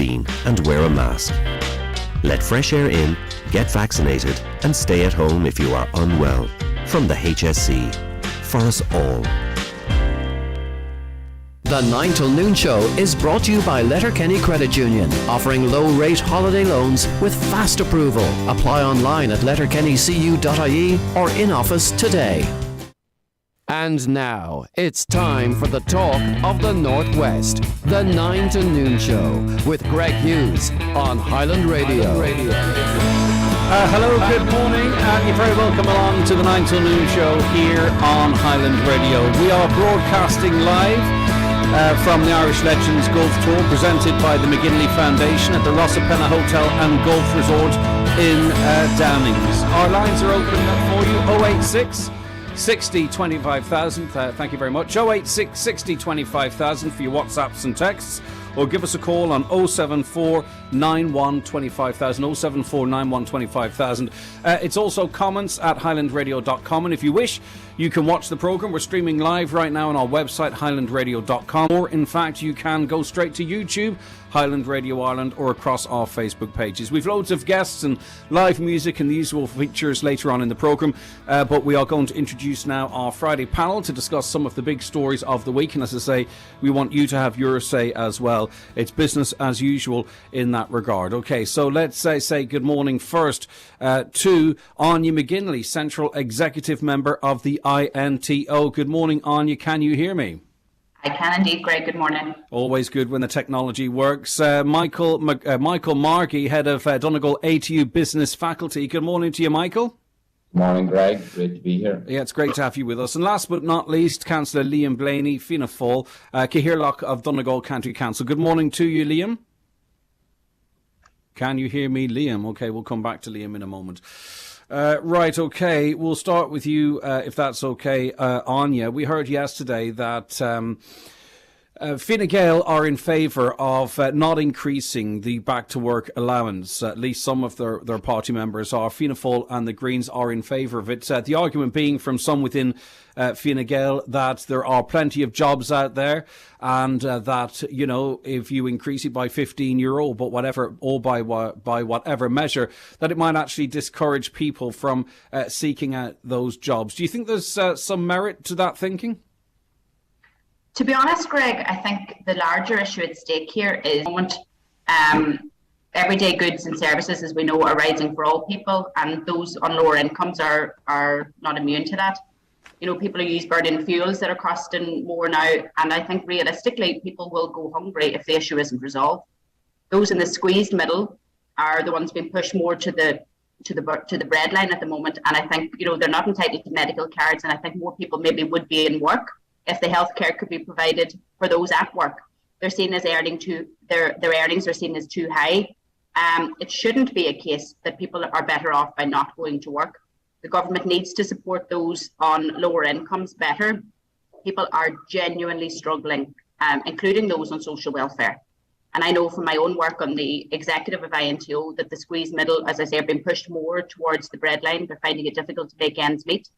clean and wear a mask. Let fresh air in, get vaccinated and stay at home if you are unwell. From the HSC. For us all. The 9 till noon show is brought to you by Letterkenny Credit Union, offering low-rate holiday loans with fast approval. Apply online at letterkennycu.ie or in office today. And now, it's time for the talk of the Northwest. The 9 to noon show with Greg Hughes on Highland Radio. Hello, good morning, and you're very welcome along to the 9 till noon show here on Highland Radio. We are broadcasting live from the Irish Legends Golf Tour, presented by the McGinley Foundation at the Rossapena Hotel and Golf Resort in Downings. Our lines are open for you, 086 60 25,000. Thank you very much. 086 60 25,000 for your WhatsApps and texts, or give us a call on 074 91 25,000, 074 91 25,000. It's also comments at highlandradio.com, and if you wish, you can watch the programme. We're streaming live right now on our website, highlandradio.com, or in fact, you can go straight to YouTube, Highland Radio Ireland, or across our Facebook pages. We've loads of guests and live music and the usual features later on in the programme, but we are going to introduce now our Friday panel to discuss some of the big stories of the week, and as I say, we want you to have your say as well. It's business as usual in that regard. Okay, so let's say good morning first to Anya McGinley, Central Executive Member of the INTO. Good morning, Anya. Can you hear me? I can indeed, Greg. Good morning. Always good when the technology works. Michael Margie, Head of Donegal ATU Business Faculty. Good morning to you, Michael. Morning, Greg. Great to be here. Yeah, it's great to have you with us. And last but not least, Councillor Liam Blaney, Fianna Fáil, Cahirlock of Donegal County Council. Good morning to you, Liam. Can you hear me, Liam? Okay, we'll come back to Liam in a moment. Right, okay, we'll start with you, if that's okay, Anya. We heard yesterday that Fine Gael are in favour of not increasing the back-to-work allowance. At least some of their party members are. Fianna Fáil and the Greens are in favour of it. The argument being from some within Fine Gael that there are plenty of jobs out there, and that, you know, if you increase it by €15, but whatever, or by whatever measure, that it might actually discourage people from seeking out those jobs. Do you think there's some merit to that thinking? To be honest, Greg, I think the larger issue at stake here is everyday goods and services, as we know, are rising for all people, and those on lower incomes are not immune to that. You know, people who use burning fuels that are costing more now, and I think realistically people will go hungry if the issue isn't resolved. Those in the squeezed middle are the ones being pushed more to the breadline at the moment, and I think, you know, they're not entitled to medical cards, and I think more people maybe would be in work if the healthcare could be provided for those at work. They're seen as their earnings are seen as too high. It shouldn't be a case that people are better off by not going to work. The government needs to support those on lower incomes better. People are genuinely struggling, including those on social welfare. And I know from my own work on the executive of INTO that the squeeze middle, as I say, have been pushed more towards the breadline. They're finding it difficult to make ends meet.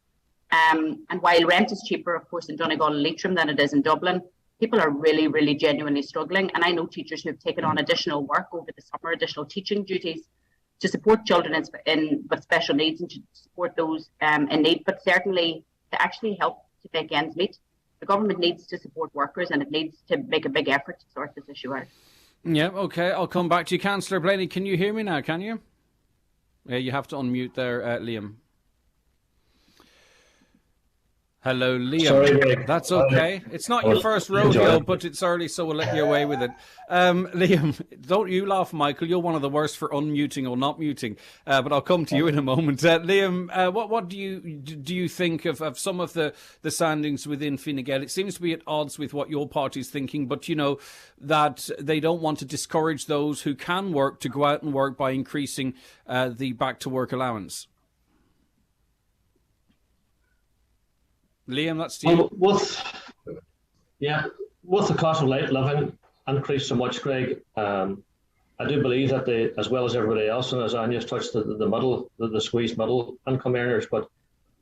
And while rent is cheaper, of course, in Donegal and Leitrim than it is in Dublin, people are really, really genuinely struggling. And I know teachers who have taken on additional work over the summer, additional teaching duties to support children with special needs and to support those in need, but certainly to actually help to make ends meet. The government needs to support workers, and it needs to make a big effort to sort this issue out. Yeah, okay, I'll come back to you. Councillor Blaney, can you hear me now, can you? Yeah, you have to unmute there, Liam. Hello, Liam. Sorry, Greg. That's okay. It's not your first rodeo, but it's early, so we'll let you away with it. Liam, don't you laugh, Michael. You're one of the worst for unmuting or not muting. But I'll come to you in a moment. Liam, what do you think of some of the soundings within Fine Gael? It seems to be at odds with what your party's thinking, but you know that they don't want to discourage those who can work to go out and work by increasing the back-to-work allowance. Liam, that's to you. With the cost of living increased so much, Greg, I do believe that they, as well as everybody else, and as Anya's touched the squeezed middle income earners, but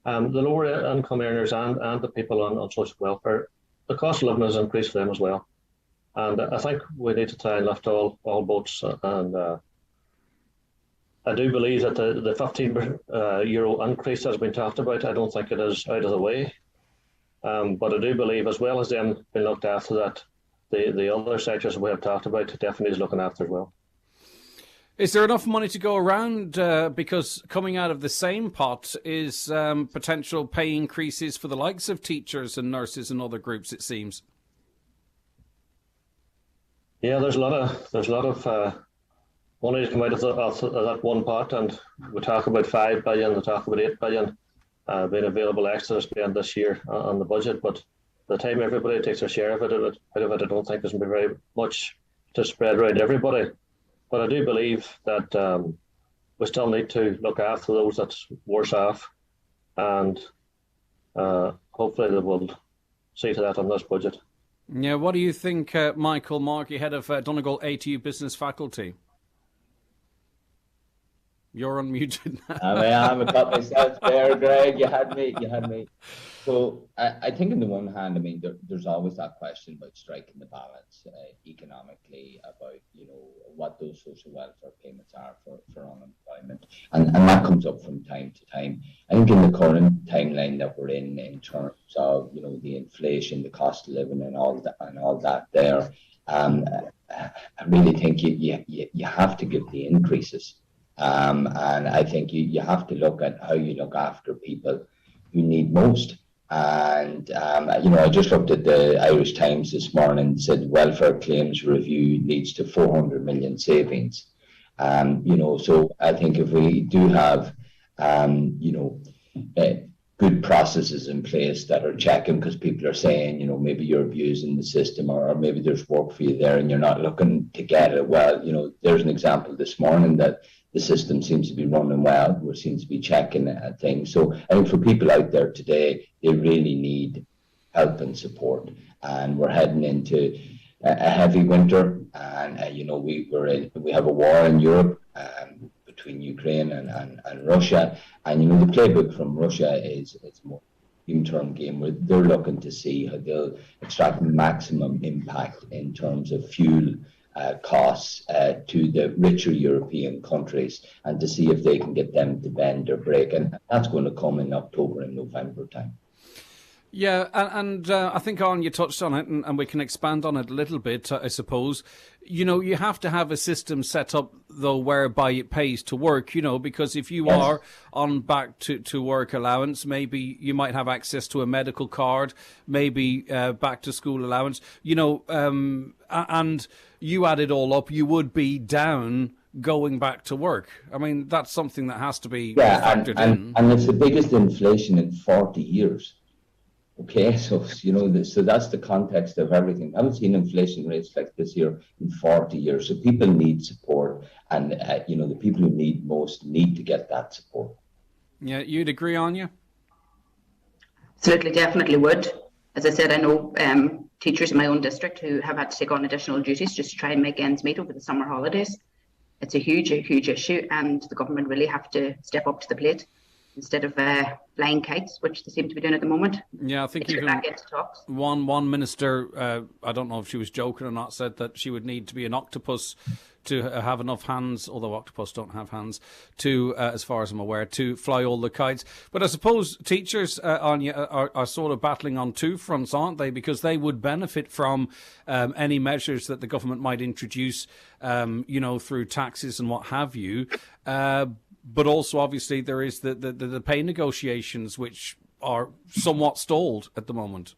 the lower income earners and the people on social welfare, the cost of living has increased for them as well. And I think we need to try and lift all boats. And I do believe that the 15 euro increase has been talked about. I don't think it is out of the way. But I do believe, as well as them being looked after, that the other sectors we have talked about definitely is looking after as well. Is there enough money to go around? Because coming out of the same pot is potential pay increases for the likes of teachers and nurses and other groups, it seems. Yeah, there's a lot of money to come out of that one pot, and we talk about 5 billion, we talk about 8 billion being available extra to spend this year on the budget. But by the time everybody takes their share of it, I don't think there's going to be very much to spread around everybody. But I do believe that we still need to look after those that's worse off, and hopefully they will see to that on this budget. Yeah, what do you think, Michael Markey, head of Donegal ATU Business Faculty? You're unmuted now. I'm cut myself there, Greg. You had me. So I think on the one hand, I mean, there's always that question about striking the balance economically about, what those social welfare payments are for unemployment. And that comes up from time to time. I think in the current timeline that we're in terms of, the inflation, the cost of living and all that there, I really think you have to give the increases. And I think you have to look at how you look after people who need most. And, I just looked at the Irish Times this morning and said welfare claims review leads to 400 million savings. So I think if we do have, good processes in place that are checking, because people are saying, maybe you're abusing the system or maybe there's work for you there and you're not looking to get it. Well, there's an example this morning that the system seems to be running well. We seem to be checking things. So I think for people out there today, they really need help and support. And we're heading into a heavy winter. And, we have a war in Europe between Ukraine and Russia. And, the playbook from Russia it's a more medium-term game where they're looking to see how they'll extract maximum impact in terms of fuel costs to the richer European countries, and to see if they can get them to bend or break. And that's going to come in October and November time. Yeah, and I think, Aaron, you touched on it, and we can expand on it a little bit, I suppose. You have to have a system set up, though, whereby it pays to work, because if you are on back to work allowance, maybe you might have access to a medical card, maybe back to school allowance, and you add it all up, you would be down going back to work. I mean, that's something that has to be factored in. And it's the biggest inflation in 40 years. Okay, so so that's the context of everything. I haven't seen inflation rates like this here in 40 years. So people need support, and the people who need most need to get that support. Yeah, you'd agree, Anya? Absolutely, definitely would. As I said, I know teachers in my own district who have had to take on additional duties just to try and make ends meet over the summer holidays. It's a huge issue, and the government really have to step up to the plate instead of flying kites, which they seem to be doing at the moment. Yeah, I think even back into talks. One minister, I don't know if she was joking or not, said that she would need to be an octopus to have enough hands, although octopus don't have hands, to, as far as I'm aware, to fly all the kites. But I suppose teachers, Anya, are sort of battling on two fronts, aren't they? Because they would benefit from any measures that the government might introduce, through taxes and what have you. But also, obviously, there is the pay negotiations, which are somewhat stalled at the moment.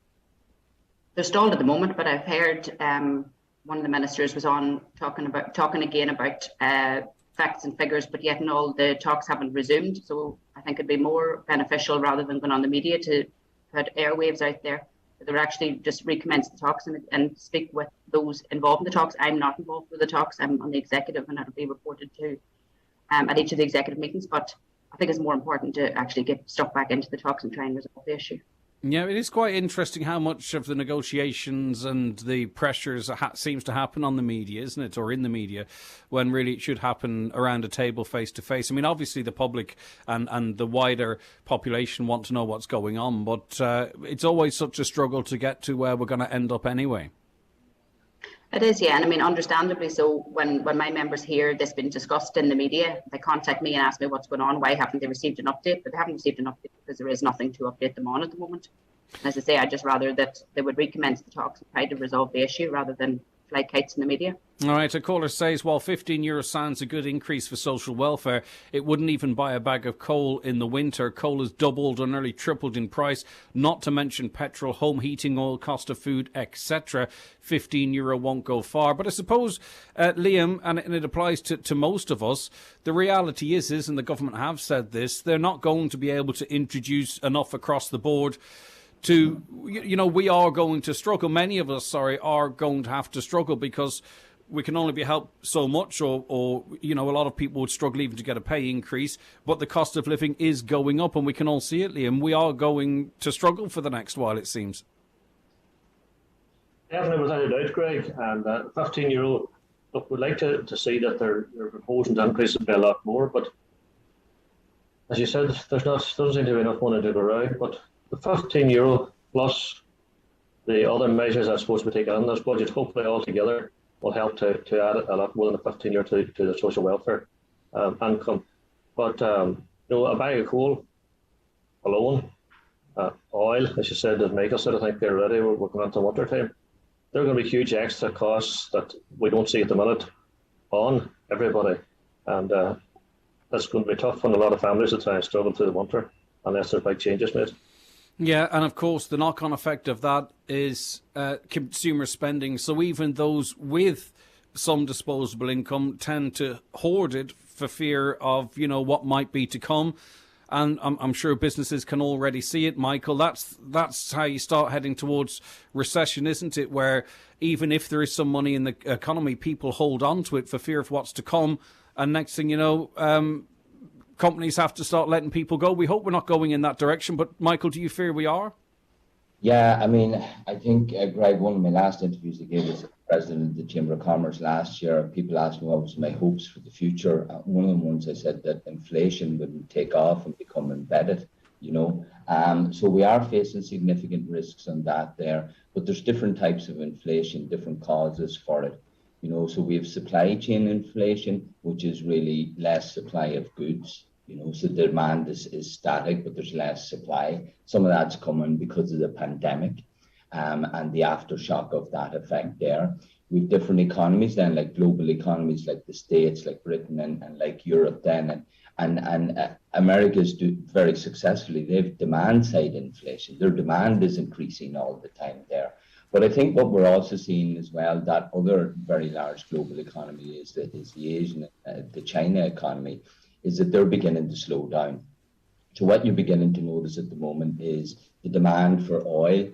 They're stalled at the moment, but I've heard one of the ministers was on talking again about facts and figures, but yet all the talks haven't resumed. So I think it'd be more beneficial, rather than going on the media, to put airwaves out there. They would actually just recommence the talks and speak with those involved in the talks. I'm not involved with the talks. I'm on the executive, and that'll be reported to at each of the executive meetings. But I think it's more important to actually get stuff back into the talks and try and resolve the issue. Yeah, it is quite interesting how much of the negotiations and the pressures seems to happen on the media, isn't it, or in the media, when really it should happen around a table face to face. I mean, obviously the public and the wider population want to know what's going on, but it's always such a struggle to get to where we're going to end up anyway. It is, yeah, and I mean, understandably so. When my members hear this been discussed in the media, they contact me and ask me what's going on. Why haven't they received an update? But they haven't received an update because there is nothing to update them on at the moment. And as I say, I just rather that they would recommence the talks and try to resolve the issue rather than fly kites in the media. All right, a caller says, while €15 sounds a good increase for social welfare, it wouldn't even buy a bag of coal in the winter. Coal has doubled or nearly tripled in price, not to mention petrol, home heating oil, cost of food, etc. €15 won't go far. But I suppose, Liam, and it applies to most of us, the reality is, and the government have said this, they're not going to be able to introduce enough across the board to, we are going to struggle. Many of us, are going to have to struggle because we can only be helped so much, or a lot of people would struggle even to get a pay increase. But the cost of living is going up, and we can all see it, Liam. We are going to struggle for the next while, it seems. Definitely, without a doubt, Greg. And €15, look, we'd like to see that they're proposing to increase it by a lot more. But as you said, doesn't seem to be enough money to go around. But the €15 plus the other measures that are supposed to be taken in this budget, hopefully all together, will help to add a lot more than the €15 to the social welfare income. But a bag of coal alone, oil, as you said, as Michael said, I think they're ready. We're going into winter time. There are going to be huge extra costs that we don't see at the minute on everybody, and that's going to be tough on a lot of families to try and struggle through the winter unless there's big changes made. Yeah, and of course, the knock-on effect of that is consumer spending. So even those with some disposable income tend to hoard it for fear of, what might be to come. And I'm sure businesses can already see it, Michael. That's how you start heading towards recession, isn't it? Where even if there is some money in the economy, people hold on to it for fear of what's to come. And next thing you know, companies have to start letting people go. We hope we're not going in that direction. But, Michael, do you fear we are? Yeah, I mean, I think, Greg, one of my last interviews I gave as president of the Chamber of Commerce last year, people asked me what was my hopes for the future. One of the ones I said that inflation wouldn't take off and become embedded, So we are facing significant risks on that there. But there's different types of inflation, different causes for it. So we have supply chain inflation, which is really less supply of goods. So demand is static, but there's less supply. Some of that's coming because of the pandemic and the aftershock of that effect there. We've different economies then, like global economies, like the States, like Britain and like Europe then. And America's do very successfully. They have demand side inflation. Their demand is increasing all the time there. But I think what we're also seeing as well, that other very large global economy is the Asian, the China economy, is that they're beginning to slow down. So what you're beginning to notice at the moment is the demand for oil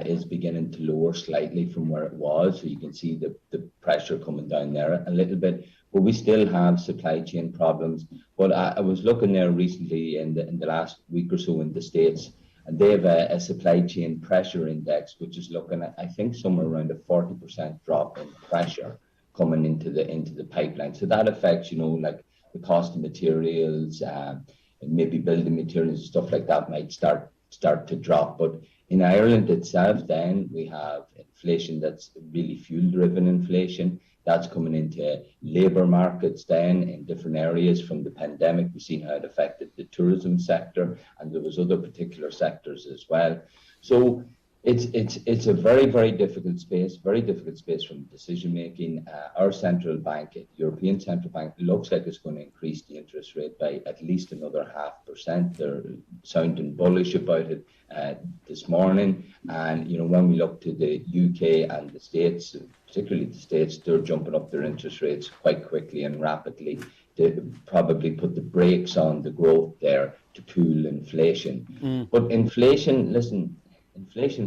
is beginning to lower slightly from where it was. So you can see the pressure coming down there a little bit, but we still have supply chain problems. But I was looking there recently in the last week or so in the States, and they have a supply chain pressure index, which is looking at, I think, somewhere around a 40% drop in pressure coming into the pipeline. So that affects, like the cost of materials, and maybe building materials and stuff like that might start to drop. But in Ireland itself, then we have inflation that's really fuel-driven inflation. That's coming into labour markets then in different areas from the pandemic. We've seen how it affected the tourism sector, and there was other particular sectors as well. So it's a very, very difficult space from decision making. Our central bank, European Central Bank, looks like it's going to increase the interest rate by at least another 0.5%. They're sounding bullish about it this morning. And, when we look to the UK and the States, particularly the States, they're jumping up their interest rates quite quickly and rapidly to probably put the brakes on the growth there to cool inflation. But inflation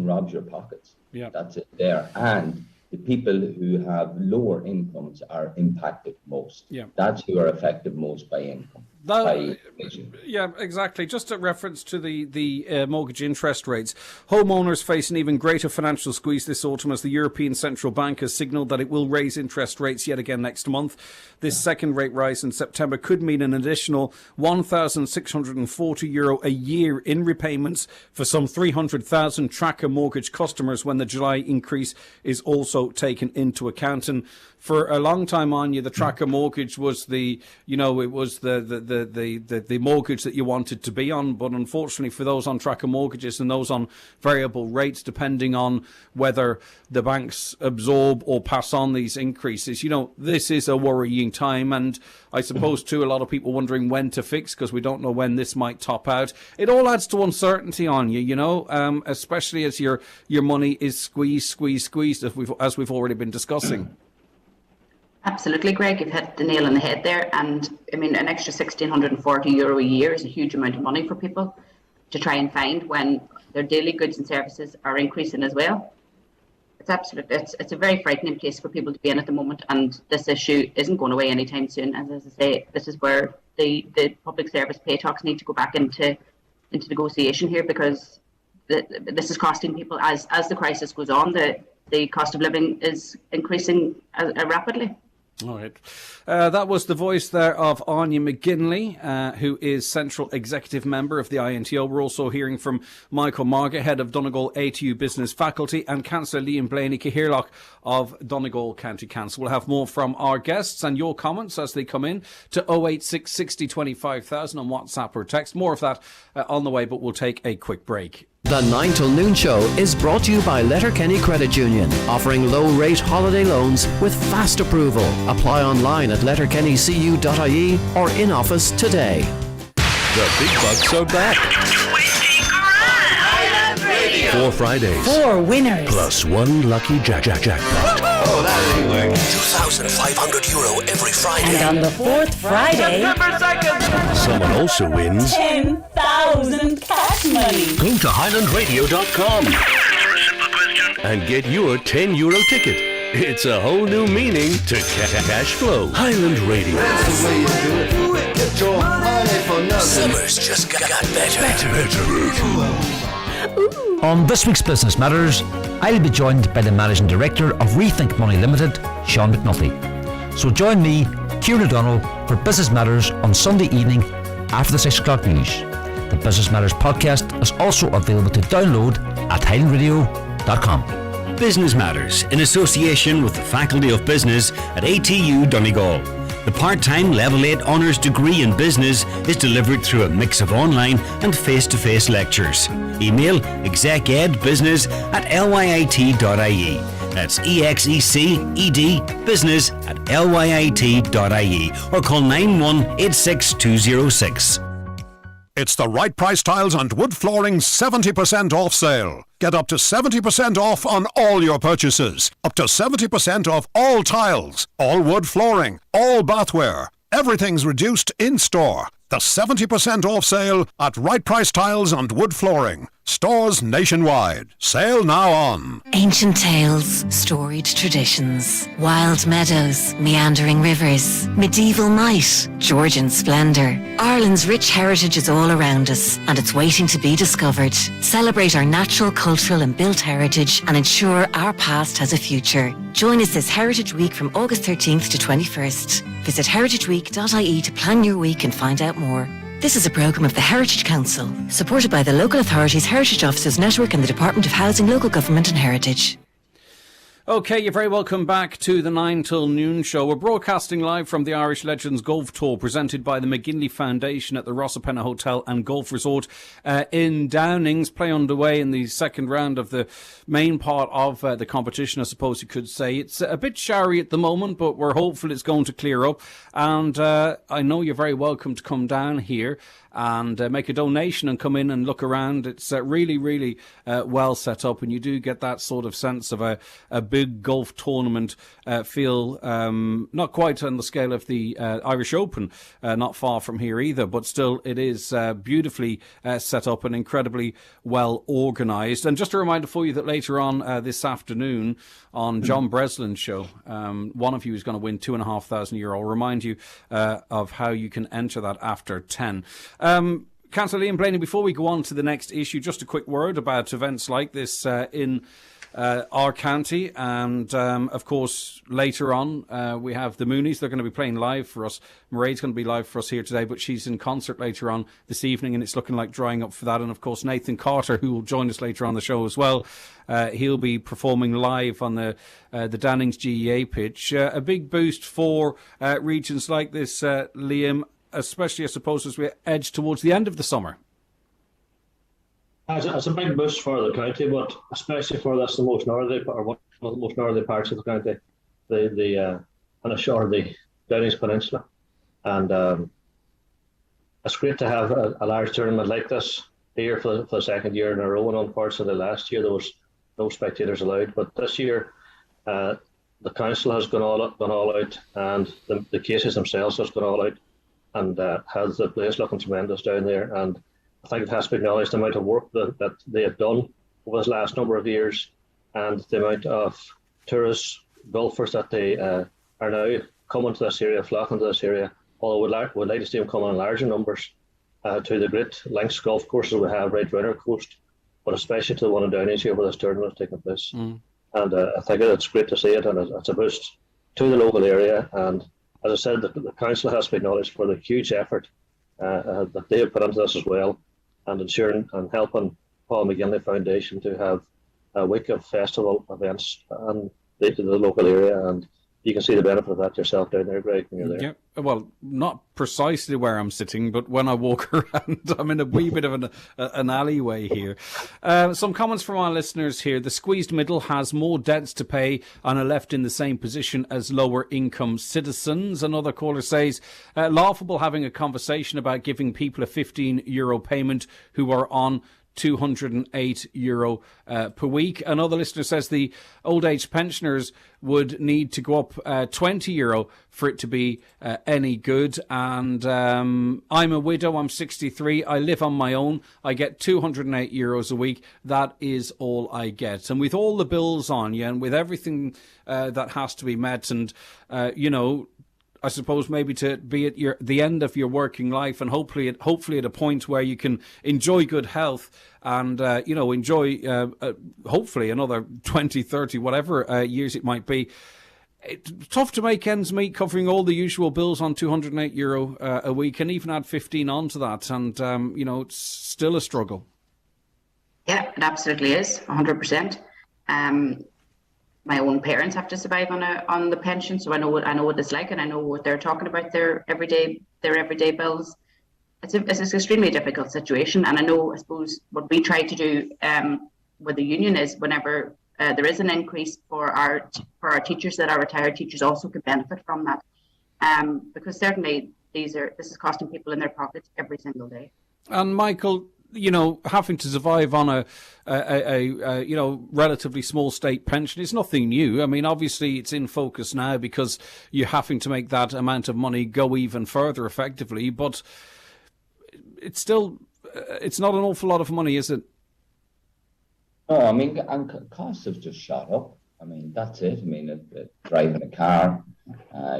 robs your pockets. Yeah. That's it there. And the people who have lower incomes are impacted most. Yeah. That's who are affected most by income. by Yeah, exactly. Just a reference to the mortgage interest rates. Homeowners face an even greater financial squeeze this autumn as the European Central Bank has signalled that it will raise interest rates yet again next month. This second rate rise in September could mean an additional €1,640 a year in repayments for some 300,000 tracker mortgage customers when the July increase is also taken into account. And for a long time, Anya, the tracker mortgage was the mortgage that you wanted to be on. But unfortunately for those on tracker mortgages and those on variable rates, depending on whether the banks absorb or pass on these increases, this is a worrying time. And I suppose, too, a lot of people wondering when to fix because we don't know when this might top out. It all adds to uncertainty on you, especially as your money is squeezed, as we've already been discussing. Absolutely, Greg. You've hit the nail on the head there. And I mean, an extra €1,640 a year is a huge amount of money for people to try and find when their daily goods and services are increasing as well. It's a very frightening place for people to be in at the moment. And this issue isn't going away anytime soon. And as I say, this is where the public service pay talks need to go back into negotiation here, because this is costing people as the crisis goes on. The cost of living is increasing rapidly. All right. That was the voice there of Anya McGinley, who is Central Executive Member of the INTO. We're also hearing from Michael Marga, Head of Donegal ATU Business Faculty, and Councillor Liam Blaney Cahirlock of Donegal County Council. We'll have more from our guests and your comments as they come in to 086 60 25,000 on WhatsApp or text. More of that on the way, but we'll take a quick break. The 9 till noon show is brought to you by Letterkenny Credit Union, offering low-rate holiday loans with fast approval. Apply online at letterkennycu.ie or in office today. The big bucks are back. 20 grand! 4 Fridays. 4 winners. Plus 1 lucky jackpot. Oh, that didn't work. €2,500 every Friday. And on the 4th Friday, Someone also wins 10,000 cash money. Go to highlandradio.com and get your €10 ticket. It's a whole new meaning to cash flow. Highland Radio. That's the way you do it. Get your money for nothing. Summer's just got better. On this week's Business Matters, I'll be joined by the Managing Director of Rethink Money Limited, Sean McNulty. So join me, Kieran O'Donnell, for Business Matters on Sunday evening after the 6 o'clock news. The Business Matters podcast is also available to download at highlandradio.com. Business Matters, in association with the Faculty of Business at ATU Donegal. The part-time Level 8 Honours degree in Business is delivered through a mix of online and face-to-face lectures. Email execedbusiness@lyit.ie. That's execedbusiness@lyit.ie or call 9186206. It's the Right Price Tiles and Wood Flooring 70% off sale. Get up to 70% off on all your purchases. Up to 70% off all tiles, all wood flooring, all bathware. Everything's reduced in store. The 70% off sale at Right Price Tiles and Wood Flooring. Stores nationwide. Sale now on. Ancient tales, storied traditions, wild meadows, meandering rivers, medieval might, Georgian splendour. Ireland's rich heritage is all around us, and it's waiting to be discovered. Celebrate our natural, cultural and built heritage and ensure our past has a future. Join us this Heritage Week from August 13th to 21st. Visit heritageweek.ie to plan your week and find out more. This is a programme of the Heritage Council, supported by the Local Authorities Heritage Officers Network and the Department of Housing, Local Government and Heritage. Okay, you're very welcome back to the 9 till noon show. We're broadcasting live from the Irish Legends Golf Tour presented by the McGinley Foundation at the Rossapenna Hotel and Golf Resort in Downings. Play underway in the second round of the main part of the competition, I suppose you could say. It's a bit showery at the moment, but we're hopeful it's going to clear up. And I know you're very welcome to come down here and make a donation and come in and look around. It's really, really well set up, and you do get that sort of sense of a big golf tournament feel not quite on the scale of the Irish Open, not far from here either, but still it is beautifully set up and incredibly well organised. And just a reminder for you that later on this afternoon on John Breslin's show, one of you is going to win €2,500. I'll remind you of how you can enter that after 10. Councillor Liam Blaney, before we go on to the next issue, just a quick word about events like this in our county. And, of course, later on, we have the Mooneys. They're going to be playing live for us. Mairead's going to be live for us here today, but she's in concert later on this evening, and it's looking like drying up for that. And, of course, Nathan Carter, who will join us later on the show as well, he'll be performing live on the Downings GEA pitch. A big boost for regions like this, Liam, especially, I suppose, as we edge towards the end of the summer. It's a big boost for the county, but especially for the most northerly or one of the most northerly parts of the county, and ashore the Downings Peninsula. And it's great to have a large tournament like this here for the second year in a row. And unfortunately, last year there was no spectators allowed, but this year the council has gone all out, and the cases themselves has gone all out, and has the place looking tremendous down there. And I think it has to be acknowledged the amount of work that they have done over the last number of years, and the amount of tourists, golfers that they are now coming to this area, flocking to this area. Although we'd like to see them come in larger numbers to the great links golf courses we have right around our coast, but especially to the one in Downings here where this tournament is taking place. And I think it's great to see it, and it's a boost to the local area. And as I said, the council has to be acknowledged for the huge effort that they have put into this as well, and ensuring and helping Paul McGinley Foundation to have a week of festival events and the local area. And you can see the benefit of that yourself down there, Greg, when you're there. Yeah, well, not precisely where I'm sitting, but when I walk around, I'm in a wee bit of an alleyway here. Some comments from our listeners here. The squeezed middle has more debts to pay and are left in the same position as lower income citizens. Another caller says, laughable having a conversation about giving people a €15 payment who are on €208 per week. Another listener says the old age pensioners would need to go up €20 for it to be any good. And I'm a widow, I'm 63, I live on my own, I get €208 a week. That is all I get. And with all the bills on you and with everything that has to be met, and I suppose maybe to be at the end of your working life, and hopefully at a point where you can enjoy good health and enjoy hopefully another 20, 30, whatever years it might be. It's tough to make ends meet covering all the usual bills on €208 a week, and even add 15 onto that, and it's still a struggle. Yeah, it absolutely is, 100%. My own parents have to survive on the pension, so I know what it's like, and I know what they're talking about, their everyday bills. It's an extremely difficult situation, and I suppose what we try to do with the union is whenever there is an increase for our teachers, that our retired teachers also could benefit from that, because certainly this is costing people in their pockets every single day. And Michael, having to survive on a relatively small state pension is nothing new. I mean, obviously it's in focus now because you're having to make that amount of money go even further effectively, but it's not an awful lot of money, is it? No, I mean, and costs have just shot up. I mean, that's it. I mean, driving a car,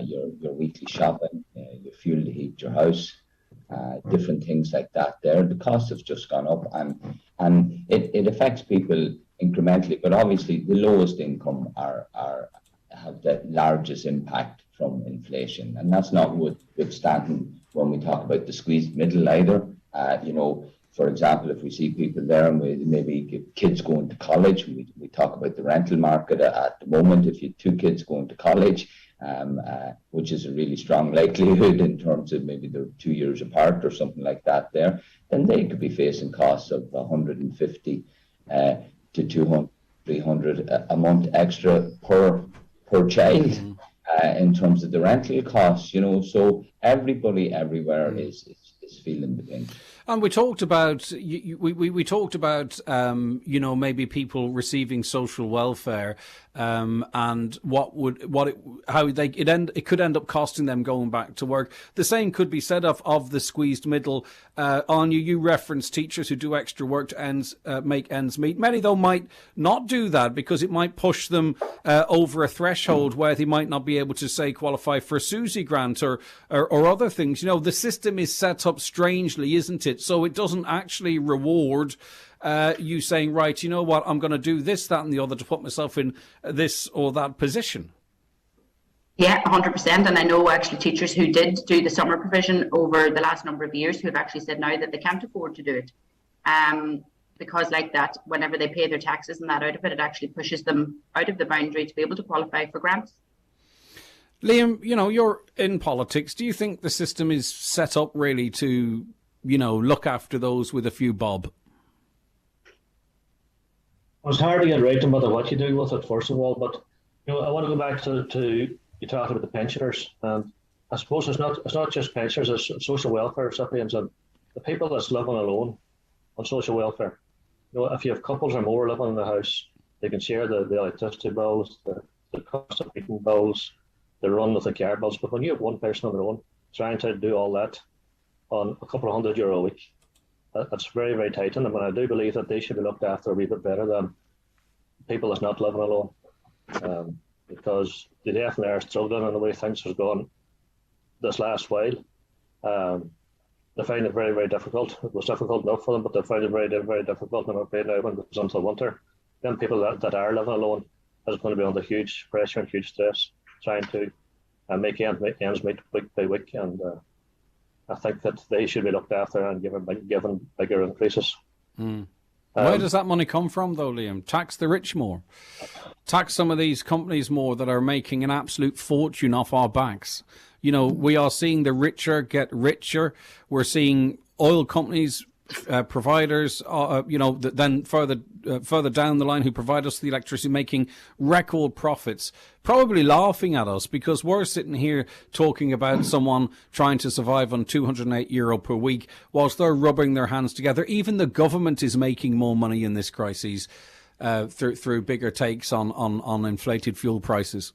your weekly shopping, your fuel to heat your house, different things like that there. The costs have just gone up, and it affects people incrementally, but obviously the lowest income have the largest impact from inflation, and that's not withstanding when we talk about the squeezed middle either. For example, if we see people there and we maybe give kids going to college, we talk about the rental market at the moment. If you have 2 kids going to college, which is a really strong likelihood in terms of maybe they're 2 years apart or something like that there, then they could be facing costs of 150 to 200, 300 a month extra per child in terms of the rental costs, so everybody everywhere is feeling the pinch. And we talked about maybe people receiving social welfare and it could end up costing them going back to work. The same could be said of the squeezed middle. Anya, you reference teachers who do extra work to make ends meet. Many, though, might not do that because it might push them over a threshold where they might not be able to, say, qualify for a SUSI grant or other things. You know, the system is set up strangely, isn't it? So it doesn't actually reward you saying, right, you know what, I'm going to do this, that and the other to put myself in this or that position. Yeah, 100%. And I know actually teachers who did do the summer provision over the last number of years who have actually said now that they can't afford to do it. Because like that, whenever they pay their taxes and that out of it, it actually pushes them out of the boundary to be able to qualify for grants. Liam, you know, you're in politics. Do you think the system is set up really to, you know, look after those with a few bob? It's hard to get right no matter what you do with it, first of all. But you know, I want to go back to you talked about the pensioners, and I suppose it's not just pensioners; it's social welfare recipients and the people that's living alone on social welfare. You know, if you have couples or more living in the house, they can share the electricity bills, the cost of heating bills, the run of the car bills. But when you have one person on their own trying to do all that on a couple of €100 a week, that's very, very tight on them, and I do believe that they should be looked after a wee bit better than people that's not living alone, because they definitely are struggling in the way things have gone this last while. They find it very, very difficult. It was difficult enough for them, but they find it very, very difficult now when it comes until winter. Then people that are living alone is going to be under huge pressure and huge stress trying to make ends meet week by week, and I think that they should be looked after and given bigger increases. Where does that money come from, though, Liam? Tax the rich more. Tax some of these companies more that are making an absolute fortune off our backs. You know, we are seeing the richer get richer. We're seeing oil companies, providers, then further down the line who provide us the electricity making record profits, probably laughing at us because we're sitting here talking about someone trying to survive on €208 per week whilst they're rubbing their hands together. Even the government is making more money in this crisis through bigger takes on inflated fuel prices.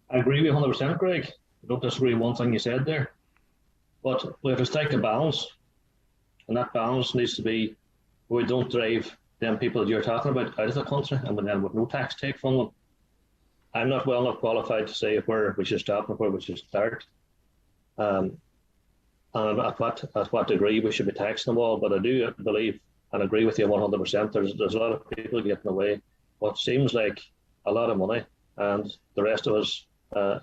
I agree with you 100%, Greg. I don't disagree with one thing you said there. But we have to strike a balance. And that balance needs to be where we don't drive them people that you're talking about out of the country and with no tax take from them. I'm not well enough qualified to say where we should stop and where we should start. And at what degree we should be taxing them all. But I do believe and agree with you 100%. There's a lot of people getting away what seems like a lot of money, and the rest of us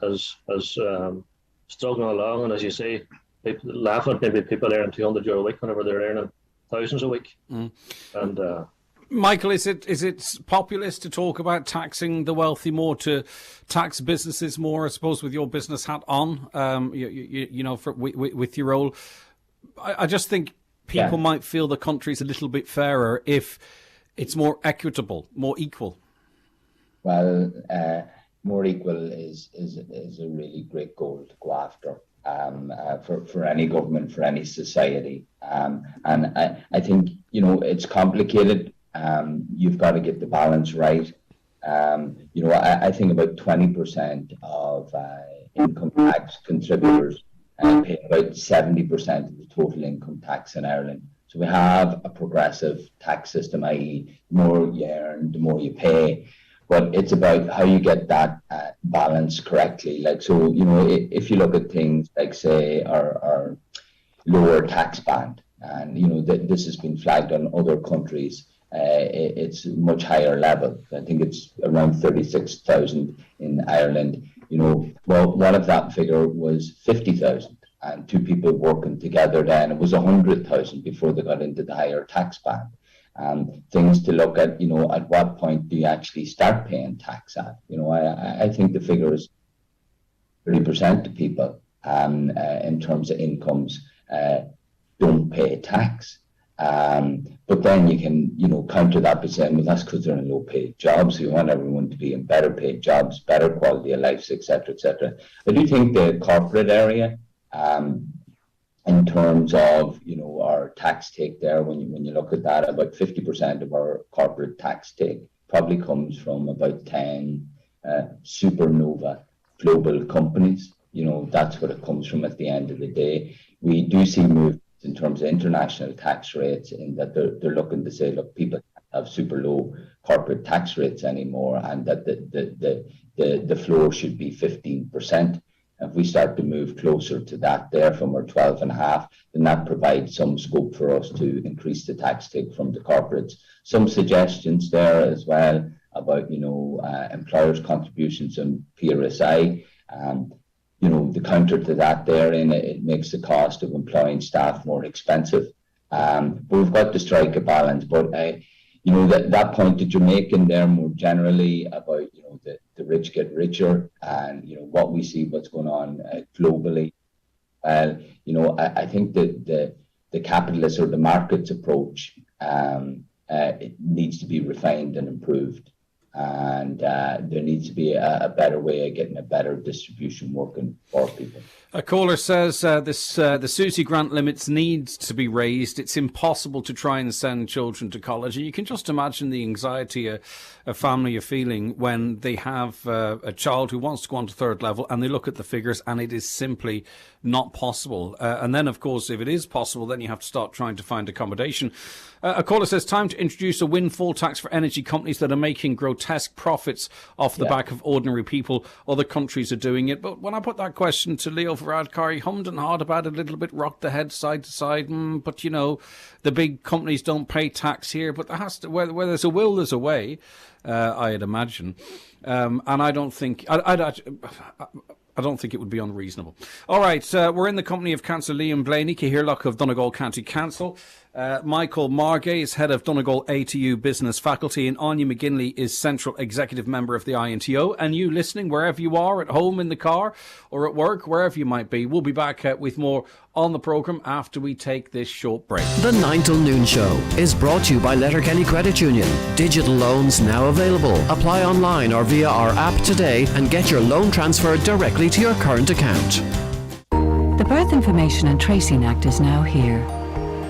is struggling along. And as you say, people laugh at maybe people earning €200 a week whenever they're earning thousands a week. And Michael, is it populist to talk about taxing the wealthy more, to tax businesses more? I suppose with your business hat on, with your role, I just think people might feel the country's a little bit fairer if it's more equitable, more equal. Well, more equal is a really great goal to go after. For any government, for any society. And I think, it's complicated. You've got to get the balance right. I think about 20% of income tax contributors pay about 70% of the total income tax in Ireland. So we have a progressive tax system, i.e. the more you earn, the more you pay. But it's about how you get that balance correctly. Like, so, if you look at things like, say, our lower tax band, and, this has been flagged on other countries, it's a much higher level. I think it's around 36,000 in Ireland. Well, one of that figure was 50,000, and two people working together then, it was 100,000 before they got into the higher tax band. Things to look at, at what point do you actually start paying tax at? I think the figure is 30% of people in terms of incomes don't pay tax. But then you can, counter that by saying, well, that's because they're in low paid jobs. We want everyone to be in better paid jobs, better quality of life, etc., etc. I do think the corporate area, in terms of, our tax take there, when you look at that, about 50% of our corporate tax take probably comes from about 10 supernova global companies. That's what it comes from at the end of the day. We do see movements in terms of international tax rates, in that they're looking to say, look, people have super low corporate tax rates anymore, and that the floor should be 15%. If we start to move closer to that there from our 12.5, then that provides some scope for us to increase the tax take from the corporates. Some suggestions there as well about, employers' contributions and PRSI. The counter to that there, and it makes the cost of employing staff more expensive. But we've got to strike a balance. But that point that you're making there more generally about the rich get richer, and what we see what's going on globally. I think that the capitalist or the markets approach it needs to be refined and improved. And there needs to be a better way of getting a better distribution working for people. A caller says the SUSI grant limits needs to be raised. It's impossible to try and send children to college. And you can just imagine the anxiety a family are feeling when they have a child who wants to go on to third level and they look at the figures and it is simply not possible. And then, of course, if it is possible, then you have to start trying to find accommodation. A caller says, time to introduce a windfall tax for energy companies that are making grotesque profits off the back of ordinary people. Other countries are doing it. But when I put that question to Leo Varadkar, he hummed and hawed about it a little bit, rocked the head side to side. But, the big companies don't pay tax here. But there has to, where there's a will, there's a way, I'd imagine. And I don't think... I don't think it would be unreasonable. All right, we're in the company of Councillor Liam Blaney, Cahirlock of Donegal County Council. Michael Margay is head of Donegal ATU Business Faculty, and Anya McGinley is Central Executive Member of the INTO. And you listening, wherever you are, at home, in the car, or at work, wherever you might be, we'll be back with more on the programme after we take this short break. The 9 till noon show is brought to you by Letterkenny Credit Union. Digital loans now available. Apply online or via our app today and get your loan transferred directly to your current account. The Birth Information and Tracing Act is now here.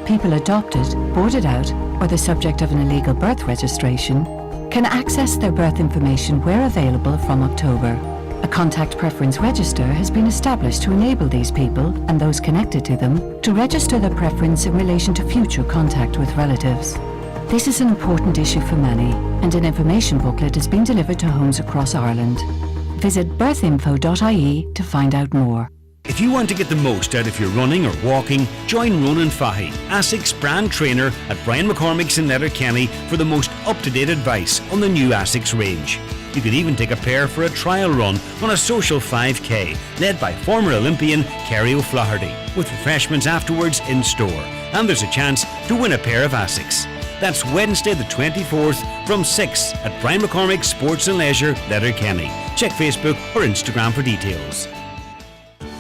People adopted, boarded out, or the subject of an illegal birth registration can access their birth information where available from October. A contact preference register has been established to enable these people and those connected to them to register their preference in relation to future contact with relatives. This is an important issue for many, and an information booklet has been delivered to homes across Ireland. Visit birthinfo.ie to find out more. If you want to get the most out of your running or walking, join Ronan Fahy, ASIC's brand trainer at Brian McCormick's in Letterkenny, for the most up-to-date advice on the new ASIC's range. You could even take a pair for a trial run on a social 5K, led by former Olympian Kerry O'Flaherty, with refreshments afterwards in store. And there's a chance to win a pair of ASICs. That's Wednesday the 24th from 6 at Brian McCormick's Sports and Leisure, Letterkenny. Check Facebook or Instagram for details.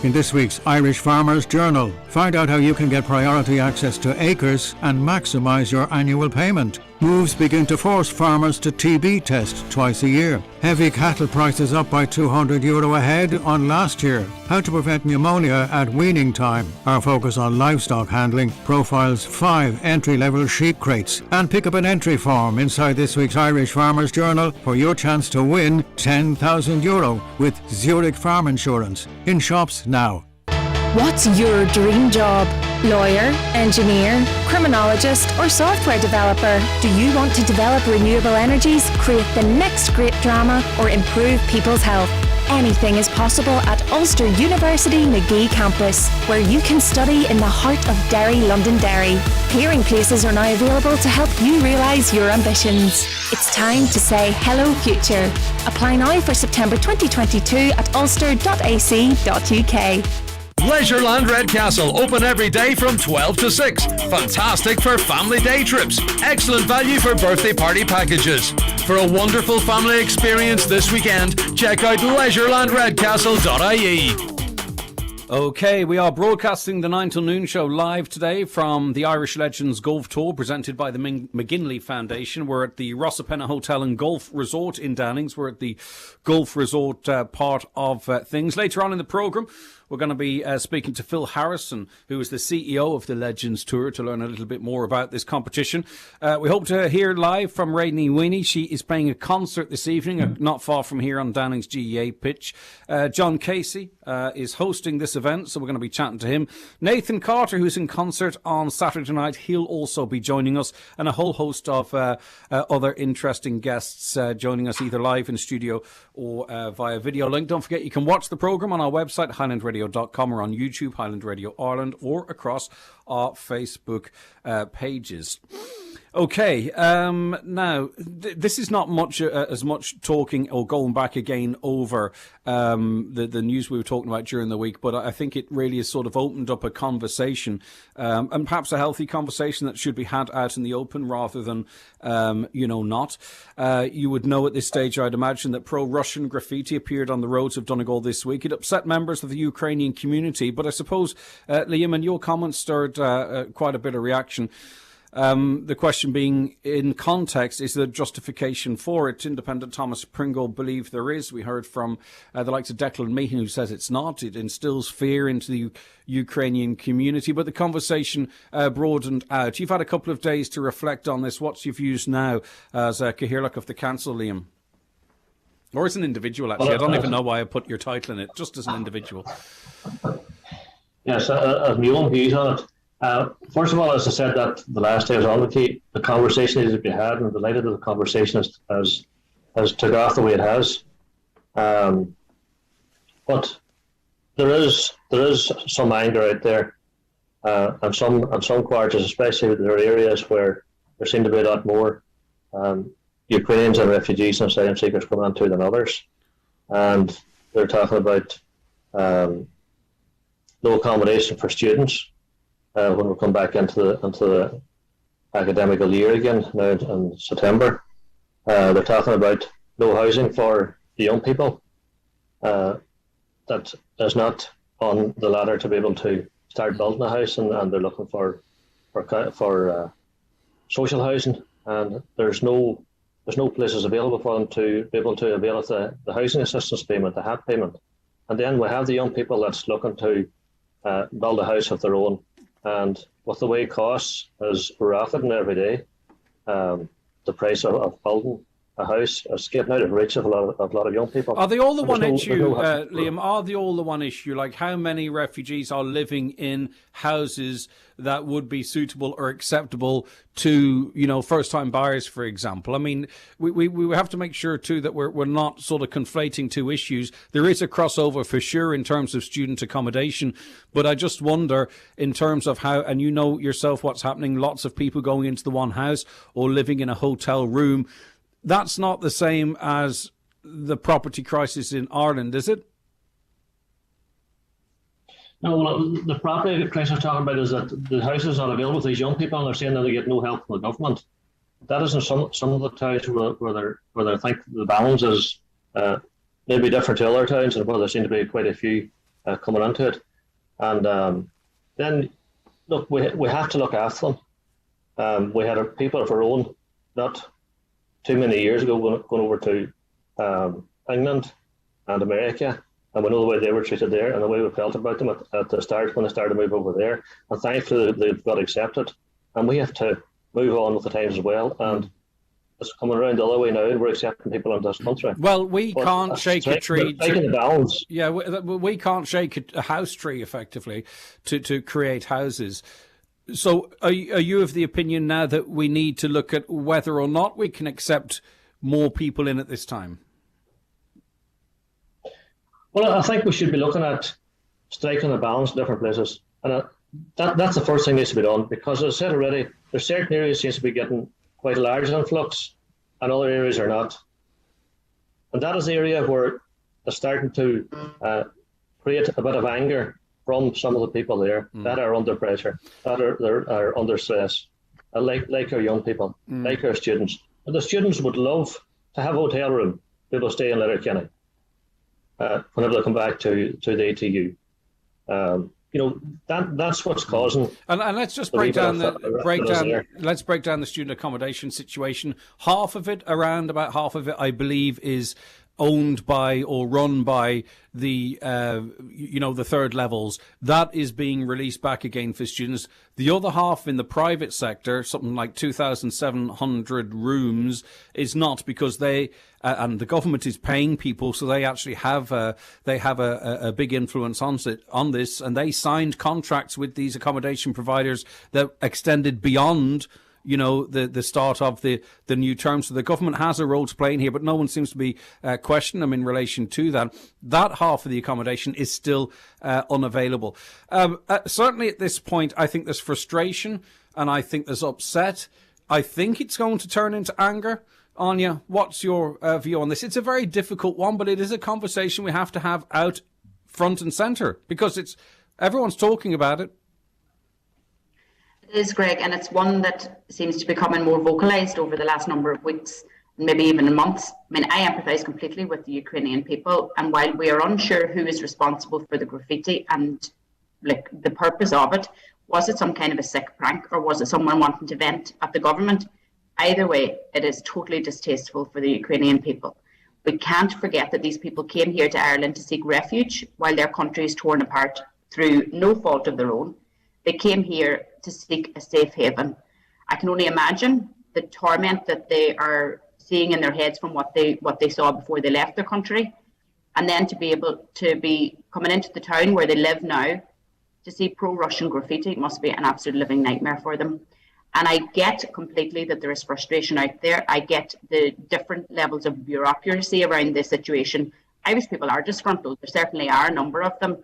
In this week's Irish Farmers Journal, find out how you can get priority access to acres and maximise your annual payment. Moves begin to force farmers to TB test twice a year. Heavy cattle prices up by €200 a head on last year. How to prevent pneumonia at weaning time. Our focus on livestock handling profiles 5 entry-level sheep crates. And pick up an entry form inside this week's Irish Farmers Journal for your chance to win €10,000 with Zurich Farm Insurance. In shops now. What's your dream job? Lawyer, engineer, criminologist or software developer? Do you want to develop renewable energies, create the next great drama or improve people's health? Anything is possible at Ulster University Magee campus, where you can study in the heart of Derry, Londonderry. Hearing places are now available to help you realise your ambitions. It's time to say hello future. Apply now for September 2022 at ulster.ac.uk. Leisureland Redcastle, open every day from 12 to 6. Fantastic for family day trips. Excellent value for birthday party packages. For a wonderful family experience this weekend, check out leisurelandredcastle.ie. Okay, we are broadcasting the 9 till noon show live today from the Irish Legends Golf Tour presented by the McGinley Foundation. We're at the Rossapenna Hotel and Golf Resort in Downings. We're at the Golf Resort part of things. Later on in the programme, we're going to be speaking to Phil Harrison, who is the CEO of the Legends Tour, to learn a little bit more about this competition. We hope to hear live from Radney Mooney. She is playing a concert this evening, not far from here on Downings GEA pitch. John Casey is hosting this event, so we're going to be chatting to him. Nathan Carter, who's in concert on Saturday night, he'll also be joining us, and a whole host of other interesting guests joining us either live in studio or via video link. Don't forget, you can watch the programme on our website, highlandradio.com, or on YouTube, Highland Radio Ireland, or across our Facebook pages. Okay, now, this is not much as much talking or going back again over the news we were talking about during the week, but I think it really has sort of opened up a conversation, and perhaps a healthy conversation that should be had out in the open rather than, not. You would know at this stage, I'd imagine, that pro-Russian graffiti appeared on the roads of Donegal this week. It upset members of the Ukrainian community, but I suppose, Liam, and your comments stirred quite a bit of reaction. The question being, in context, is there justification for it? Independent Thomas Pringle believe there is. We heard from the likes of Declan Meehan, who says it's not. It instills fear into the Ukrainian community. But the conversation broadened out. You've had a couple of days to reflect on this. What's your views now as Cathaoirleach of the council, Liam? Or as an individual, actually. I don't even know why I put your title in it, just as an individual. Yes, my own views on it. First of all, as I said that the last day I was on with you, the conversation needs to be had, and I'm delighted that the conversation has took off the way it has. But there is some anger out there, and some quarters, especially there are areas where there seem to be a lot more Ukrainians and refugees and asylum seekers coming onto than others, and they're talking about no accommodation for students. When we come back into the academical year again now in September, they're talking about no housing for the young people. That is not on the ladder to be able to start building a house, and they're looking for social housing, and there's no places available for them to be able to avail of the housing assistance payment, the HAP payment. And then we have the young people that's looking to build a house of their own. And with the way costs is rocketing every day, the price of building a house is getting out of reach of a lot of young people. Are they all the one issue, Liam? Are they all the one issue? Like, how many refugees are living in houses that would be suitable or acceptable to, first-time buyers, for example? I mean, we have to make sure too that we're not sort of conflating two issues. There is a crossover for sure in terms of student accommodation, but I just wonder in terms of how, and you know yourself what's happening, lots of people going into the one house or living in a hotel room. That's not the same as the property crisis in Ireland, is it? No, well, the property crisis I'm talking about is that the houses are available to these young people, and they're saying that they get no help from the government. That is in some of the towns where they think the balance is maybe different to other towns, and where there seem to be quite a few coming into it. And then, look, we have to look after them. We had people of our own, not too many years ago, going over to England and America, and we know the way they were treated there and the way we felt about them at the start when they started to move over there. And thankfully they've got accepted, and we have to move on with the times as well. And it's coming around the other way now, and we're accepting people into this country. Well, we can't shake a tree. Taking the balance. Yeah, we can't shake a house tree effectively to create houses. So are you of the opinion now that we need to look at whether or not we can accept more people in at this time? Well, I think we should be looking at striking a balance in different places. And that's the first thing that needs to be done, because as I said already, there's certain areas seems to be getting quite a large influx and other areas are not. And that is the area where it's starting to create a bit of anger from some of the people there that are under pressure, that are under stress, like our young people, like our students. And the students would love to have a hotel room, be able to stay in Letterkenny whenever they come back to the ATU. That's what's causing. And let's just break down the student accommodation situation. Around about half of it, I believe, is owned by or run by the the third levels, that is being released back again for students. The other half in the private sector, something like 2,700 rooms, is not, because they and the government is paying people, so they actually have a big influence on this, and they signed contracts with these accommodation providers that extended beyond the start of the new term. So the government has a role to play in here, but no one seems to be questioning them in relation to that. That half of the accommodation is still unavailable. Certainly at this point, I think there's frustration and I think there's upset. I think it's going to turn into anger. Anya, what's your view on this? It's a very difficult one, but it is a conversation we have to have out front and centre, because everyone's talking about it. It is, Greg, and it's one that seems to be becoming more vocalised over the last number of weeks, maybe even months. I mean, I empathise completely with the Ukrainian people, and while we are unsure who is responsible for the graffiti and the purpose of it, was it some kind of a sick prank, or was it someone wanting to vent at the government? Either way, it is totally distasteful for the Ukrainian people. We can't forget that these people came here to Ireland to seek refuge while their country is torn apart through no fault of their own. They came here to seek a safe haven. I can only imagine the torment that they are seeing in their heads from what they saw before they left their country, and then to be able to be coming into the town where they live now to see pro-Russian graffiti must be an absolute living nightmare for them. And I get completely that there is frustration out there. I get the different levels of bureaucracy around this situation. Irish people are disgruntled. There certainly are a number of them.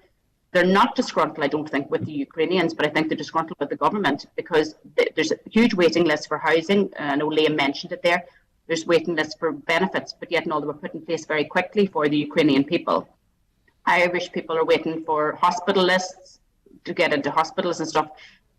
They're not disgruntled, I don't think, with the Ukrainians, but I think they're disgruntled with the government, because there's a huge waiting list for housing. I know Liam mentioned it there. There's waiting lists for benefits, but yet no, they were put in place very quickly for the Ukrainian people. Irish people are waiting for hospital lists to get into hospitals and stuff.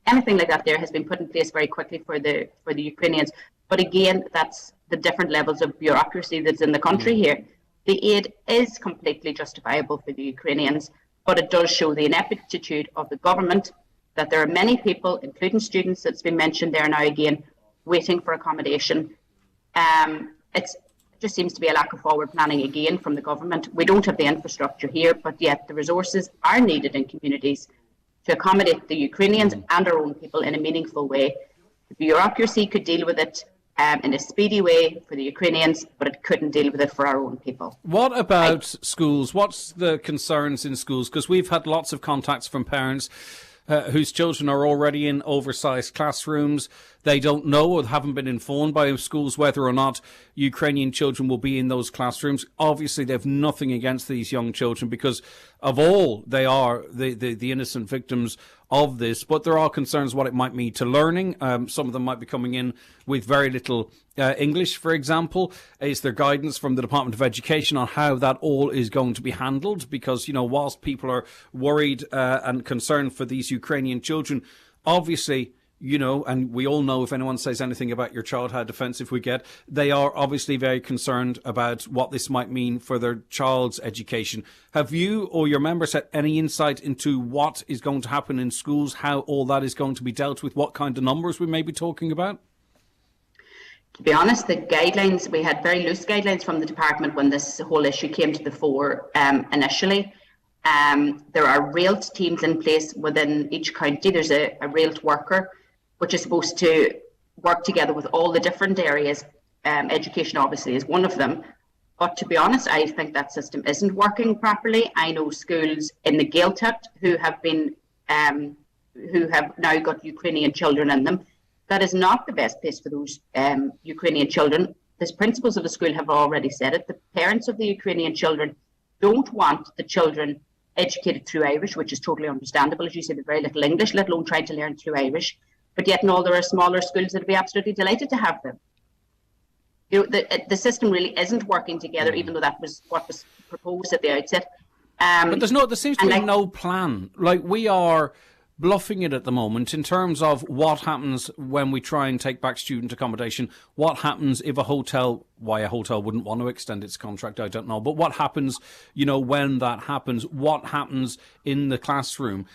Anything like that there has been put in place very quickly for the Ukrainians. But again, that's the different levels of bureaucracy that's in the country here. The aid is completely justifiable for the Ukrainians, but it does show the ineptitude of the government, that there are many people, including students that's been mentioned there now again, waiting for accommodation. It just seems to be a lack of forward planning again from the government. We don't have the infrastructure here, but yet the resources are needed in communities to accommodate the Ukrainians and our own people in a meaningful way. The bureaucracy could deal with it in a speedy way for the Ukrainians, but it couldn't deal with it for our own people. What about schools? What's the concerns in schools? Because we've had lots of contacts from parents whose children are already in oversized classrooms. They don't know or haven't been informed by schools whether or not Ukrainian children will be in those classrooms. Obviously, they have nothing against these young children, because of all, they are the innocent victims of this. But there are concerns what it might mean to learning. Some of them might be coming in with very little English, for example. Is there guidance from the Department of Education on how that all is going to be handled? Because, whilst people are worried and concerned for these Ukrainian children, obviously, and we all know if anyone says anything about your child, how defensive we get, they are obviously very concerned about what this might mean for their child's education. Have you or your members had any insight into what is going to happen in schools, how all that is going to be dealt with, what kind of numbers we may be talking about? To be honest, the guidelines, we had very loose guidelines from the department when this whole issue came to the fore initially. There are RAILT teams in place within each county. There's a RAILT worker, which is supposed to work together with all the different areas. Education obviously is one of them. But to be honest, I think that system isn't working properly. I know schools in the Gaeltacht who have now got Ukrainian children in them. That is not the best place for those Ukrainian children. The principals of the school have already said it. The parents of the Ukrainian children don't want the children educated through Irish, which is totally understandable. As you say, they're very little English, let alone trying to learn through Irish. But yet, there are smaller schools that would be absolutely delighted to have them. The system really isn't working together, even though that was what was proposed at the outset. But there seems to be no plan. Like, we are bluffing it at the moment in terms of what happens when we try and take back student accommodation. What happens if why a hotel wouldn't want to extend its contract, I don't know. But what happens, when that happens? What happens in the classroom?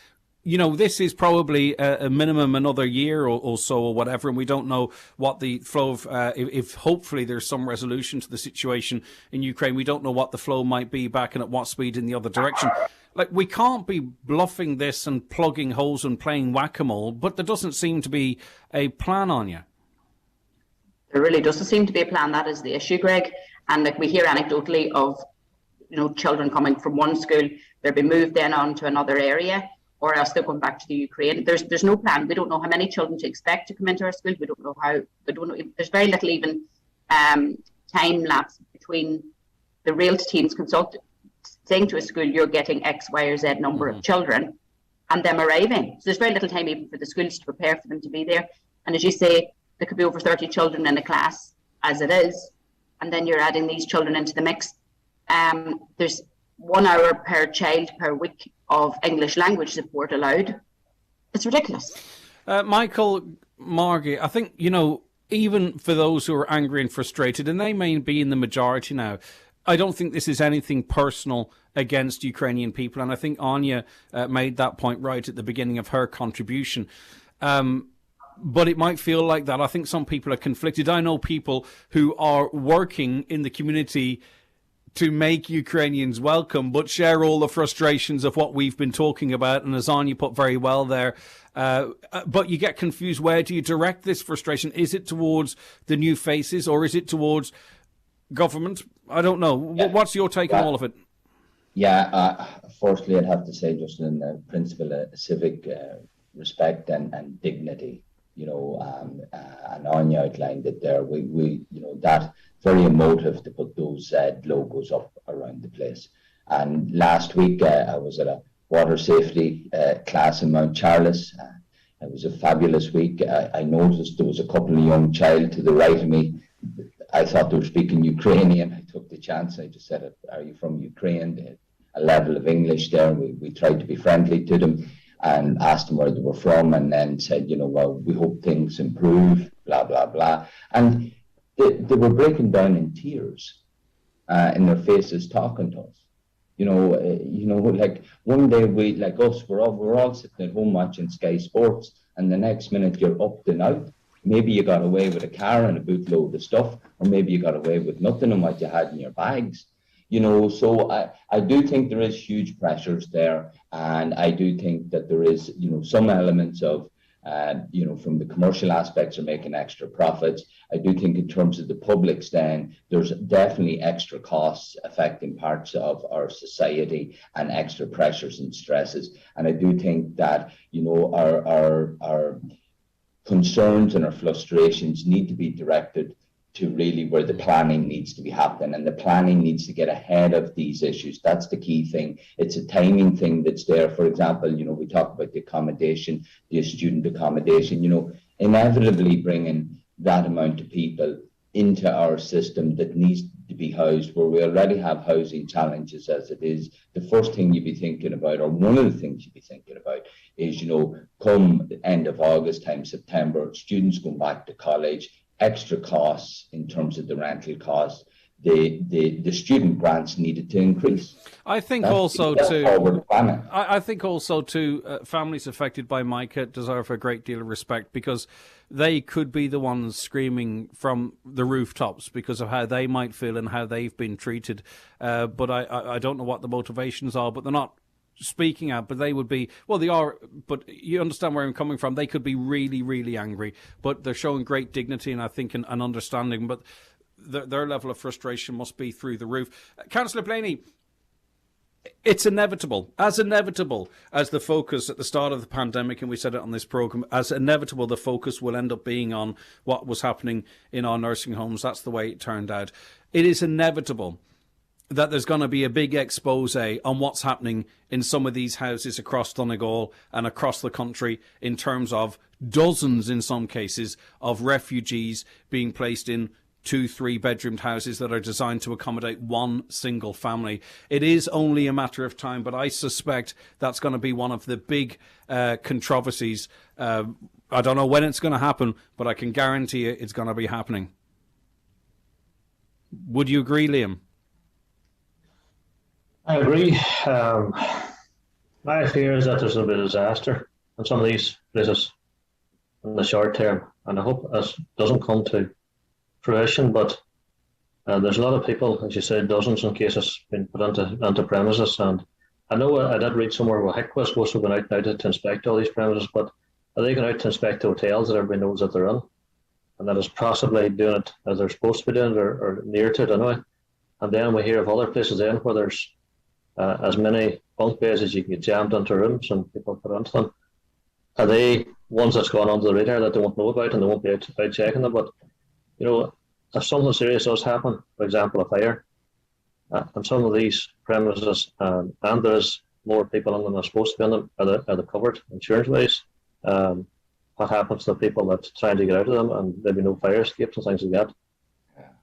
this is probably a minimum another year or so or whatever, and we don't know what the flow of, if hopefully there's some resolution to the situation in Ukraine, we don't know what the flow might be back and at what speed in the other direction. Like, we can't be bluffing this and plugging holes and playing whack-a-mole, but there doesn't seem to be a plan on you. There really doesn't seem to be a plan. That is the issue, Greg. And like we hear anecdotally of, children coming from one school, they'll be moved then on to another area, or else they're going back to the Ukraine. There's no plan. We don't know how many children to expect to come into our schools. We don't know how. We don't know. There's very little even time lapse between the Realty teams saying to a school, you're getting X, Y, or Z number of children, and them arriving. So there's very little time even for the schools to prepare for them to be there. And as you say, there could be over 30 children in a class as it is, and then you're adding these children into the mix. There's 1 hour per child per week of English language support allowed. It's ridiculous. Michael, Margie, I think, even for those who are angry and frustrated, and they may be in the majority now, I don't think this is anything personal against Ukrainian people. And I think Anya made that point right at the beginning of her contribution. But it might feel like that. I think some people are conflicted. I know people who are working in the community to make Ukrainians welcome, but share all the frustrations of what we've been talking about. And as Anya put very well there, but you get confused. Where do you direct this frustration? Is it towards the new faces, or is it towards government? I don't know. Yeah. What's your take on all of it? Yeah, firstly, I'd have to say, just in the principle of civic respect and dignity, and Anya outlined it there. We that very emotive to put those logos up around the place. And last week I was at a water safety class in Mount Charles. It was a fabulous week. I noticed there was a couple of young child to the right of me. I thought they were speaking Ukrainian. I took the chance. I just said, "Are you from Ukraine?" A level of English there. We tried to be friendly to them and asked them where they were from, and then said, well, we hope things improve, blah, blah, blah. And they were breaking down in tears in their faces talking to us. Like one day we're all sitting at home watching Sky Sports, and the next minute you're up and out. Maybe you got away with a car and a bootload of stuff, or maybe you got away with nothing on what you had in your bags. So I do think there is huge pressures there, and I do think that there is, some elements of, from the commercial aspects of making extra profits. I do think in terms of the public stand, there's definitely extra costs affecting parts of our society and extra pressures and stresses. And I do think that, our concerns and our frustrations need to be directed to really where the planning needs to be happening, and the planning needs to get ahead of these issues. That's the key thing. It's a timing thing that's there. For example, we talk about the accommodation, the student accommodation, inevitably bringing that amount of people into our system that needs to be housed, where we already have housing challenges as it is. The first thing you'd be thinking about, or one of the things you'd be thinking about, is, come the end of August, time September, students going back to college, extra costs in terms of the rental costs, the student grants needed to increase. I think families affected by Micah deserve a great deal of respect, because they could be the ones screaming from the rooftops because of how they might feel and how they've been treated. But I don't know what the motivations are, but they're not speaking out, but they would be, well, they are, but you understand where I'm coming from. They could be really, really angry, but they're showing great dignity and I think an understanding, but their level of frustration must be through the roof. Councillor Blaney, it's inevitable as the focus at the start of the pandemic, and we said it on this programme, as inevitable the focus will end up being on what was happening in our nursing homes. That's the way it turned out. It is inevitable that there's going to be a big expose on what's happening in some of these houses across Donegal and across the country, in terms of dozens, in some cases, of refugees being placed in 2-3 bedroomed houses that are designed to accommodate one single family. It is only a matter of time, but I suspect that's going to be one of the big controversies. I don't know when it's going to happen, but I can guarantee you it's going to be happening. Would you agree, Liam? I agree. My fear is that there's going to be a disaster in some of these places in the short term, and I hope this doesn't come to fruition. But there's a lot of people, as you said, dozens in cases being put into premises, and I know I did read somewhere where HIC was supposed to have been out now to inspect all these premises, but are they going out to inspect hotels that everybody knows that they're in, and that is possibly doing it as they're supposed to be doing it, or near to it anyway? And then we hear of other places then where there's as many bunk beds as you can get jammed into rooms and people put into them. Are they ones that's gone under the radar that they won't know about and they won't be out checking them? But, you know, if something serious does happen, for example, a fire, on some of these premises, and there's more people in them than are supposed to be in them, are they covered insurance-wise? What happens to the people that's trying to get out of them, and there'll be no fire escapes and things like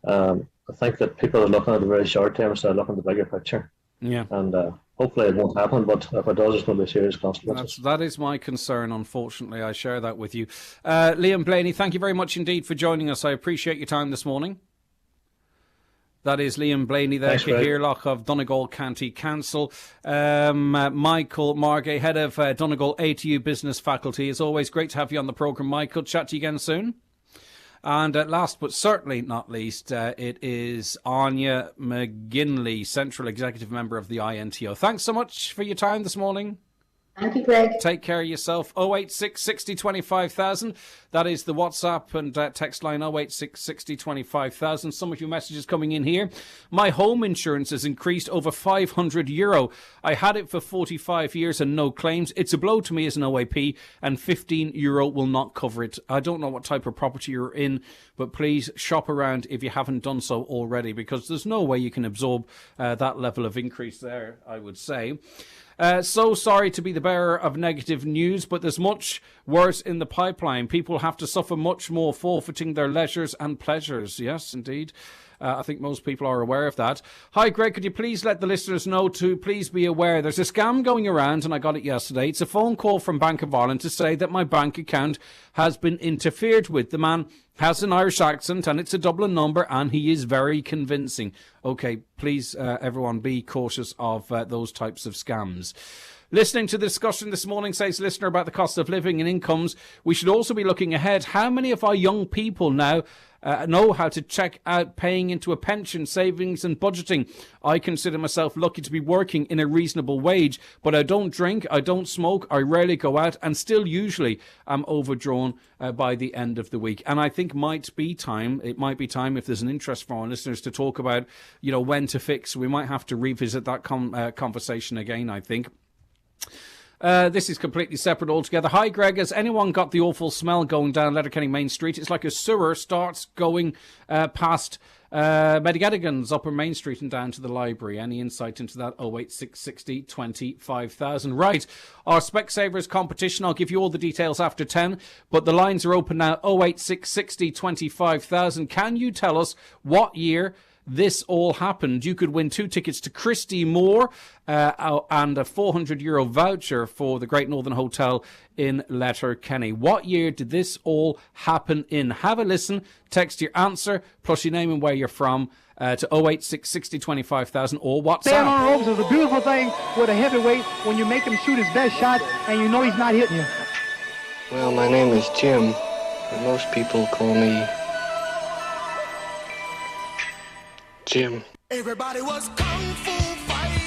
that? I think that people are looking at the very short term instead of looking at the bigger picture. Yeah. And hopefully it won't happen, but if it does, it's going to be serious consequences. That is my concern, unfortunately. I share that with you. Liam Blaney, thank you very much indeed for joining us. I appreciate your time this morning. That is Liam Blaney there, Cahirloch of Donegal County Council. Michael Margay, head of Donegal ATU Business Faculty. It's always great to have you on the programme, Michael. Chat to you again soon. And last but certainly not least, it is Anya McGinley, Central Executive Member of the INTO. Thanks so much for your time this morning. Thank you, Greg. Take care of yourself. 086 60 25,000. That is the WhatsApp and text line 086 60 25,000. Some of your messages coming in here. My home insurance has increased over €500. I had it for 45 years and no claims. It's a blow to me as an OAP, and €15 will not cover it. I don't know what type of property you're in, but please shop around if you haven't done so already, because there's no way you can absorb that level of increase there, I would say. So sorry to be the bearer of negative news, but there's much worse in the pipeline. People have to suffer much more, forfeiting their leisures and pleasures. Yes, indeed. I think most people are aware of that. Hi, Greg, could you please let the listeners know to please be aware there's a scam going around, and I got it yesterday. It's a phone call from Bank of Ireland to say that my bank account has been interfered with. The man has an Irish accent and it's a Dublin number, and he is very convincing. Okay, please, everyone, be cautious of those types of scams. Listening to the discussion this morning, says listener, about the cost of living and incomes, we should also be looking ahead. How many of our young people now know how to check out paying into a pension, savings and budgeting? I consider myself lucky to be working in a reasonable wage, but I don't drink, I don't smoke, I rarely go out, and still usually am overdrawn by the end of the week. And I think it might be time, if there's an interest from our listeners, to talk about, you know, when to fix. We might have to revisit that conversation again, I think. This is completely separate altogether. Hi, Greg. Has anyone got the awful smell going down Letterkenny Main Street? It's like a sewer starts going past Medigedigan's Upper Main Street and down to the library. Any insight into that? 08660 25,000. Right. Our Specsavers competition. I'll give you all the details after 10, but the lines are open now. 08660 25,000. Can you tell us what year this all happened? You could win 2 tickets to Christy Moore and a €400 voucher for the Great Northern Hotel in Letterkenny. What year did this all happen in? Have a listen. Text your answer plus your name and where you're from to 08660 25,000 or WhatsApp. Staying on ropes is a beautiful thing with a heavyweight when you make him shoot his best shot and you know he's not hitting you. Well, my name is Jim, but most people call me Jim. Everybody was kung fu fighting.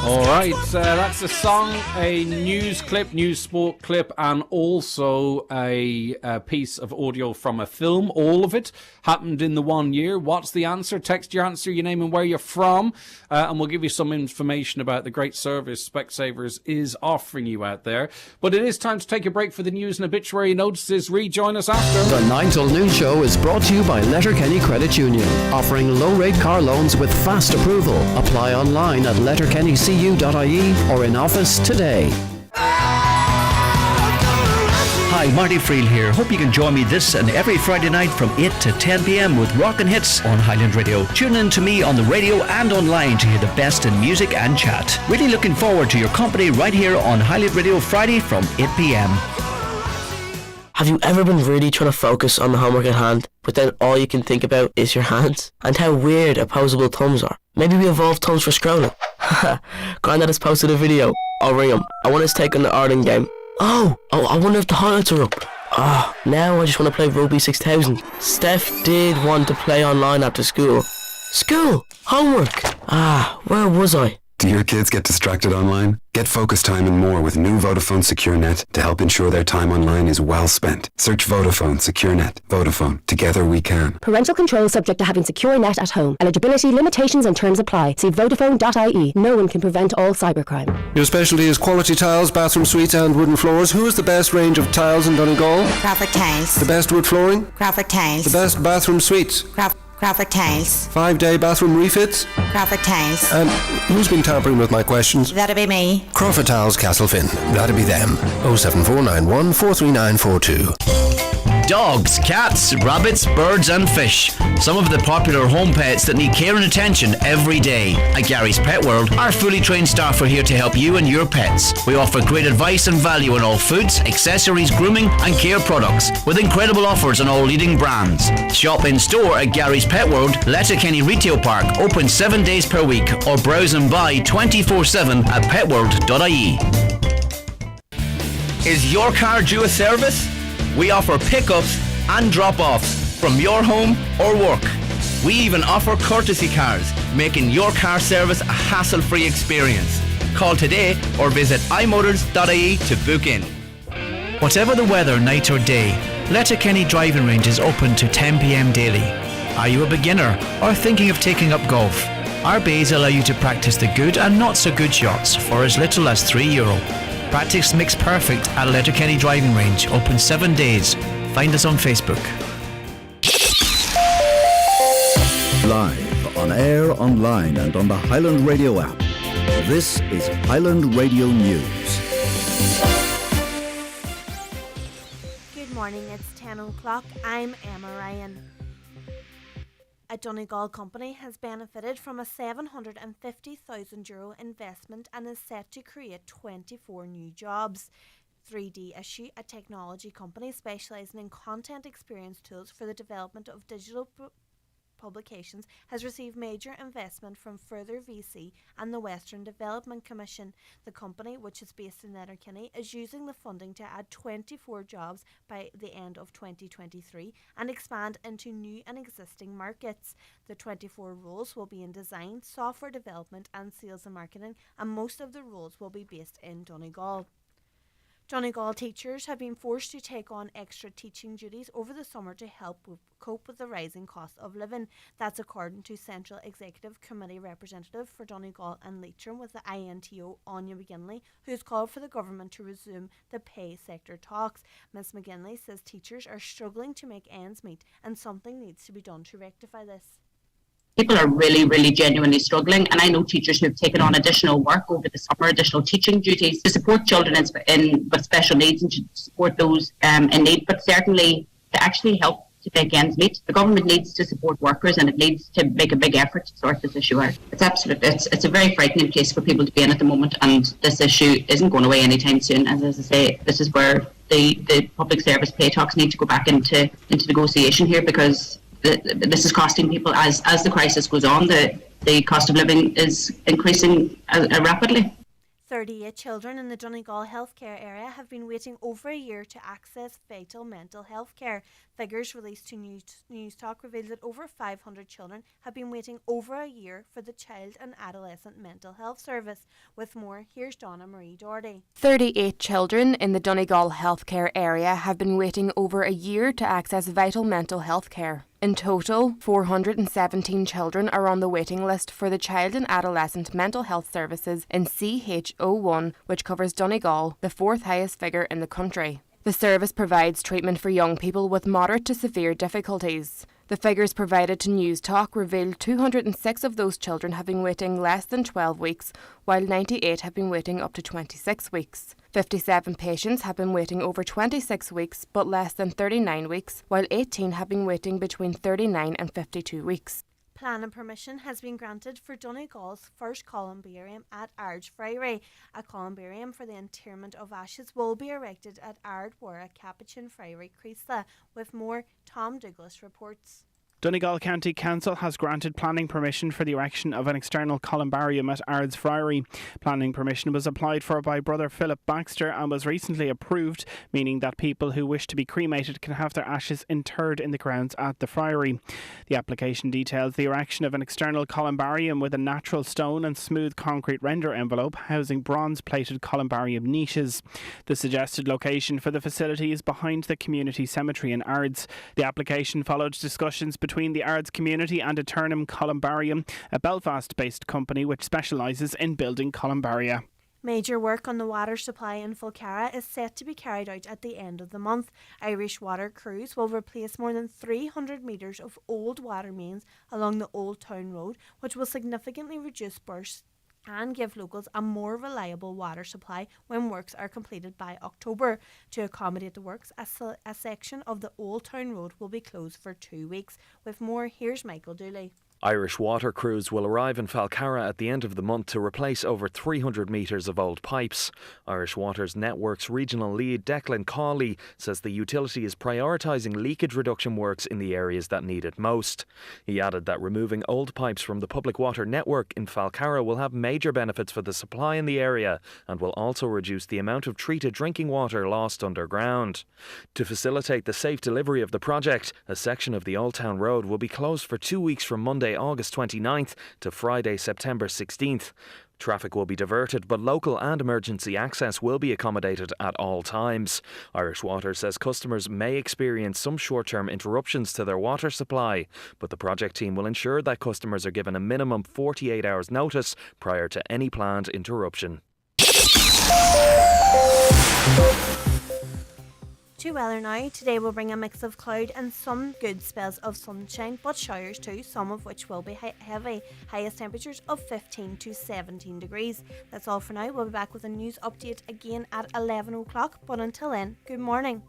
All right, that's a song, a news clip, news sport clip, and also a piece of audio from a film. All of it happened in the 1 year. What's the answer? Text your answer, your name and where you're from, and we'll give you some information about the great service Specsavers is offering you out there. But it is time to take a break for the news and obituary notices. Rejoin us after. The 9 till noon show is brought to you by Letterkenny Credit Union, offering low-rate car loans with fast approval. Apply online at letterkennycu.ie or in office today. Hi, Marty Friel here. Hope you can join me this and every Friday night from 8 to 10 p.m. with Rockin' Hits on Highland Radio. Tune in to me on the radio and online to hear the best in music and chat. Really looking forward to your company right here on Highland Radio Friday from 8 p.m. Have you ever been really trying to focus on the homework at hand but then all you can think about is your hands and how weird opposable thumbs are. Maybe we evolved thumbs for scrolling. Haha, Grandad has posted a video. I'll ring him. I want his take on the Ireland game. Oh, I wonder if the highlights are up. Now I just want to play Rugby 6000. Steph did want to play online after school. School! Homework! Where was I? Do your kids get distracted online? Get focus time and more with new Vodafone Secure Net to help ensure their time online is well spent. Search Vodafone Secure Net. Vodafone. Together we can. Parental control subject to having secure net at home. Eligibility, limitations and terms apply. See Vodafone.ie. No one can prevent all cybercrime. Your specialty is quality tiles, bathroom suites and wooden floors. Who is the best range of tiles in Donegal? Crawford Tiles. The best wood flooring? Crawford Tiles. The best bathroom suites? Crawford Tiles. 5-day bathroom refits? Crawford Tiles. And who's been tampering with my questions? That'd be me. Crawford Tiles, Castlefin. That'd be them. 07491 43942. Dogs, cats, rabbits, birds and fish. Some of the popular home pets that need care and attention every day. At Gary's Pet World, our fully trained staff are here to help you and your pets. We offer great advice and value on all foods, accessories, grooming and care products, with incredible offers on all leading brands. Shop in store at Gary's Pet World, Letterkenny Retail Park, open 7 days per week, or browse and buy 24/7 at petworld.ie. Is your car due a service? We offer pickups and drop-offs from your home or work. We even offer courtesy cars, making your car service a hassle-free experience. Call today or visit imotors.ie to book in. Whatever the weather, night or day, Letterkenny Driving Range is open to 10 p.m. daily. Are you a beginner or thinking of taking up golf? Our bays allow you to practice the good and not so good shots for as little as €3. Practice makes perfect at Letterkenny Driving Range, open 7 days. Find us on Facebook. Live, on air, online and on the Highland Radio app. This is Highland Radio News. Good morning, it's 10 o'clock. I'm Emma Ryan. A Donegal company has benefited from a €750,000 investment and is set to create 24 new jobs. 3D Issue, a technology company specialising in content experience tools for the development of digital publications, has received major investment from Further VC and the Western Development Commission. The company, which is based in Letterkenny, is using the funding to add 24 jobs by the end of 2023 and expand into new and existing markets. The 24 roles will be in design, software development and sales and marketing, and most of the roles will be based in Donegal. Donegal teachers have been forced to take on extra teaching duties over the summer to help cope with the rising cost of living. That's according to Central Executive Committee representative for Donegal and Leitrim with the INTO, Anya McGinley, who has called for the government to resume the pay sector talks. Ms McGinley says teachers are struggling to make ends meet and something needs to be done to rectify this. People are really genuinely struggling, and I know teachers who've taken on additional work over the summer, additional teaching duties to support children with special needs and to support those in need, but certainly to actually help to make ends meet. The government needs to support workers and it needs to make a big effort to sort this issue out. It's a very frightening place for people to be in at the moment, and this issue isn't going away anytime soon. As I say, this is where the public service pay talks need to go back into negotiation here, because this is costing people as the crisis goes on. The cost of living is increasing rapidly. 38 children in the Donegal healthcare area have been waiting over a year to access vital mental health care. Figures released to News Talk reveal that over 500 children have been waiting over a year for the Child and Adolescent Mental Health Service. With more, here's Donna Marie Doherty. 38 children in the Donegal healthcare area have been waiting over a year to access vital mental health care. In total, 417 children are on the waiting list for the Child and Adolescent Mental Health Services in CH01, which covers Donegal, the fourth highest figure in the country. The service provides treatment for young people with moderate to severe difficulties. The figures provided to News Talk revealed 206 of those children have been waiting less than 12 weeks, while 98 have been waiting up to 26 weeks. 57 patients have been waiting over 26 weeks, but less than 39 weeks, while 18 have been waiting between 39 and 52 weeks. Planning permission has been granted for Donegal's first columbarium at Ard's Friary. A columbarium for the interment of ashes will be erected at Ard Wara Capuchin Friary, Creasla. With more, Tom Douglas reports. Donegal County Council has granted planning permission for the erection of an external columbarium at Ard's Friary. Planning permission was applied for by Brother Philip Baxter and was recently approved, meaning that people who wish to be cremated can have their ashes interred in the grounds at the Friary. The application details the erection of an external columbarium with a natural stone and smooth concrete render envelope housing bronze-plated columbarium niches. The suggested location for the facility is behind the community cemetery in Ards. The application followed discussions between the Ards community and Eternum Columbarium, a Belfast-based company which specialises in building columbaria. Major work on the water supply in Falcarra is set to be carried out at the end of the month. Irish Water crews will replace more than 300 metres of old water mains along the Old Town Road, which will significantly reduce bursts and give locals a more reliable water supply when works are completed by October. To accommodate the works, a section of the Old Town Road will be closed for 2 weeks. With more, here's Michael Dooley. Irish Water crews will arrive in Falcarra at the end of the month to replace over 300 metres of old pipes. Irish Water's Networks regional lead Declan Cawley says the utility is prioritising leakage reduction works in the areas that need it most. He added that removing old pipes from the public water network in Falcarra will have major benefits for the supply in the area and will also reduce the amount of treated drinking water lost underground. To facilitate the safe delivery of the project, a section of the Old Town Road will be closed for 2 weeks from Monday, August 29th to Friday, September 16th. Traffic will be diverted, but local and emergency access will be accommodated at all times. Irish Water says customers may experience some short-term interruptions to their water supply, but the project team will ensure that customers are given a minimum 48 hours notice prior to any planned interruption. To weather now. Today will bring a mix of cloud and some good spells of sunshine, but showers too, some of which will be heavy. Highest temperatures of 15 to 17 degrees. That's all for now. We'll be back with a news update again at 11 o'clock, but until then, good morning.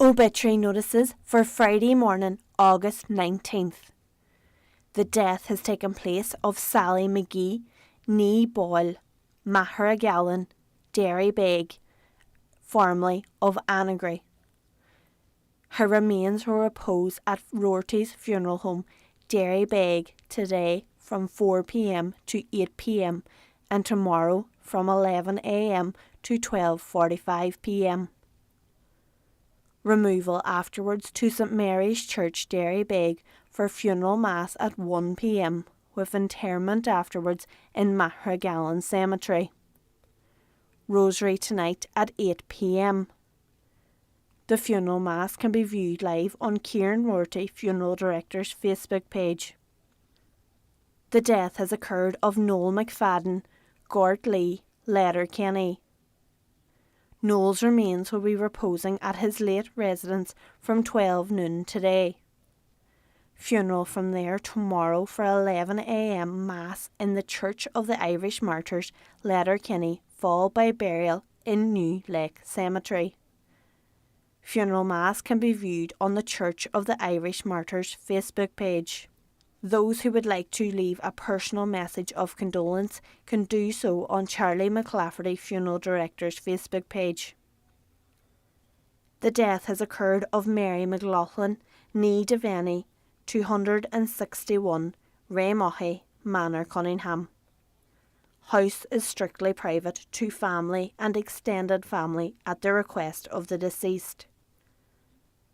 Obituary notices for Friday morning, August 19th. The death has taken place of Sally McGee, Nee Boyle, Mahara Gallen, Derry Beg, formerly of Annagry. Her remains will repose at Rorty's funeral home, Derry Beg, today from 4 p.m. to 8 p.m. and tomorrow from 11 a.m. to 12:45 p.m. Removal afterwards to St Mary's Church, Derry Beg, for funeral mass at 1 p.m, with interment afterwards in Mahragallen Cemetery. Rosary tonight at 8 p.m. The funeral mass can be viewed live on Kieran Rorty, Funeral Director's Facebook page. The death has occurred of Noel McFadden, Gort Lee, Letterkenny. Noel's remains will be reposing at his late residence from 12 noon today. Funeral from there tomorrow for 11 a.m. Mass in the Church of the Irish Martyrs, Letterkenny, followed by burial in New Lake Cemetery. Funeral Mass can be viewed on the Church of the Irish Martyrs Facebook page. Those who would like to leave a personal message of condolence can do so on Charlie McLafferty, Funeral Director's Facebook page. The death has occurred of Mary McLaughlin, Nee Devaney, 261, Raymohay, Manor, Cunningham. House is strictly private to family and extended family at the request of the deceased.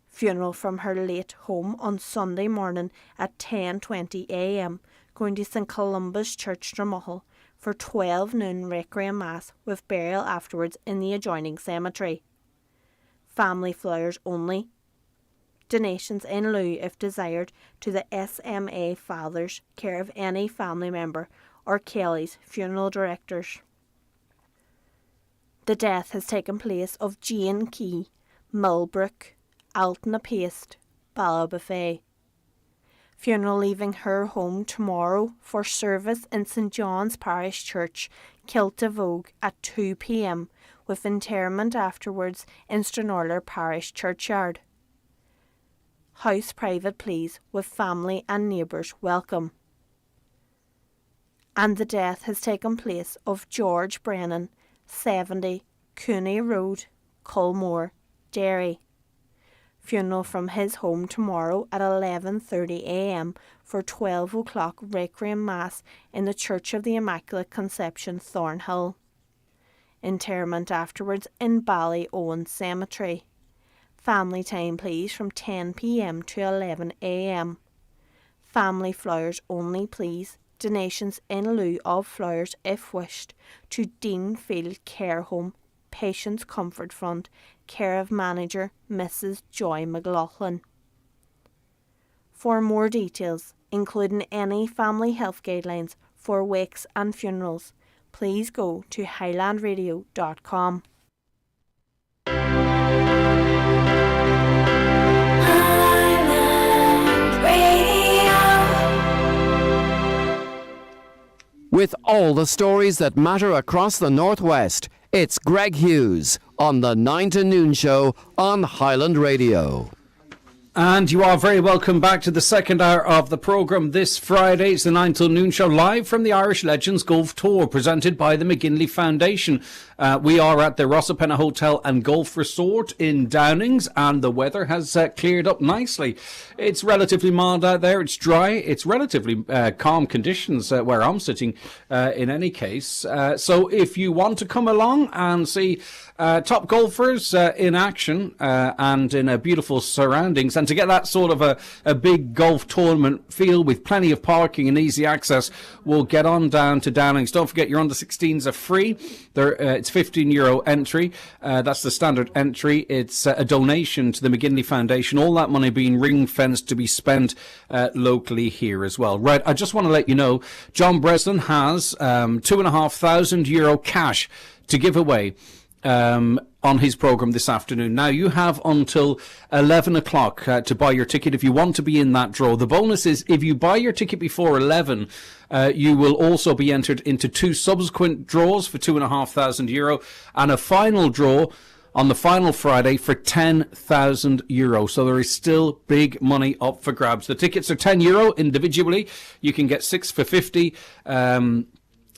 Funeral from her late home on Sunday morning at 10:20 a.m, going to St Columba's Church, Drommuchel, for 12 noon Requiem Mass with burial afterwards in the adjoining cemetery. Family flowers only. Donations in lieu, if desired, to the SMA Fathers, care of any family member, or Kelly's Funeral Directors. The death has taken place of Jane Key, Millbrook, Alton Apaste, Ballabafay. Funeral leaving her home tomorrow for service in St John's Parish Church, Kiltavogue at 2 p.m, with interment afterwards in Stranorlar Parish Churchyard. House private please, with family and neighbours welcome. And the death has taken place of George Brennan, 70, Cooney Road, Culmore, Derry. Funeral from his home tomorrow at 11:30 a.m. for 12 o'clock Requiem Mass in the Church of the Immaculate Conception, Thornhill. Interment afterwards in Ballyowen Cemetery. Family time please from 10 p.m. to 11 a.m. Family flowers only please. Donations in lieu of flowers if wished to Deanfield Care Home, Patients Comfort Fund, care of manager Mrs. Joy McLaughlin. For more details, including any family health guidelines for wakes and funerals, please go to highlandradio.com. With all the stories that matter across the Northwest, it's Greg Hughes on the 9 to Noon Show on Highland Radio. And you are very welcome back to the second hour of the programme this Friday. It's the 9 till noon show live from the Irish Legends Golf Tour presented by the McGinley Foundation. We are at the Rossapenna Hotel and Golf Resort in Downings, and the weather has cleared up nicely. It's relatively mild out there. It's dry. It's relatively calm conditions where I'm sitting in any case. So if you want to come along and see top golfers in action and in beautiful surroundings, and to get that sort of a big golf tournament feel with plenty of parking and easy access, we'll get on down to Downings. Don't forget your under-16s are free. It's €15 entry. That's the standard entry. It's a donation to the McGinley Foundation. All that money being ring-fenced to be spent locally here as well. Right, I just want to let you know, John Breslin has €2,500 cash to give away on his programme this afternoon. Now, you have until 11 o'clock to buy your ticket if you want to be in that draw. The bonus is if you buy your ticket before 11, you will also be entered into two subsequent draws for €2,500 and a final draw on the final Friday for €10,000. So there is still big money up for grabs. The tickets are €10 individually. You can get 6 for 50.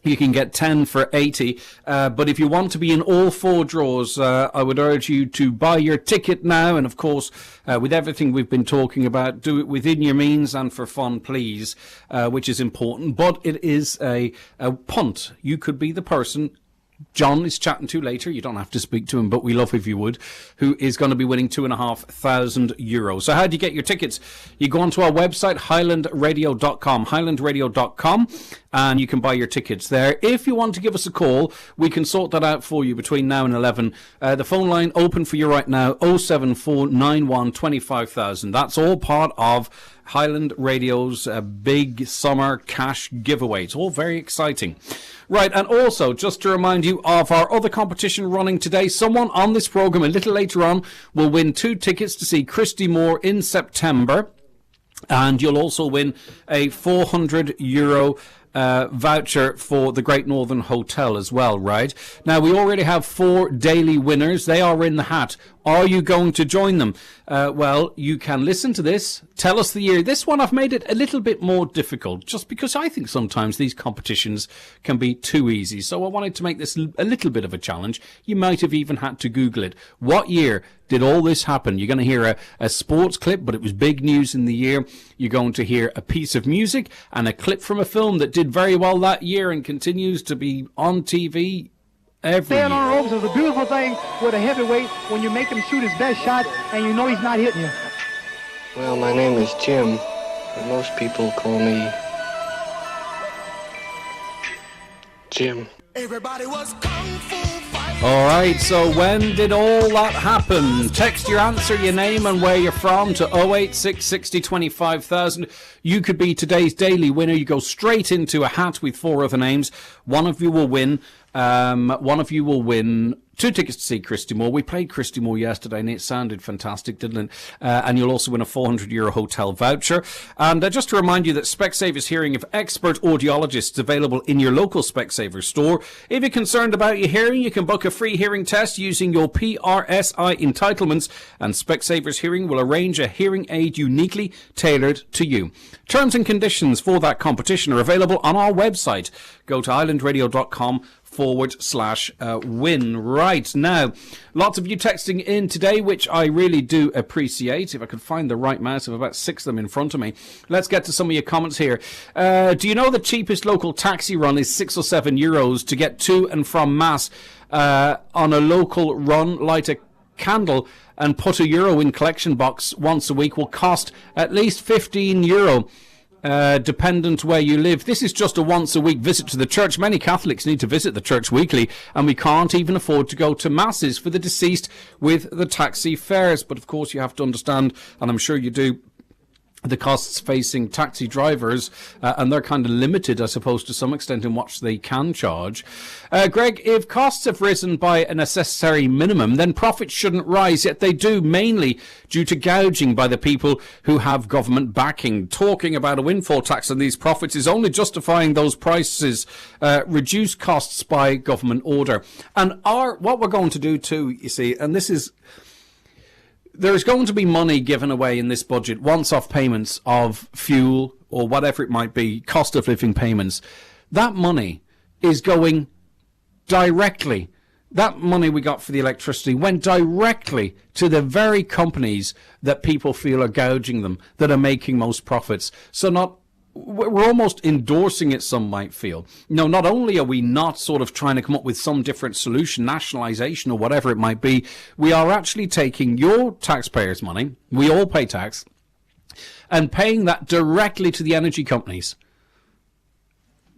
You can get 10 for 80. But if you want to be in all four draws, I would urge you to buy your ticket now. And of course, with everything we've been talking about, do it within your means and for fun, please, which is important. But it is a punt. You could be the person John is chatting to later. You don't have to speak to him, but we love if you would, who is going to be winning €2,500. So how do you get your tickets? You go onto our website, highlandradio.com, highlandradio.com, and you can buy your tickets there. If you want to give us a call, we can sort that out for you between now and 11. The phone line open for you right now, 07491 25,000. That's all part of Highland Radio's big summer cash giveaway. It's all very exciting. Right, and also, just to remind you of our other competition running today, someone on this programme a little later on will win 2 tickets to see Christy Moore in September, and you'll also win a €400 voucher for the Great Northern Hotel as well, right? Now, we already have 4 daily winners. They are in the hat. Are you going to join them? Well, you can listen to this. Tell us the year. This one, I've made it a little bit more difficult, just because I think sometimes these competitions can be too easy. So I wanted to make this a little bit of a challenge. You might have even had to Google it. What year did all this happen? You're going to hear a sports clip, but it was big news in the year. You're going to hear a piece of music and a clip from a film that did very well that year and continues to be on TV every year. Staying on ropes is a beautiful thing with a heavyweight when you make him shoot his best shot and you know he's not hitting you. Well, my name is Jim, but most people call me Jim. Everybody was kung fu fighting. All right, so when did all that happen? Text your answer, your name and where you're from to 086 60 25,000. You could be today's daily winner. You go straight into a hat with 4 other names. One of you will win one of you will win 2 tickets to see Christy Moore. We played Christy Moore yesterday and it sounded fantastic, didn't it? And you'll also win a €400 hotel voucher. And just to remind you that Specsavers Hearing have expert audiologists available in your local Specsavers store. If you're concerned about your hearing, you can book a free hearing test using your PRSI entitlements, and Specsavers Hearing will arrange a hearing aid uniquely tailored to you. Terms and conditions for that competition are available on our website. Go to islandradio.com/win. Right, now, lots of you texting in today, which I really do appreciate. If I could find the right mouse, I have about 6 of them in front of me. Let's get to some of your comments here. Do you know the cheapest local taxi run is €6 or €7 to get to and from Mass on a local run? Light a candle and put €1 in collection box once a week will cost at least €15. Dependent where you live. This is just a once a week visit to the church. Many Catholics need to visit the church weekly, and we can't even afford to go to masses for the deceased with the taxi fares. But of course you have to understand, and I'm sure you do, the costs facing taxi drivers, and they're kind of limited, I suppose, to some extent in what they can charge. Greg, if costs have risen by a necessary minimum, then profits shouldn't rise, yet they do, mainly due to gouging by the people who have government backing. Talking about a windfall tax on these profits is only justifying those prices, reduce costs by government order. And what we're going to do too, you see, and this is... There's going to be money given away in this budget, once-off payments of fuel or whatever it might be, cost of living payments. That money is going directly. That money we got for the electricity went directly to the very companies that people feel are gouging them, that are making most profits. So we're almost endorsing it, some might feel. No, not only are we not sort of trying to come up with some different solution, nationalisation or whatever it might be, we are actually taking your taxpayers' money, we all pay tax, and paying that directly to the energy companies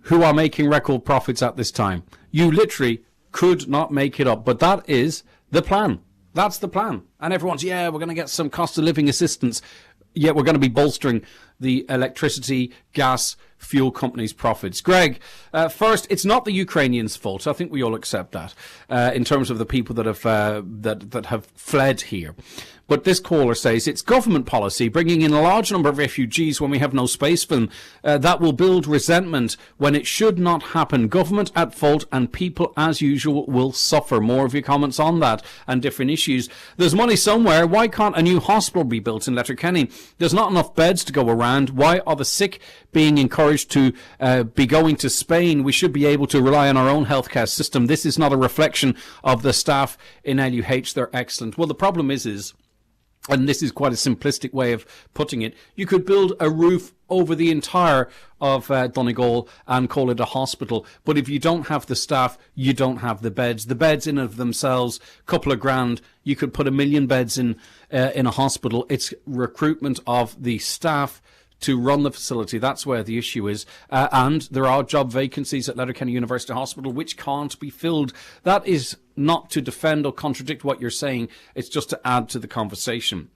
who are making record profits at this time. You literally could not make it up, but that is the plan. That's the plan. And everyone's, we're going to get some cost of living assistance. Yet we're going to be bolstering the electricity, gas, fuel companies' profits. Greg, first, it's not the Ukrainians' fault. I think we all accept that in terms of the people that have that have fled here. But this caller says it's government policy bringing in a large number of refugees when we have no space for them. That will build resentment when it should not happen. Government at fault and people, as usual, will suffer. More of your comments on that and different issues. There's money somewhere. Why can't a new hospital be built in Letterkenny? There's not enough beds to go around. Why are the sick being encouraged to be going to Spain? We should be able to rely on our own healthcare system. This is not a reflection of the staff in LUH. They're excellent. Well, the problem is, and this is quite a simplistic way of putting it, you could build a roof over the entire of Donegal and call it a hospital. But if you don't have the staff, you don't have the beds. The beds in and of themselves, a couple of grand, you could put 1 million beds in a hospital. It's recruitment of the staff to run the facility. That's where the issue is. And there are job vacancies at Letterkenny University Hospital which can't be filled. That is not to defend or contradict what you're saying. It's just to add to the conversation.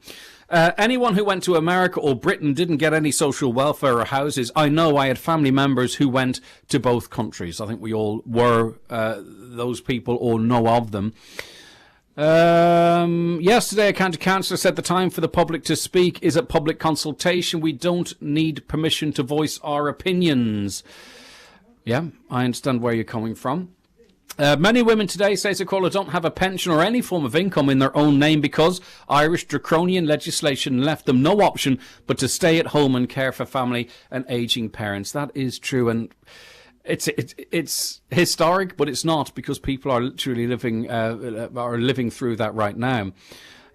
Anyone who went to America or Britain didn't get any social welfare or houses. I know I had family members who went to both countries. I think we all were those people or know of them. Yesterday, a county councillor said the time for the public to speak is at public consultation. We don't need permission to voice our opinions. Yeah, I understand where you're coming from. Many women today, says a caller, don't have a pension or any form of income in their own name because Irish draconian legislation left them no option but to stay at home and care for family and ageing parents. That is true, and it's historic, but it's not, because people are literally living through that right now.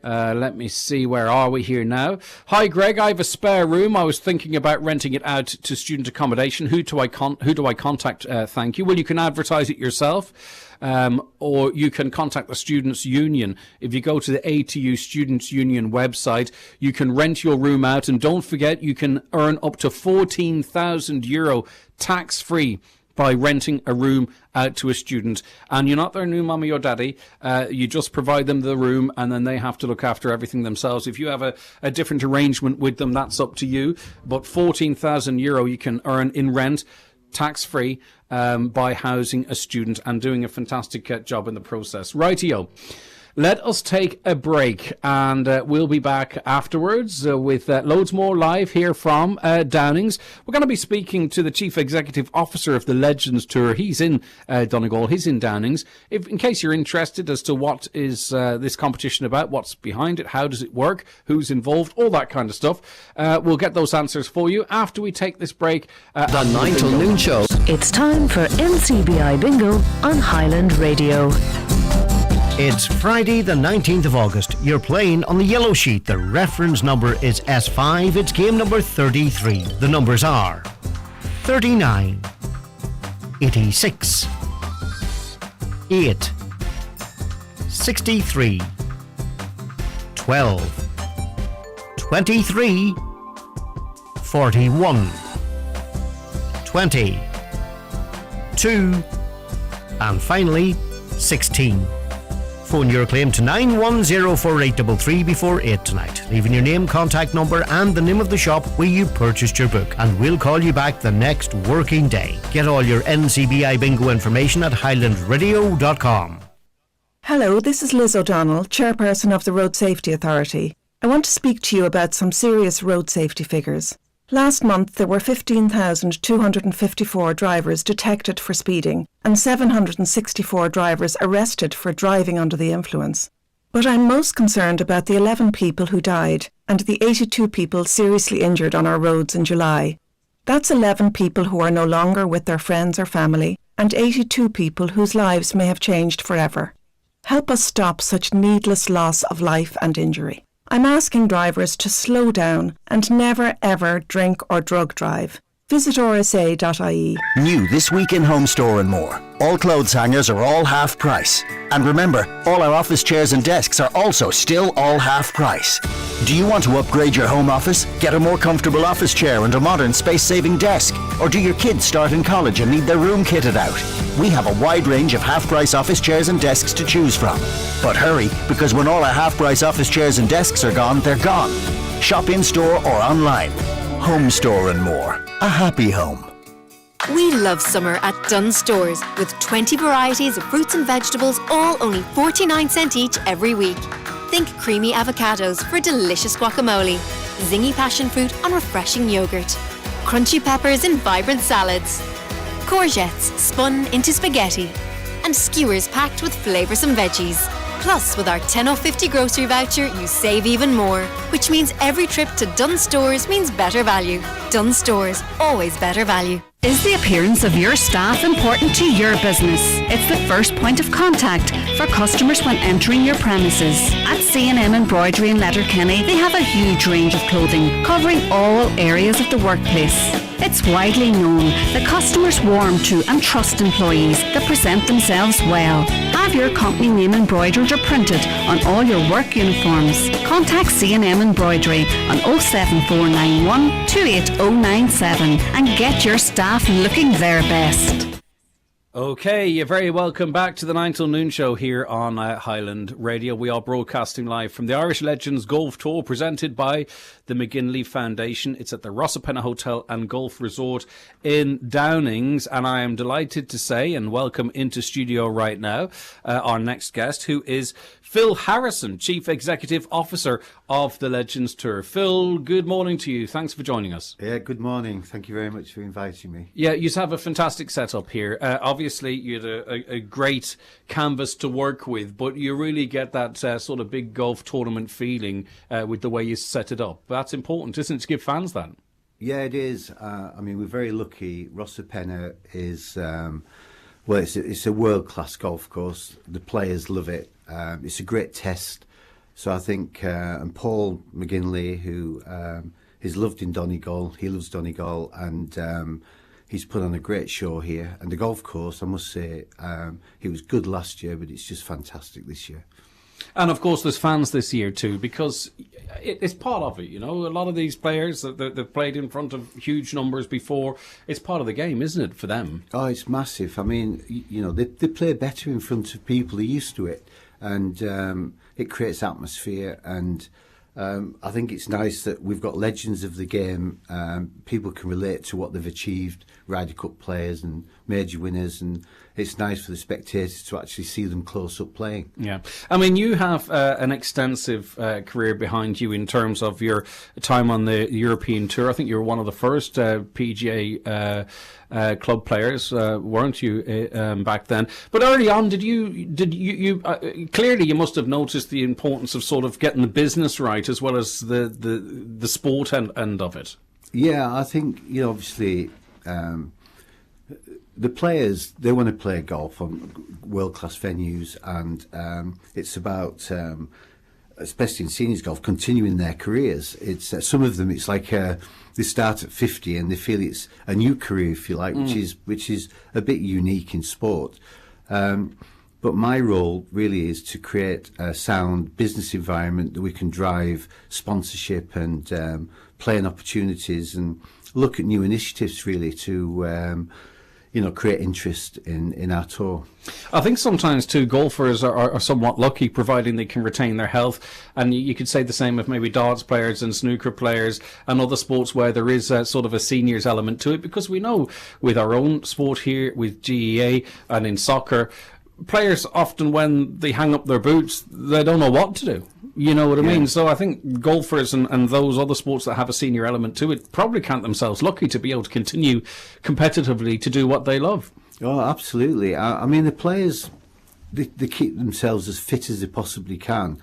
Let me see, where are we here now? Hi Greg, I have a spare room. I was thinking about renting it out to student accommodation. Who do I contact? Thank you. Well, you can advertise it yourself, or you can contact the Students' Union. If you go to the ATU Students' Union website, you can rent your room out, and don't forget you can earn up to €14,000 tax-free by renting a room out to a student. And you're not their new mummy or daddy. You just provide them the room, and then they have to look after everything themselves. If you have a different arrangement with them, that's up to you. But €14,000 you can earn in rent tax-free by housing a student and doing a fantastic job in the process. Rightio. Let us take a break, and we'll be back afterwards with loads more live here from Downings. We're going to be speaking to the Chief Executive Officer of the Legends Tour. He's in Donegal, he's in Downings. In case you're interested as to what is this competition about, what's behind it, how does it work, who's involved, all that kind of stuff, we'll get those answers for you after we take this break. The 9 till noon show. It's time for NCBI Bingo on Highland Radio. It's Friday the 19th of August. You're playing on the yellow sheet. The reference number is S5. It's game number 33. The numbers are 39, 86, 8, 63, 12, 23, 41, 20, 2, and finally 16. Phone your claim to 9104833 before 8 tonight, leaving your name, contact number and the name of the shop where you purchased your book, and we'll call you back the next working day. Get all your NCBI bingo information at highlandradio.com. Hello, this is Liz O'Donnell, Chairperson of the Road Safety Authority. I want to speak to you about some serious road safety figures. Last month there were 15,254 drivers detected for speeding and 764 drivers arrested for driving under the influence. But I'm most concerned about the 11 people who died and the 82 people seriously injured on our roads in July. That's 11 people who are no longer with their friends or family and 82 people whose lives may have changed forever. Help us stop such needless loss of life and injury. I'm asking drivers to slow down and never ever drink or drug drive. Visit rsa.ie. New this week in Home Store and More. All clothes hangers are all half price. And remember, all our office chairs and desks are also still all half price. Do you want to upgrade your home office? Get a more comfortable office chair and a modern space-saving desk? Or do your kids start in college and need their room kitted out? We have a wide range of half-price office chairs and desks to choose from. But hurry, because when all our half-price office chairs and desks are gone, they're gone. Shop in-store or online. Home Store and More. A happy home. We love summer at Dunnes Stores with 20 varieties of fruits and vegetables, all only 49 cents each every week. Think creamy avocados for delicious guacamole, zingy passion fruit on refreshing yogurt, crunchy peppers in vibrant salads, courgettes spun into spaghetti, and skewers packed with flavoursome veggies. Plus, with our 10/50 grocery voucher, you save even more, which means every trip to Dunnes Stores means better value. Dunnes Stores, always better value. Is the appearance of your staff important to your business? It's the first point of contact for customers when entering your premises. At C&M Embroidery in Letterkenny, they have a huge range of clothing covering all areas of the workplace. It's widely known that customers warm to and trust employees that present themselves well. Have your company name embroidered or printed on all your work uniforms. Contact C&M Embroidery on 07491 28097 and get your staff looking their best. Okay, you're very welcome back to the 9 till noon show here on Highland Radio. We are broadcasting live from the Irish Legends Golf Tour presented by the McGinley Foundation. It's at the Rossapenna Hotel and Golf Resort in Downings, and I am delighted to say and welcome into studio right now our next guest, who is Phil Harrison, Chief Executive Officer of the Legends Tour. Phil, good morning to you. Thanks for joining us. Yeah, good morning. Thank you very much for inviting me. Yeah, you have a fantastic setup here. Obviously, you had a great canvas to work with, but you really get that sort of big golf tournament feeling with the way you set it up. That's important, isn't it, to give fans that? Yeah, it is. I mean, we're very lucky. Rossapenna is, well, it's a world-class golf course. The players love it. It's a great test. So I think, and Paul McGinley, who is loved in Donegal, he loves Donegal, and he's put on a great show here. And the golf course, I must say, it was good last year, but it's just fantastic this year. And of course, there's fans this year too, because it's part of it. You know, a lot of these players they've played in front of huge numbers before. It's part of the game, isn't it, for them? Oh, it's massive. I mean, you know, they play better in front of people. They're used to it, and it creates atmosphere. And I think it's nice that we've got legends of the game. People can relate to what they've achieved, Ryder Cup players and major winners, and it's nice for the spectators to actually see them close up playing. Yeah. I mean, you have an extensive career behind you in terms of your time on the European Tour. I think you were one of the first PGA club players, weren't you, back then? But early on, did you clearly you must have noticed the importance of sort of getting the business right as well as the sport end of it. Yeah, I think, obviously, the players, they want to play golf on world-class venues, and it's about, especially in seniors golf, continuing their careers. It's some of them, it's like they start at 50 and they feel it's a new career, if you like, which is a bit unique in sport. But my role really is to create a sound business environment that we can drive sponsorship and playing opportunities and look at new initiatives, really, to create interest in our tour. I think sometimes too golfers are somewhat lucky, providing they can retain their health, and you could say the same of maybe darts players and snooker players and other sports where there is sort of a seniors element to it, because we know with our own sport here with GEA and in soccer, players often, when they hang up their boots, they don't know what to do. You know what I mean? So I think golfers and those other sports that have a senior element to it probably count themselves lucky to be able to continue competitively to do what they love. Oh, absolutely. I mean, the players, they keep themselves as fit as they possibly can,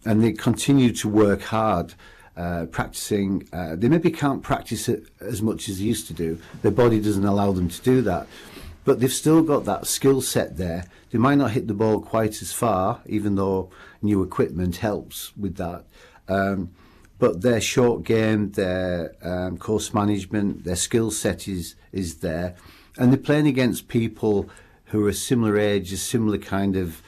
and they continue to work hard, practicing. They maybe can't practice it as much as they used to do. Their body doesn't allow them to do that. But they've still got that skill set there. They might not hit the ball quite as far, even though new equipment helps with that. But their short game, their course management, their skill set is there. And they're playing against people who are a similar age, a similar kind of,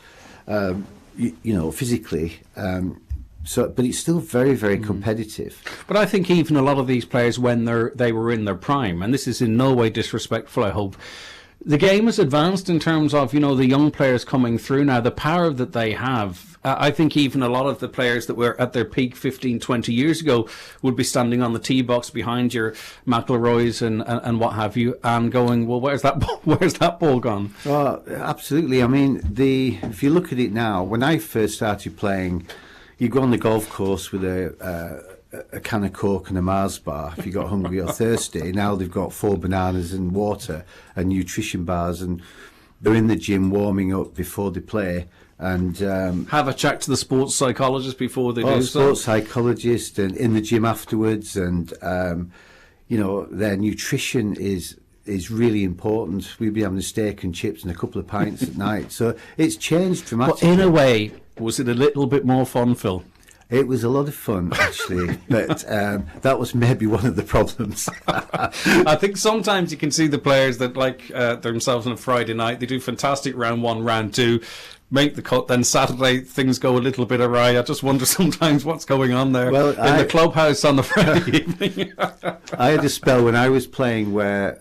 physically. But it's still very, very competitive. But I think even a lot of these players, when they were in their prime, and this is in no way disrespectful, I hope, the game has advanced in terms of, the young players coming through now, the power that they have. I think even a lot of the players that were at their peak 15, 20 years ago would be standing on the tee box behind your McIlroys and what have you, and going, well, where's that ball gone? Oh, absolutely. I mean, if you look at it now, when I first started playing, you go on the golf course with a can of Coke and a Mars bar if you got hungry or thirsty. Now they've got 4 bananas and water and nutrition bars, and they're in the gym warming up before they play. And have a chat to the sports psychologist before they do so. Sports psychologist, and in the gym afterwards, and their nutrition is really important. We'd be having a steak and chips and a couple of pints at night. So it's changed dramatically. But in a way, was it a little bit more fun, Phil? It was a lot of fun, actually, but that was maybe one of the problems. I think sometimes you can see the players that like themselves on a Friday night. They do fantastic round 1, round 2, make the cut, then Saturday things go a little bit awry. I just wonder sometimes what's going on there in the clubhouse on the Friday evening. I had a spell when I was playing where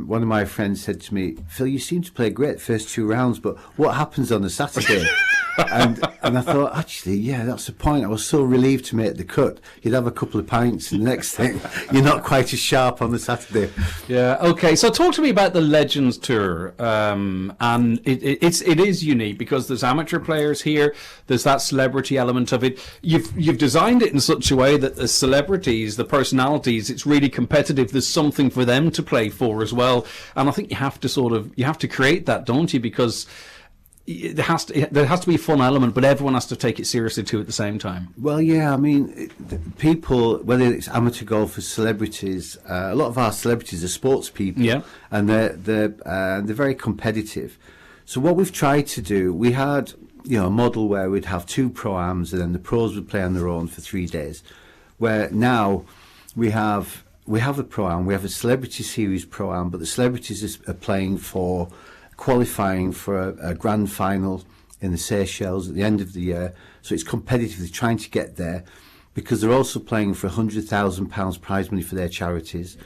one of my friends said to me, Phil, you seem to play great first 2 rounds, but what happens on a Saturday? and I thought, actually, yeah, that's the point. I was so relieved to make the cut. You'd have a couple of pints, and the next thing, you're not quite as sharp on the Saturday. Yeah, okay. So talk to me about the Legends Tour. And it is unique because there's amateur players here. There's that celebrity element of it. You've designed it in such a way that the celebrities, the personalities, it's really competitive. There's something for them to play for as well. And I think you have to create that, don't you? Because there has to be a fun element, but everyone has to take it seriously too at the same time. Well, yeah, I mean, people, whether it's amateur golfers, celebrities, a lot of our celebrities are sports people, and they're very competitive. So what we've tried to do, we had a model where we'd have 2 pro-ams, and then the pros would play on their own for 3 days. Where now we have a pro-am, we have a celebrity series pro-am, but the celebrities are playing for qualifying for a grand final in the Seychelles at the end of the year. So it's competitive. They're trying to get there because they're also playing for £100,000 prize money for their charities.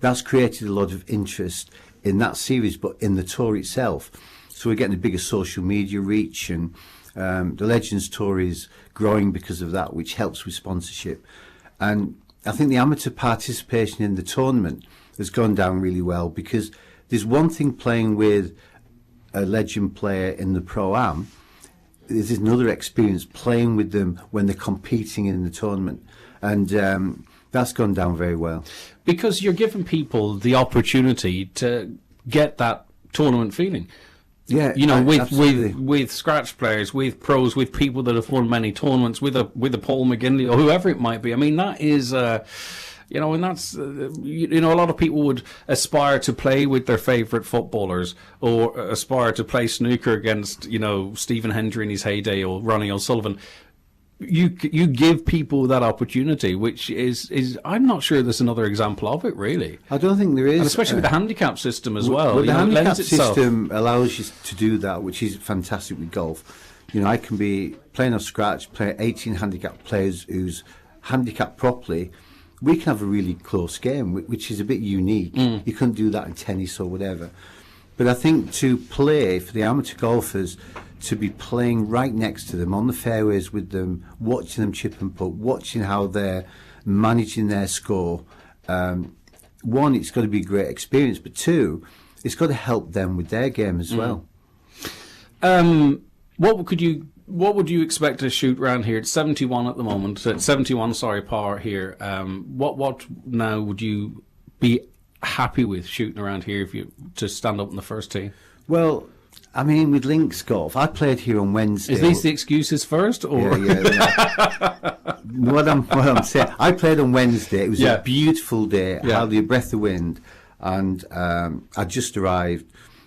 That's created a lot of interest in that series, but in the tour itself. So we're getting a bigger social media reach, and The Legends Tour is growing because of that, which helps with sponsorship. And I think the amateur participation in the tournament has gone down really well, because there's one thing playing with a legend player in the Pro-Am, there's another experience playing with them when they're competing in the tournament. And that's gone down very well. Because you're giving people the opportunity to get that tournament feeling. Yeah, you know, absolutely. with scratch players, with pros, with people that have won many tournaments, with a Paul McGinley or whoever it might be. I mean, that is, you know, and that's, you know, a lot of people would aspire to play with their favourite footballers, or aspire to play snooker against, you know, Stephen Hendry in his heyday, or Ronnie O'Sullivan. You give people that opportunity, which is I'm not sure there's another example of it, really. I don't think there is. And especially with the handicap system as well. Well, the handicap system allows you to do that, which is fantastic with golf. You know, I can be playing a scratch, play 18 handicap players who's handicapped properly. We can have a really close game, which is a bit unique. You couldn't do that in tennis or whatever. But I think to play for the amateur golfers, to be playing right next to them on the fairways with them, watching them chip and putt, watching how they're managing their score. One, it's got to be a great experience, but two, it's got to help them with their game as well. What would you expect to shoot around here? It's 71 at the moment. 71, par here. What now would you be happy with shooting around here if you to stand up in the first tee? Well, I mean, with links golf, I played here on Wednesday. Is these the excuses first, or what I'm saying? I played on Wednesday. It was a beautiful day. I had a breath of wind, and I just arrived,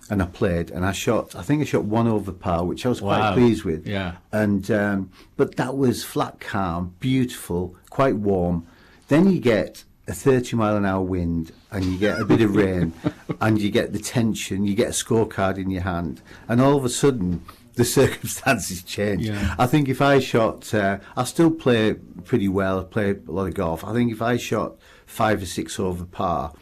and I played, and I think I shot 1 over par, which I was quite pleased with. Yeah. And but that was flat calm, beautiful, quite warm. Then you get a 30-mile-an-hour wind, and you get a bit of rain, and you get the tension, you get a scorecard in your hand, and all of a sudden the circumstances change. Yeah. I think if I shot, I still play pretty well, I play a lot of golf. I think if I shot 5 or 6 over par,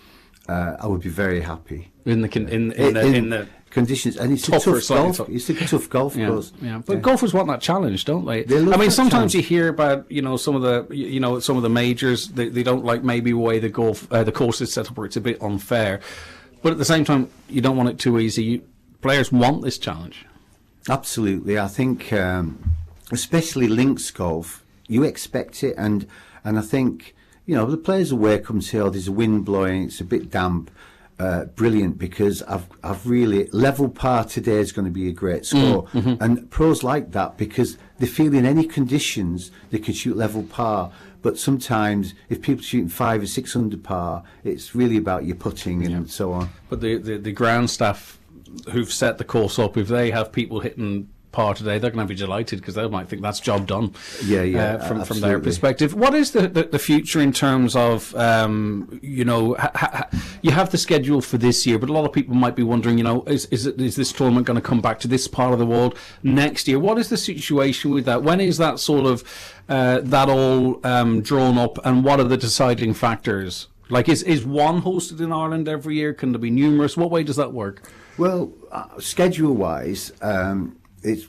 I would be very happy. In the conditions, and it's a tough golf. It's a tough golf course. Yeah, but golfers want that challenge, don't they? I mean, sometimes you hear about some of the majors. They don't like maybe the way the course is set up, where it's a bit unfair. But at the same time, you don't want it too easy. Players want this challenge. Absolutely, I think, especially links golf, you expect it, and I think the players aware come and say, "Oh, there's a wind blowing, it's a bit damp." Brilliant, because I've really level par today is going to be a great score, and pros like that because they feel in any conditions they can shoot level par. But sometimes if people are shooting 5 or 6 under par, it's really about your putting and so on. But the ground staff who've set the course up, if they have people hitting par today, they're going to be delighted, because they might think that's job done. From their perspective. What is the future in terms of you have the schedule for this year, but a lot of people might be wondering, is this tournament going to come back to this part of the world next year? What is the situation with that? When is that sort of that all drawn up, and what are the deciding factors? Like, is one hosted in Ireland every year? Can there be numerous? What way does that work? Well, schedule wise,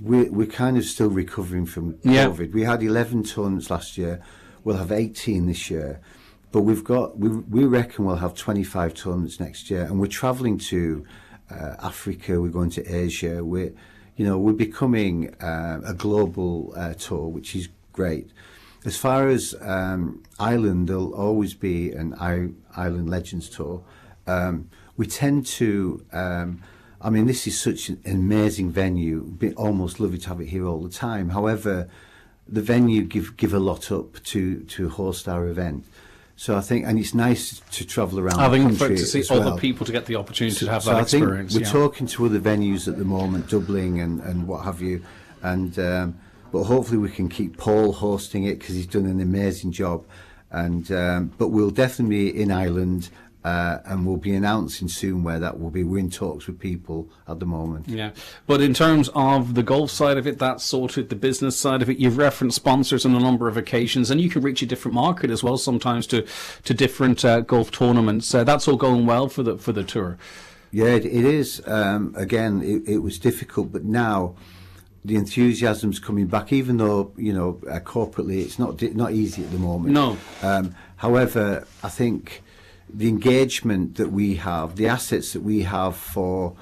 we're kind of still recovering from COVID. Yeah. We had 11 tournaments last year. We'll have 18 this year, but we reckon we'll have 25 tournaments next year. And we're travelling to Africa. We're going to Asia. We're becoming a global tour, which is great. As far as Ireland, there'll always be an Ireland Legends Tour. We tend to. This is such an amazing venue. We almost love it to have it here all the time. However, the venue give a lot up to host our event. So I think, and it's nice to travel around the country to see other people, to get the opportunity to have that experience. We're talking to other venues at the moment, Dublin and what have you, and but hopefully we can keep Paul hosting it, because he's done an amazing job. And but we'll definitely be in Ireland. And we'll be announcing soon where that will be. We're in talks with people at the moment. Yeah, but in terms of the golf side of it, that's sorted. The business side of it, you've referenced sponsors on a number of occasions, and you can reach a different market as well sometimes to different golf tournaments. That's all going well for the tour. Yeah, it is. Again, it was difficult, but now the enthusiasm's coming back, even though corporately it's not easy at the moment. No. However, I think the engagement that we have, the assets that we have for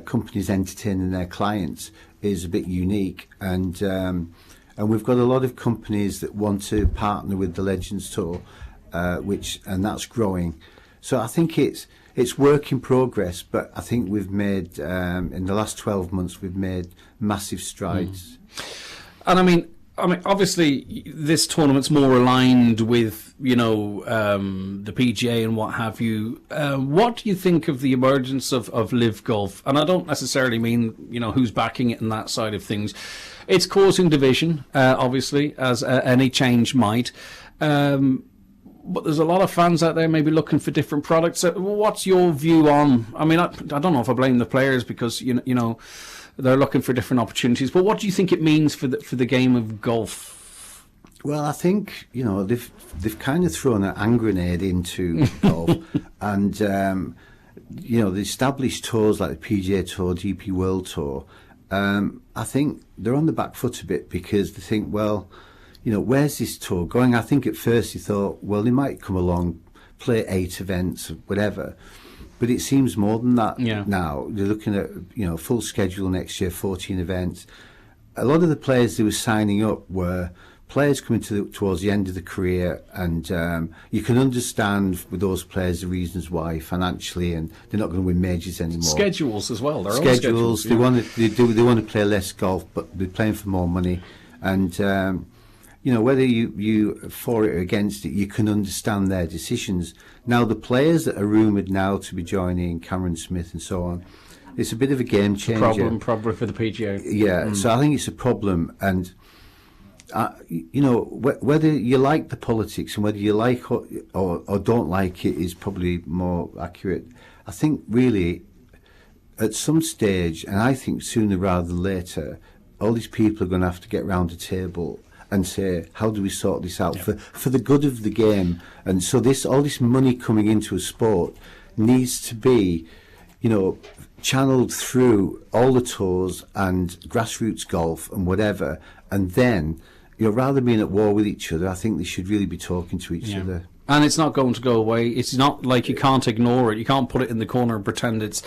companies entertaining their clients is a bit unique, and we've got a lot of companies that want to partner with the Legends Tour, and that's growing. So I think it's work in progress, but I think we've made in the last 12 months we've made massive strides. And I mean, obviously, this tournament's more aligned with, the PGA and what have you. What do you think of the emergence of Live Golf? And I don't necessarily mean, who's backing it and that side of things. It's causing division, obviously, as any change might. But there's a lot of fans out there maybe looking for different products. What's your view on? I mean, I don't know if I blame the players because they're looking for different opportunities. But what do you think it means for the game of golf? Well, I think they've kind of thrown an hand grenade into golf, and the established tours like the PGA Tour, DP World Tour. I think they're on the back foot a bit because they think, well, where's this tour going? I think at first they thought, well, they might come along, play 8 events, or whatever. But it seems more than that now. They're looking at, full schedule next year, 14 events. A lot of the players they were signing up were players coming towards the end of the career, and you can understand with those players the reasons why financially, and they're not going to win majors anymore. Schedules as well. Schedules. They want to play less golf, but they're playing for more money, and. Whether you for it or against it, you can understand their decisions. Now, the players that are rumoured now to be joining, Cameron Smith and so on, it's a bit of a game changer. Problem probably for the PGA. Yeah, so I think it's a problem, and whether you like the politics and whether you like or don't like it is probably more accurate. I think really, at some stage, and I think sooner rather than later, all these people are going to have to get round a table and say, how do we sort this out for the good of the game? And so all this money coming into a sport needs to be, channeled through all the tours and grassroots golf and whatever. And then, rather than being at war with each other, I think they should really be talking to each other. And it's not going to go away. It's not like you can't ignore it. You can't put it in the corner and pretend it's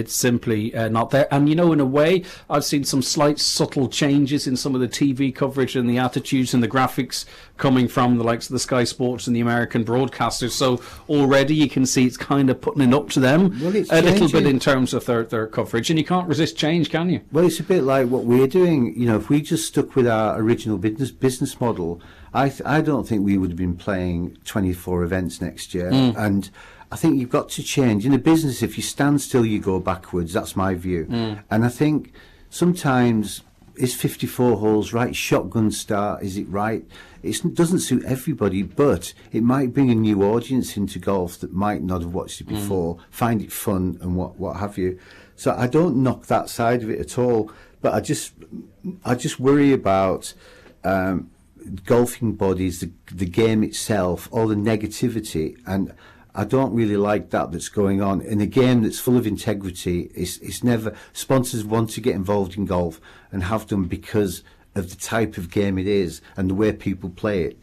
simply not there. And, in a way, I've seen some slight subtle changes in some of the TV coverage and the attitudes and the graphics coming from the likes of the Sky Sports and the American broadcasters. So already you can see it's kind of putting it up to them a little bit in terms of their coverage. And you can't resist change, can you? Well, it's a bit like what we're doing. If we just stuck with our original business model, I don't think we would have been playing 24 events next year. And I think you've got to change. In a business, if you stand still, you go backwards. That's my view. And I think sometimes, is 54 holes right? Shotgun start, is it right? It doesn't suit everybody, but it might bring a new audience into golf that might not have watched it before, find it fun and what have you. So I don't knock that side of it at all, but I just worry about golfing bodies, the game itself, all the negativity, and I don't really like that's going on in a game that's full of integrity. It's never, sponsors want to get involved in golf and have done because of the type of game it is and the way people play it.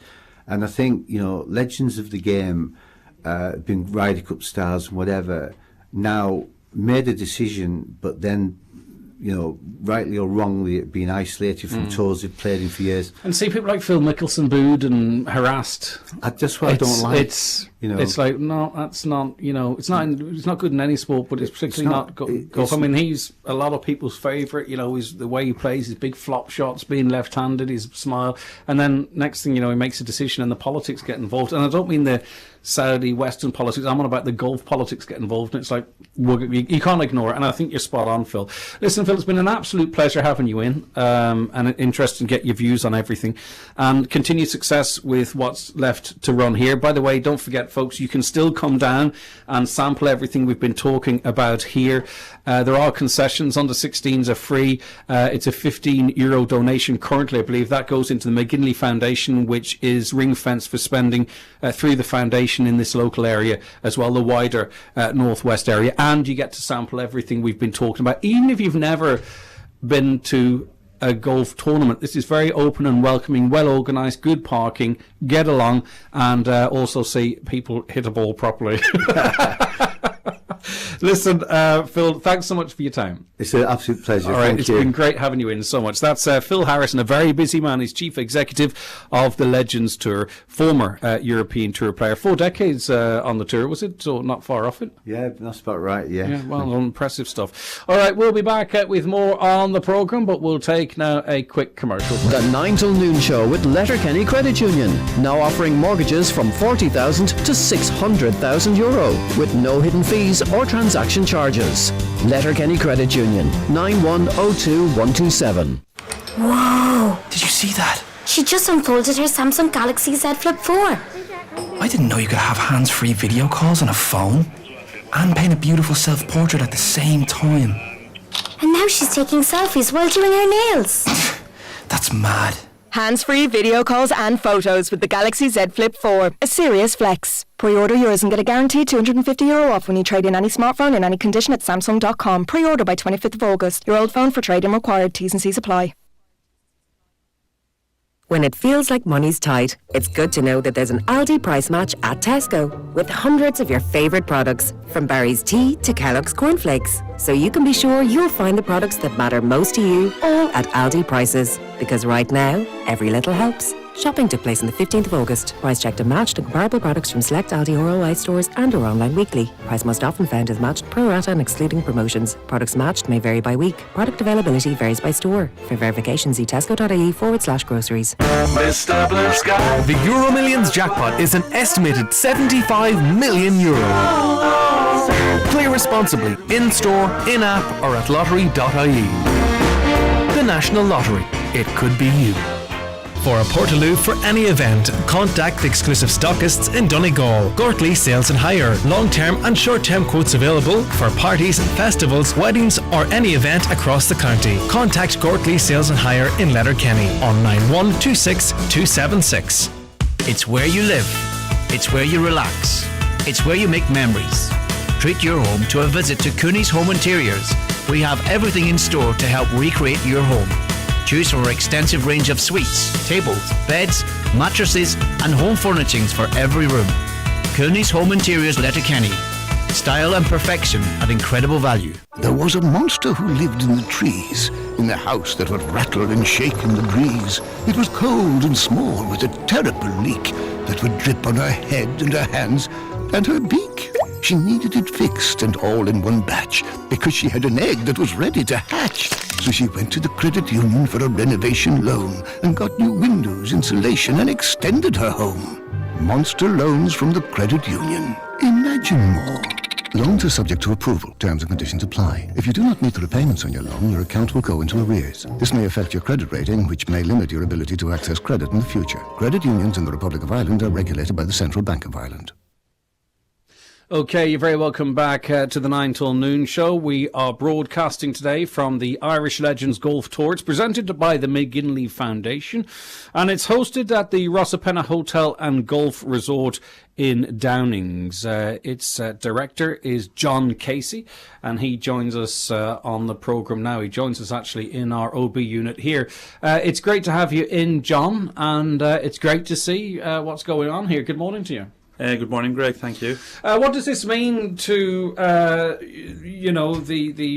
And I think legends of the game, being Ryder Cup stars and whatever, now made a decision, but then rightly or wrongly, being isolated from tours they've played in for years. And see people like Phil Mickelson booed and harassed. That's what I don't like. It's like, no, that's not. It's not good in any sport, but it's particularly not golf. I mean, he's a lot of people's favourite. He's the way he plays, his big flop shots, being left-handed, his smile, and then next thing he makes a decision, and the politics get involved. And I don't mean the Saudi Western politics. I'm on about the golf politics get involved, and it's like you can't ignore it. And I think you're spot on, Phil. Listen, Phil, it's been an absolute pleasure having you in, and interesting to get your views on everything. And continued success with what's left to run here. By the way, don't forget, folks, you can still come down and sample everything we've been talking about here. There are concessions. Under 16s are free. It's a €15 donation currently, I believe. That goes into the McGinley Foundation, which is ring-fenced for spending through the foundation in this local area, as well the wider northwest area. And you get to sample everything we've been talking about. Even if you've never been to golf tournament. This is very open and welcoming, well organised, good parking, get along, and also see people hit a ball properly. Listen, Phil, thanks so much for your time. It's an absolute pleasure. All right, Thank it's you. been great having you in so much. That's Phil Harrison, a very busy man. He's chief executive of the Legends Tour, former European Tour player. 4 decades on the tour, was it? So not far off it? Yeah, that's about right, yeah. Well, impressive stuff. All right, we'll be back with more on the programme, but we'll take now a quick commercial break. The 9 till noon show with Letterkenny Credit Union, now offering mortgages from 40,000 to 600,000 euro with no hidden fees or transaction charges. Letterkenny Credit Union, 9102127. Whoa! Did you see that? She just unfolded her Samsung Galaxy Z Flip 4. I didn't know you could have hands-free video calls on a phone and paint a beautiful self-portrait at the same time. And now she's taking selfies while doing her nails. That's mad. Hands-free video calls and photos with the Galaxy Z Flip 4, a serious flex. Pre-order yours and get a guaranteed €250 off when you trade in any smartphone in any condition at Samsung.com. Pre-order by 25th of August. Your old phone for trade-in required. T's and C's apply. When it feels like money's tight, it's good to know that there's an Aldi price match at Tesco with hundreds of your favourite products, from Barry's tea to Kellogg's cornflakes. So you can be sure you'll find the products that matter most to you, all at Aldi prices. Because right now, every little helps. Shopping took place on the 15th of August. Price checked and matched to comparable products from select Aldi or OI stores and or online weekly. Price most often found is matched pro rata and excluding promotions. Products matched may vary by week. Product availability varies by store. For verification, see tesco.ie/groceries. Mr. Blue Sky. The Euro Millions jackpot is an estimated €75 million. Play responsibly, in-store, in-app or at lottery.ie. The National Lottery. It could be you. For a Portaloo for any event, contact the exclusive stockists in Donegal. Gortley Sales and Hire. Long-term and short-term quotes available for parties, festivals, weddings or any event across the county. Contact Gortley Sales and Hire in Letterkenny on 9126276. It's where you live. It's where you relax. It's where you make memories. Treat your home to a visit to Cooney's Home Interiors. We have everything in store to help recreate your home. Choose from our extensive range of suites, tables, beds, mattresses and home furnishings for every room. Cooney's Home Interiors, Letterkenny. Style and perfection at incredible value. There was a monster who lived in the trees, in the house that would rattle and shake in the breeze. It was cold and small, with a terrible leak that would drip on her head and her hands and her beak. She needed it fixed and all in one batch because she had an egg that was ready to hatch. So she went to the credit union for a renovation loan and got new windows, insulation and extended her home. Monster loans from the credit union. Imagine more. Loans are subject to approval. Terms and conditions apply. If you do not meet the repayments on your loan, your account will go into arrears. This may affect your credit rating, which may limit your ability to access credit in the future. Credit unions in the Republic of Ireland are regulated by the Central Bank of Ireland. Okay, you're very welcome back to the 9 till noon show. We are broadcasting today from the Irish Legends Golf Tour. It's presented by the McGinley Foundation and it's hosted at the Rosapenna Hotel and Golf Resort in Downings. Its director is John Casey and he joins us on the programme now. He joins us actually in our OB unit here. It's great to have you in, John, and it's great to see what's going on here. Good morning to you. Good morning, Greg. Thank you. What does this mean to, the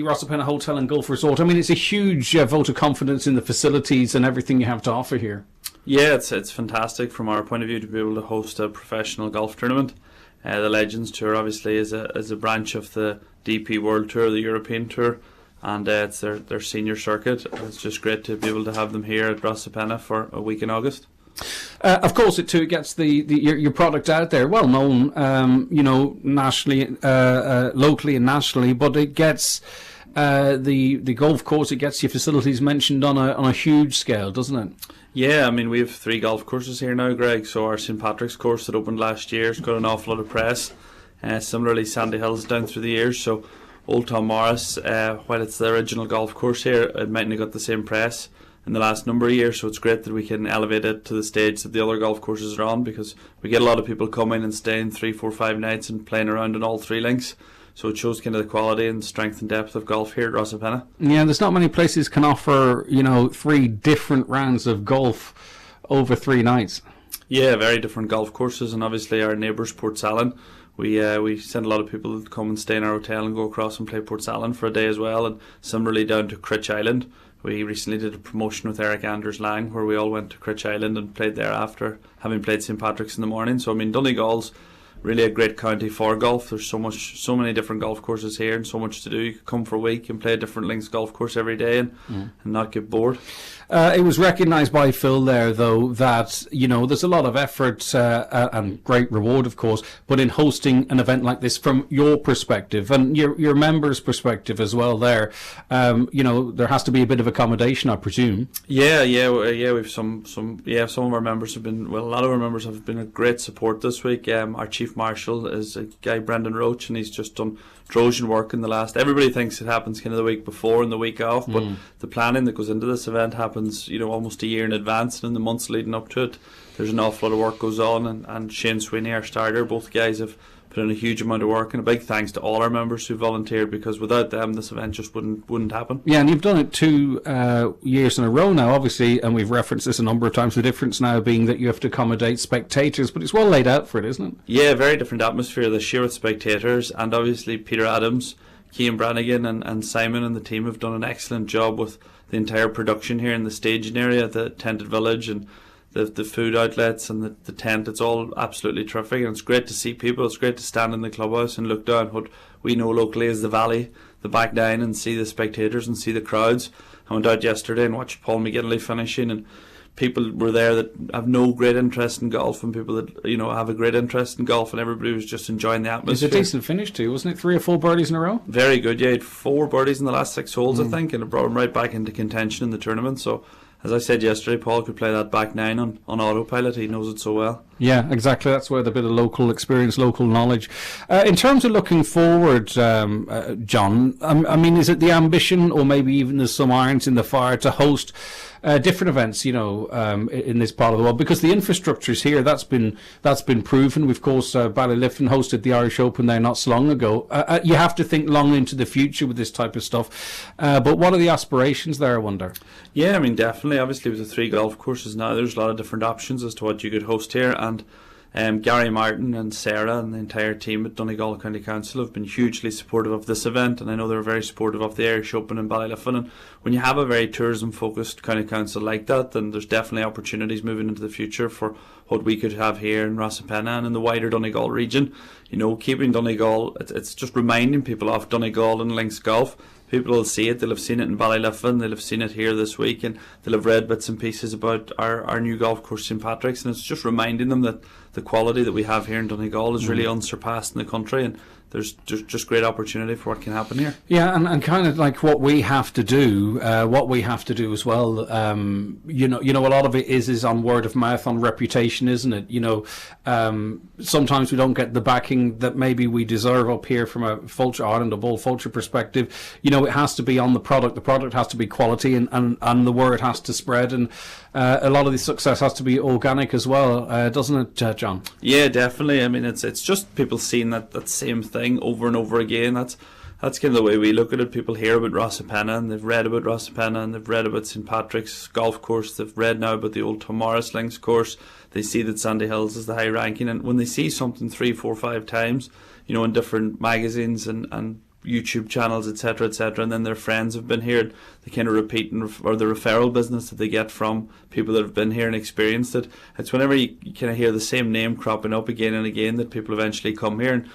Rosapenna Hotel and Golf Resort? I mean, it's a huge vote of confidence in the facilities and everything you have to offer here. Yeah, it's fantastic from our point of view to be able to host a professional golf tournament. The Legends Tour obviously is a branch of the DP World Tour, the European Tour, and it's their senior circuit. It's just great to be able to have them here at Rosapenna for a week in August. Of course, it too gets your product out there, well known, nationally, locally and nationally. But it gets the golf course, it gets your facilities mentioned on a huge scale, doesn't it? Yeah, I mean we have 3 golf courses here now, Greg. So our St Patrick's course that opened last year has got an awful lot of press. Similarly, Sandy Hill's down through the years. So Old Tom Morris, while it's the original golf course here, it mightn't have got the same press in the last number of years, so it's great that we can elevate it to the stage that the other golf courses are on, because we get a lot of people coming and staying 3, 4, 5 nights and playing around on all 3 links. So it shows kind of the quality and strength and depth of golf here at Rosapenna. Yeah, there's not many places can offer, 3 different rounds of golf over 3 nights. Yeah, very different golf courses, and obviously our neighbours, Portsalon, we send a lot of people to come and stay in our hotel and go across and play Portsalon for a day as well, and similarly down to Critch Island. We recently did a promotion with Eric Anders Lang where we all went to Critch Island and played there after having played St Patrick's in the morning. So I mean, Donegal's really a great county for golf. There's so many different golf courses here and so much to do. You could come for a week and play a different links golf course every day and not get bored. It was recognised by Phil there, though, that, there's a lot of effort and great reward, of course, but in hosting an event like this from your perspective and your members' perspective as well there, there has to be a bit of accommodation, I presume. Yeah, we've some of our members have been, a lot of our members have been a great support this week. Our Chief Marshal is a guy, Brendan Roach, and he's just done Trojan work in the last. Everybody thinks it happens kind of the week before and the week off, but the planning that goes into this event happens, almost a year in advance, and in the months leading up to it, there's an awful lot of work goes on. And Shane Sweeney, our starter, both guys have put in a huge amount of work, and a big thanks to all our members who volunteered, because without them, this event just wouldn't happen. Yeah, and you've done it 2 years in a row now, obviously, and we've referenced this a number of times. The difference now being that you have to accommodate spectators, but it's well laid out for it, isn't it? Yeah, very different atmosphere this year with spectators, and obviously Peter Adams, Cian Brannigan and Simon and the team have done an excellent job with the entire production here in the staging area, the tented village and the food outlets and the tent. It's all absolutely terrific, and it's great to see people. It's great to stand in the clubhouse and look down what we know locally as the valley, the back down, and see the spectators and see the crowds. I went out yesterday and watched Paul McGinley finishing, and people were there that have no great interest in golf, and people that have a great interest in golf, and everybody was just enjoying the atmosphere. It was a decent finish too, wasn't it? 3 or 4 birdies in a row. Very good. Yeah, he had 4 birdies in the last 6 holes, I think, and it brought him right back into contention in the tournament. So, as I said yesterday, Paul could play that back 9 on autopilot. He knows it so well. Yeah, exactly. That's where the bit of local experience, local knowledge. In terms of looking forward, John, I mean, is it the ambition, or maybe even there's some irons in the fire, to host different events, in this part of the world? Because the infrastructure is here. That's been proven. Of course, Ballylifton hosted the Irish Open there not so long ago. You have to think long into the future with this type of stuff. But what are the aspirations there, I wonder? Yeah, I mean, definitely. Obviously, with the 3 golf courses now, there's a lot of different options as to what you could host here. And Gary Martin and Sarah and the entire team at Donegal County Council have been hugely supportive of this event, and I know they're very supportive of the Irish Open in Ballylifton. And when you have a very tourism focused county council like that, then there's definitely opportunities moving into the future for what we could have here in Rosapenna and in the wider Donegal region. Keeping Donegal, it's just reminding people of Donegal and links golf. People will see it. They'll have seen it in Ballylifton. They'll have seen it here this week, and they'll have read bits and pieces about our new golf course, St Patrick's, and it's just reminding them that the quality that we have here in Donegal is really unsurpassed in the country, and there's just great opportunity for what can happen here. Yeah, and kind of like what we have to do as well. A lot of it is on word of mouth, on reputation, isn't it? Sometimes we don't get the backing that maybe we deserve up here from a Fulcher Ireland, a Bowl Fulcher perspective. It has to be on the product. The product has to be quality, and the word has to spread. And a lot of the success has to be organic as well, doesn't it, John? Yeah, definitely. I mean, it's just people seeing that same thing over and over again. That's kind of the way we look at it. People hear about Rosapenna, and they've read about Rosapenna, and they've read about St Patrick's golf course. They've read now about the old Tom Morris links course. They see that Sandy Hills is the high ranking, and when they see something 3, 4, 5 times, in different magazines and YouTube channels, etc., and then their friends have been here, they kind of repeat, or the referral business that they get from people that have been here and experienced it. It's whenever you kind of hear the same name cropping up again and again that people eventually come here. And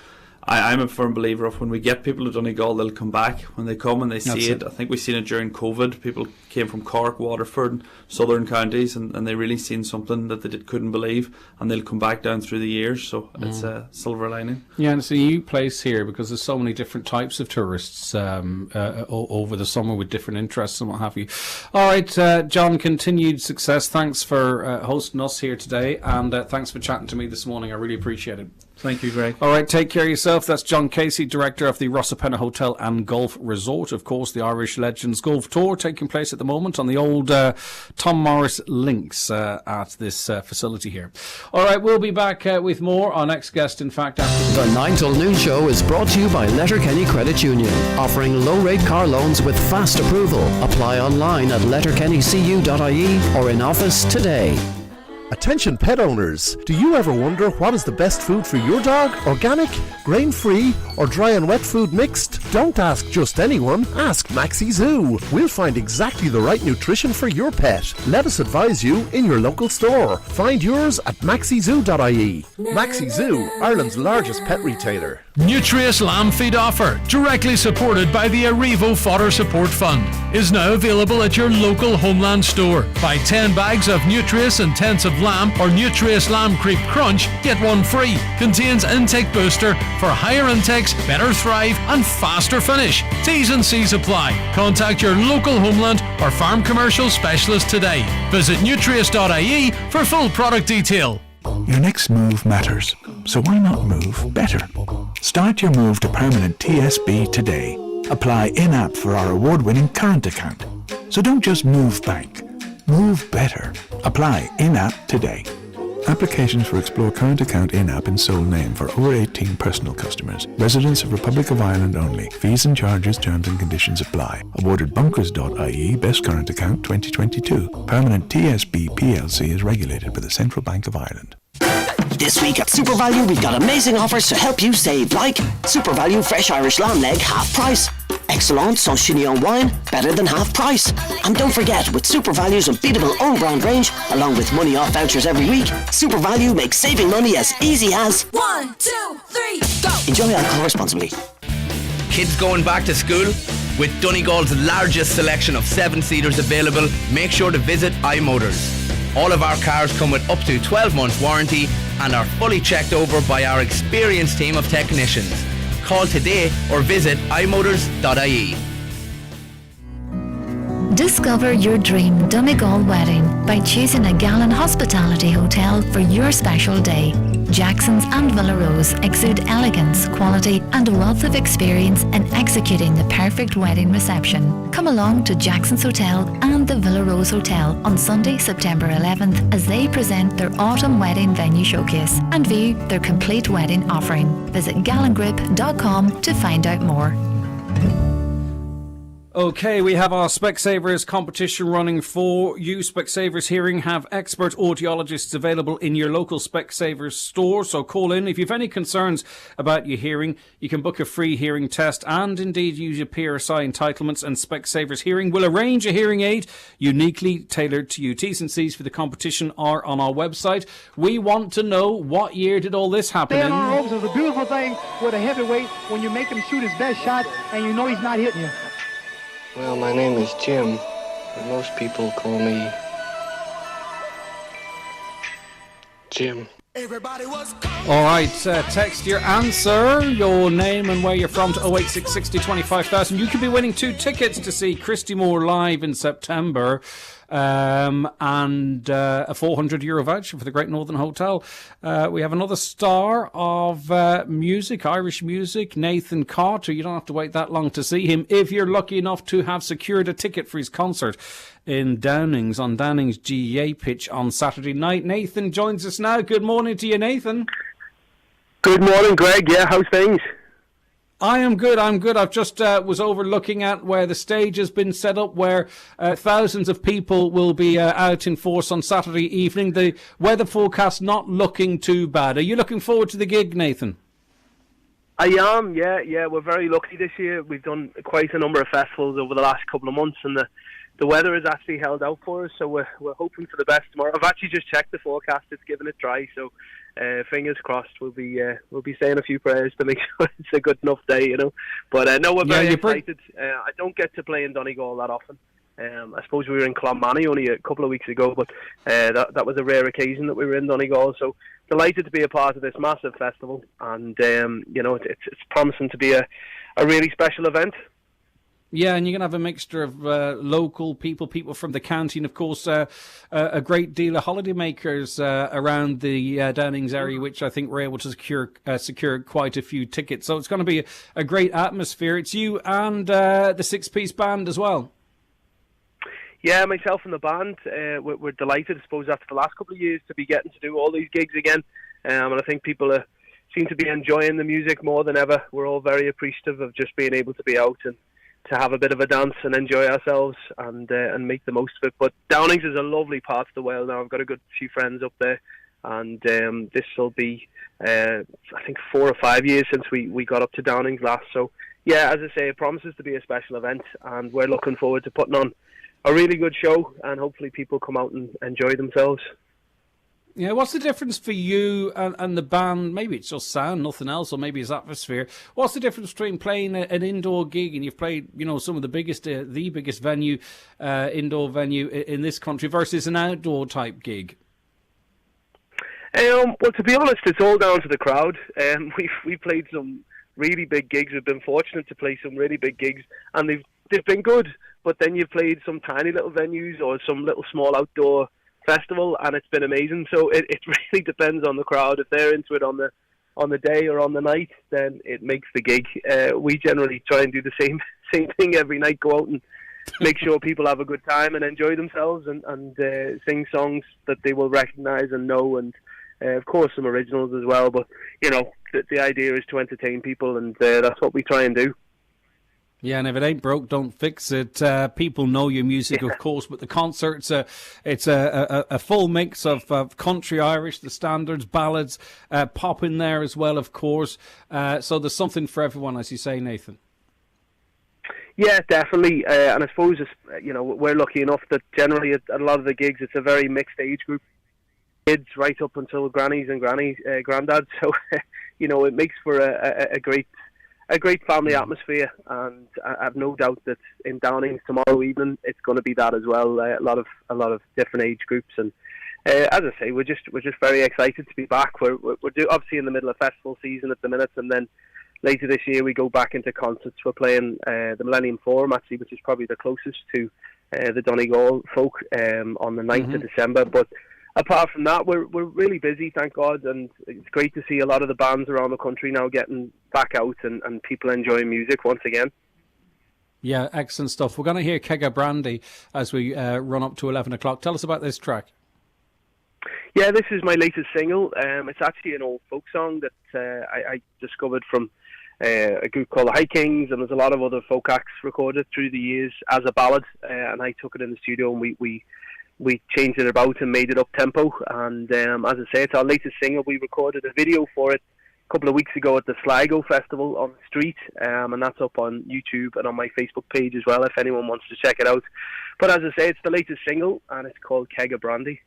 I'm a firm believer of when we get people to Donegal, they'll come back. When they come and they see it, I think we've seen it during COVID. People came from Cork, Waterford, and southern counties, and they really seen something that they couldn't believe, and they'll come back down through the years. So it's a silver lining. Yeah, and it's a new place here because there's so many different types of tourists over the summer with different interests and what have you. All right, John, continued success. Thanks for hosting us here today, and thanks for chatting to me this morning. I really appreciate it. Thank you, Greg. All right, take care of yourself. That's John Casey, Director of the Rossapena Hotel and Golf Resort. Of course, the Irish Legends Golf Tour taking place at the moment on the old Tom Morris links at this facility here. All right, we'll be back with more. Our next guest, in fact, after The 9 till noon show is brought to you by Letterkenny Credit Union, offering low-rate car loans with fast approval. Apply online at letterkennycu.ie or in office today. Attention pet owners, do you ever wonder what is the best food for your dog? Organic, grain-free, or dry and wet food mixed? Don't ask just anyone, ask Maxi Zoo. We'll find exactly the right nutrition for your pet. Let us advise you in your local store. Find yours at maxizoo.ie. Maxi Zoo, Ireland's largest pet retailer. Nutrius Lamb Feed offer, directly supported by the Arrivo Fodder Support Fund, is now available at your local Homeland store. Buy 10 bags of Nutrius Intensive Lamb or Nutrius Lamb Creep Crunch, get one free. Contains intake booster for higher intakes, better thrive and faster finish. T's and C's apply. Contact your local Homeland or farm commercial specialist today. Visit nutrius.ie for full product detail. Your next move matters, so why not move better? Start your move to permanent TSB today. Apply in-app for our award-winning current account. So don't just move bank, move better. Apply in-app today. Applications for Explore Current Account in-app in sole name for over 18 personal customers. Residents of Republic of Ireland only. Fees and charges, terms and conditions apply. Awarded bunkers.ie Best Current Account 2022. Permanent TSB PLC is regulated by the Central Bank of Ireland. This week at Super Value, we've got amazing offers to help you save, like Super Value Fresh Irish Lamb Leg, half price. Excellent Saint-Chinion wine, better than half price. And don't forget, with Super Value's unbeatable own brand range, along with money off vouchers every week, Super Value makes saving money as easy as 1, 2, 3, go! Enjoy alcohol responsibly. Kids going back to school? With Donegal's largest selection of 7-seaters available, make sure to visit iMotors. All of our cars come with up to 12 months warranty and are fully checked over by our experienced team of technicians. Call today or visit imotors.ie. Discover your dream Donegal wedding by choosing a Gallon Hospitality Hotel for your special day. Jackson's and Villa Rose exude elegance, quality and a wealth of experience in executing the perfect wedding reception. Come along to Jackson's Hotel and the Villa Rose Hotel on Sunday, September 11th as they present their autumn wedding venue showcase and view their complete wedding offering. Visit gallongroup.com to find out more. Okay, we have our Specsavers competition running for you. Specsavers Hearing have expert audiologists available in your local Specsavers store. So call in. If you have any concerns about your hearing, you can book a free hearing test and indeed use your PRSI entitlements, and Specsavers Hearing will arrange a hearing aid uniquely tailored to you. T's and C's for the competition are on our website. We want to know, what year did all this happen Staying in? on ropes is a beautiful thing with a heavyweight when you make him shoot his best shot and you know he's not hitting you. Well, my name is Jim, but most people call me Jim. All right, text your answer, your name and where you're from to 086 60 25,000. You could be winning 2 tickets to see Christy Moore live in September. And a €400 voucher for the Great Northern Hotel. We have another star of music, Irish music, Nathan Carter. You don't have to wait that long to see him if you're lucky enough to have secured a ticket for his concert in Downings on Downings GEA pitch on Saturday night. Nathan joins us now. Good morning to you, Nathan. Good morning, Greg. Yeah, how's things? I am good. I've just was over looking at where the stage has been set up, where thousands of people will be out in force on Saturday evening. The weather forecast not looking too bad. Are you looking forward to the gig, Nathan? I am, yeah. We're very lucky this year. We've done quite a number of festivals over the last couple of months, and the weather has actually held out for us, so we're hoping for the best tomorrow. I've actually just checked the forecast. It's given it dry, so fingers crossed. We'll be saying a few prayers to make sure it's a good enough day, you know. But no, we're very excited. I don't get to play in Donegal that often. I suppose we were in Clonmany only a couple of weeks ago, but that was a rare occasion that we were in Donegal. So delighted to be a part of this massive festival, and you know, it's promising to be a really special event. Yeah, and you're going to have a mixture of local people from the county, and of course a great deal of holidaymakers around the Downings area, which I think were able to secure quite a few tickets. So it's going to be a great atmosphere. It's you and the six-piece band as well. Yeah, myself and the band, we're delighted, I suppose, after the last couple of years to be getting to do all these gigs again. And I think people seem to be enjoying the music more than ever. We're all very appreciative of just being able to be out and to have a bit of a dance and enjoy ourselves and make the most of it. But Downings is a lovely part of the Wales now. I've got a good few friends up there, and this will be, I think, 4 or 5 years since we got up to Downings last. So, yeah, as I say, it promises to be a special event, and we're looking forward to putting on a really good show, and hopefully people come out and enjoy themselves. Yeah, what's the difference for you and the band? Maybe it's just sound, nothing else, or maybe it's atmosphere. What's the difference between playing an indoor gig, and you've played, some of the biggest venue, indoor venue in this country, versus an outdoor type gig? Well, to be honest, it's all down to the crowd. We've played some really big gigs. We've been fortunate to play some really big gigs, and they've been good. But then you've played some tiny little venues or some little small outdoor festival, and it's been amazing. So it really depends on the crowd. If they're into it on the day or on the night, then it makes the gig. We generally try and do the same thing every night. Go out and make sure people have a good time and enjoy themselves, and sing songs that they will recognise and know, and of course some originals as well. But the idea is to entertain people, and that's what we try and do. Yeah, and if it ain't broke, don't fix it. People know your music, of course, but the concert's it's a full mix of country, Irish, the standards, ballads, pop in there as well, of course. So there's something for everyone, as you say, Nathan. Yeah, definitely. And I suppose we're lucky enough that generally at a lot of the gigs it's a very mixed age group, kids right up until grannies and granddads. So it makes for a great family atmosphere, and I have no doubt that in Downings tomorrow evening it's going to be that as well. A lot of different age groups, and as I say, we're just very excited to be back. We're obviously in the middle of festival season at the minute, and then later this year we go back into concerts. We're playing the Millennium Forum actually, which is probably the closest to the Donegal folk on the 9th of December. But apart from that, we're really busy, thank God, and it's great to see a lot of the bands around the country now getting back out and people enjoying music once again. Yeah, excellent stuff. We're going to hear Keg of Brandy as we run up to 11 o'clock. Tell us about this track. Yeah, this is my latest single. It's actually an old folk song that I discovered from a group called the High Kings, and there's a lot of other folk acts recorded through the years as a ballad, and I took it in the studio and we changed it about and made it up tempo. And as I say, it's our latest single. We recorded a video for it a couple of weeks ago at the Sligo Festival on the street, and that's up on YouTube and on my Facebook page as well if anyone wants to check it out. But as I say, it's the latest single and it's called Keg of Brandy.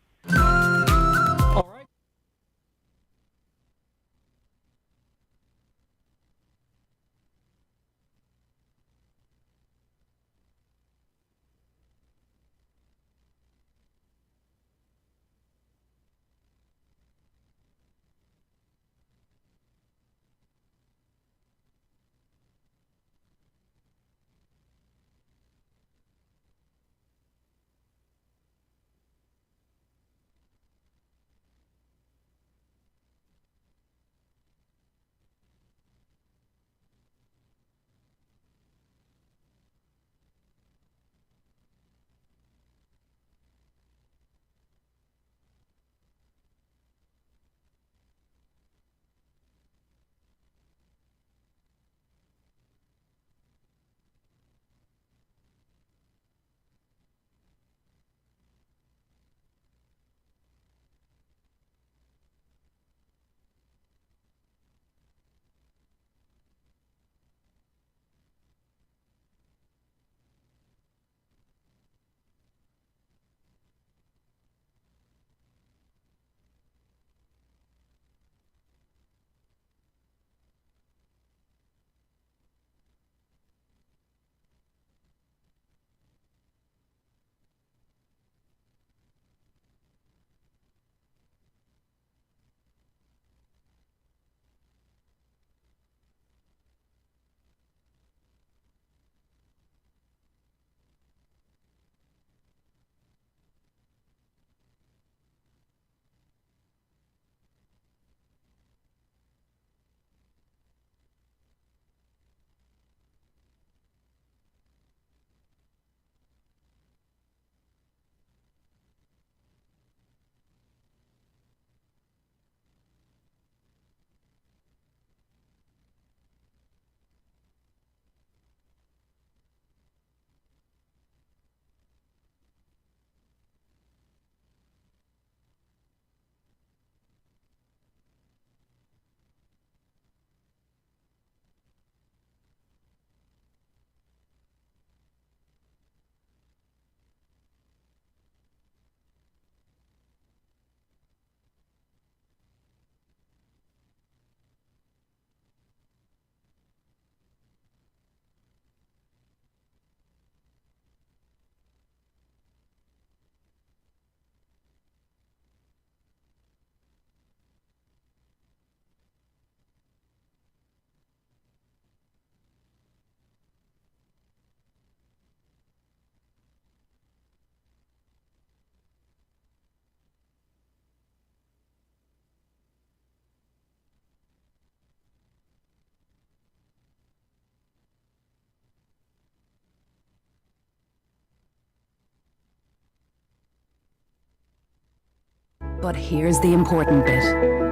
But here's the important bit.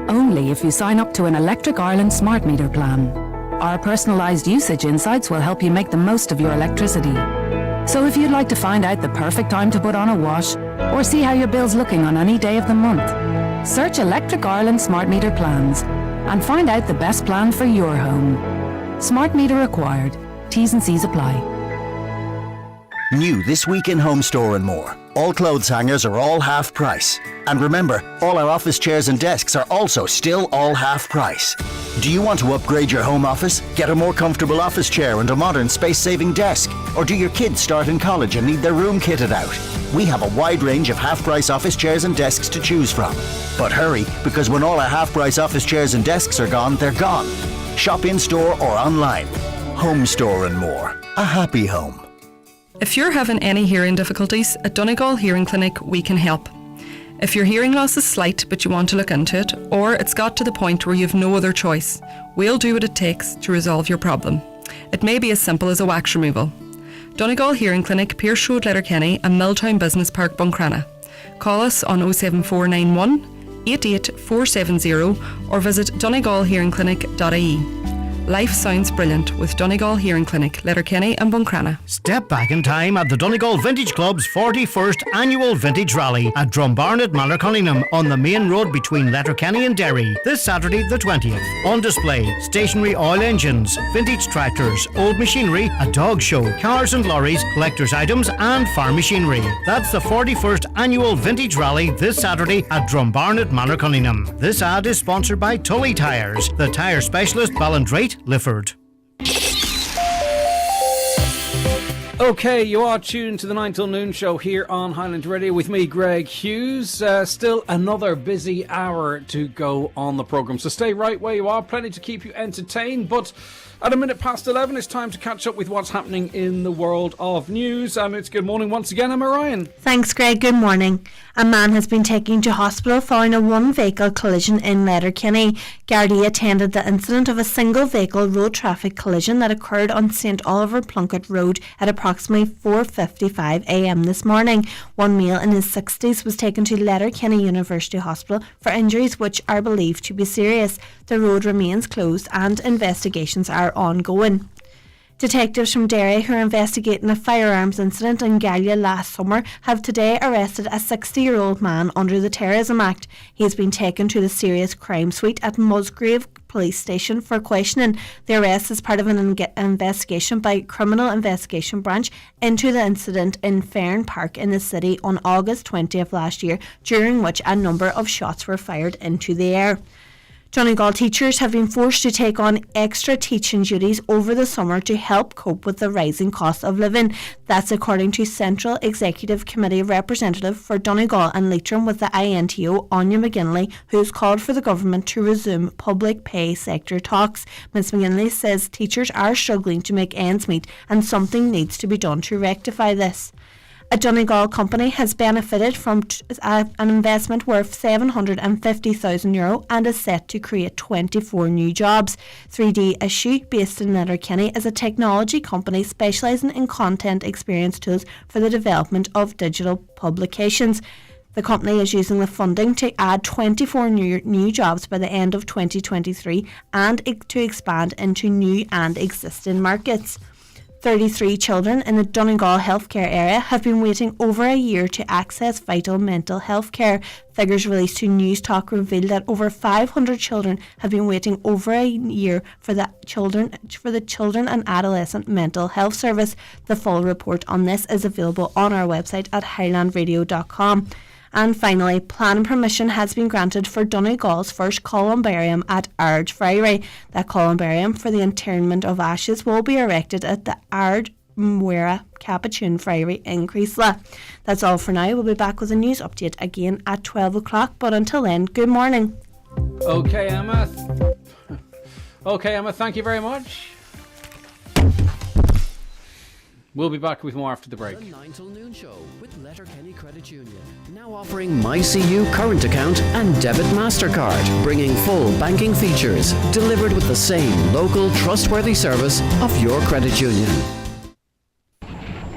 Only if you sign up to an Electric Ireland smart meter plan. Our personalised usage insights will help you make the most of your electricity. So if you'd like to find out the perfect time to put on a wash, or see how your bill's looking on any day of the month, search Electric Ireland smart meter plans and find out the best plan for your home. Smart meter required. T's and C's apply. New this week in Home Store and More. All clothes hangers are all half price. And remember, all our office chairs and desks are also still all half price. Do you want to upgrade your home office? Get a more comfortable office chair and a modern space-saving desk? Or do your kids start in college and need their room kitted out? We have a wide range of half-price office chairs and desks to choose from. But hurry, because when all our half-price office chairs and desks are gone, they're gone. Shop in-store or online. Home Store and More. A happy home. If you're having any hearing difficulties, at Donegal Hearing Clinic we can help. If your hearing loss is slight but you want to look into it, or it's got to the point where you've no other choice, we'll do what it takes to resolve your problem. It may be as simple as a wax removal. Donegal Hearing Clinic, Pierce Road, Letterkenny and Milltown Business Park, Buncrana. Call us on 07491 88470 or visit donegalhearingclinic.ie. Life sounds brilliant with Donegal Hearing Clinic, Letterkenny and Buncrana. Step back in time at the Donegal Vintage Club's 41st Annual Vintage Rally at Drumbarnet, Mallow-Cunningham on the main road between Letterkenny and Derry this Saturday the 20th. On display, stationary oil engines, vintage tractors, old machinery, a dog show, cars and lorries, collector's items and farm machinery. That's the 41st Annual Vintage Rally this Saturday at Drumbarnet, Mallow-Cunningham. This ad is sponsored by Tully Tyres, the tyre specialist Ballandrate, Lifford. Okay, you are tuned to the 9 till noon show here on Highland Radio with me, Greg Hughes. Still another busy hour to go on the programme, so stay right where you are. Plenty to keep you entertained, but at 11:11 it's time to catch up with what's happening in the world of news. It's good morning once again, Emma Ryan. Thanks, Greg. Good morning. A man has been taken to hospital following a one-vehicle collision in Letterkenny. Gardaí attended the incident of a single-vehicle road traffic collision that occurred on St Oliver Plunkett Road at approximately 4:55 a.m. this morning. One male in his 60s was taken to Letterkenny University Hospital for injuries which are believed to be serious. The road remains closed and investigations are ongoing. Detectives from Derry who are investigating a firearms incident in Gallia last summer have today arrested a 60-year-old man under the Terrorism Act. He has been taken to the Serious Crime Suite at Musgrave Police Station for questioning. The arrest is part of an investigation by Criminal Investigation Branch into the incident in Fern Park in the city on August 20th last year, during which a number of shots were fired into the air. Donegal teachers have been forced to take on extra teaching duties over the summer to help cope with the rising cost of living. That's according to Central Executive Committee representative for Donegal and Leitrim with the INTO, Anya McGinley, who's called for the government to resume public pay sector talks. Ms McGinley says teachers are struggling to make ends meet and something needs to be done to rectify this. A Donegal company has benefited from an investment worth €750,000 and is set to create 24 new jobs. 3D Issue, based in Letterkenny, is a technology company specialising in content experience tools for the development of digital publications. The company is using the funding to add 24 new jobs by the end of 2023 and to expand into new and existing markets. 33 children in the Donegal healthcare area have been waiting over a year to access vital mental health care. Figures released to News Talk reveal that over 500 children have been waiting over a year for the children and adolescent mental health service. The full report on this is available on our website at highlandradio.com. And finally, planning permission has been granted for Donegal's first columbarium at Ard Friary. That columbarium for the interment of ashes will be erected at the Ard Muira Capuchin Friary in Creasla. That's all for now. We'll be back with a news update again at 12 o'clock. But until then, good morning. Okay, Emma, thank you very much. We'll be back with more after the break. The 9 till noon show with Letterkenny Credit Union. Now offering MyCU current account and debit MasterCard, bringing full banking features, delivered with the same local trustworthy service of your credit union.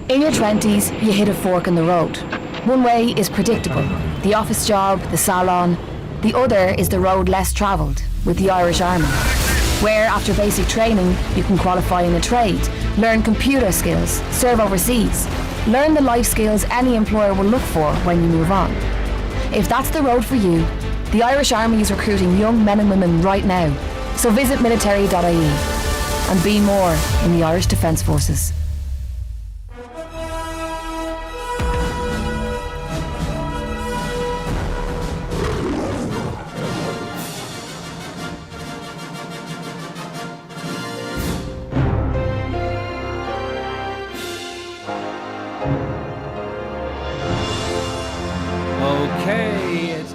In your 20s, you hit a fork in the road. One way is predictable, the office job, the salon. The other is the road less travelled, with the Irish Army, where after basic training you can qualify in a trade, learn computer skills, serve overseas, learn the life skills any employer will look for when you move on. If that's the road for you, the Irish Army is recruiting young men and women right now. So visit military.ie and be more in the Irish Defence Forces.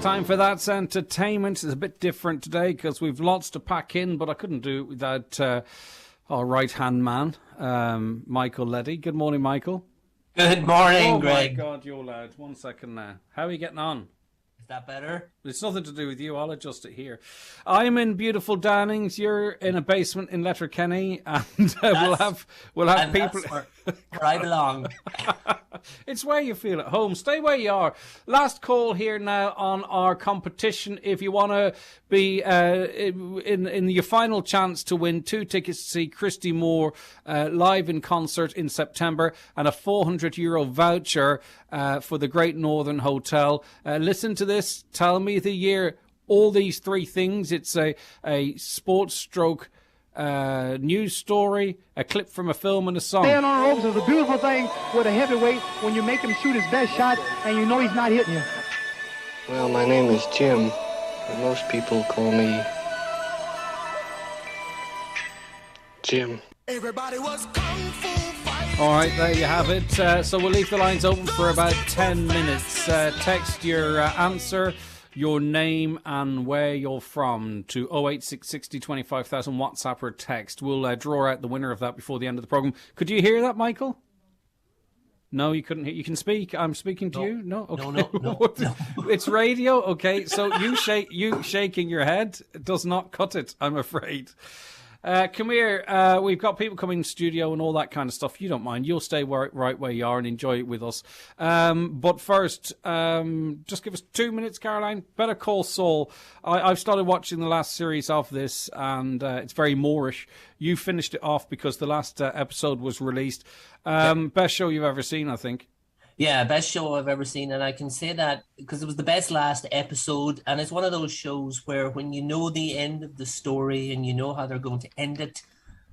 Time for That's Entertainment. It's a bit different today because we've lots to pack in, but I couldn't do it without our right-hand man, Michael Leddy. Good morning, Michael. Good morning, Greg. Oh, my God, you're loud. 1 second now. How are you getting on? Is that better? It's nothing to do with you. I'll adjust it here. I'm in beautiful Downings. You're in a basement in Letterkenny, and we'll have people. Where I belong. It's where you feel at home. Stay where you are. Last call here now on our competition. If you want to be in your final chance to win 2 tickets to see Christy Moore live in concert in September and a €400 voucher for the Great Northern Hotel. Listen to this. Tell me the year. All these 3 things. It's a sports stroke news story, a clip from a film, and a song. Staying on ropes is a beautiful thing with a heavyweight when you make him shoot his best shot and you know he's not hitting you. Well, my name is Jim, but most people call me Jim. Everybody was kung fu fighting. All right, there you have it. So we'll leave the lines open for about 10 minutes. Text your answer, your name and where you're from to 08660 25,000 WhatsApp or text. We'll draw out the winner of that before the end of the programme. Could you hear that, Michael? No, you couldn't hear. You can speak. I'm speaking to you. No, okay. No. It's radio. Okay, so you shaking your head does not cut it, I'm afraid. Come here. We've got people coming in studio and all that kind of stuff. You don't mind. You'll stay right where you are and enjoy it with us. But first, just give us 2 minutes, Caroline. Better Call Saul. I've started watching the last series of this, and it's very Moorish. You finished it off because the last episode was released. Best show you've ever seen, I think. Yeah, best show I've ever seen, and I can say that because it was the best last episode, and it's one of those shows where when you know the end of the story and you know how they're going to end it,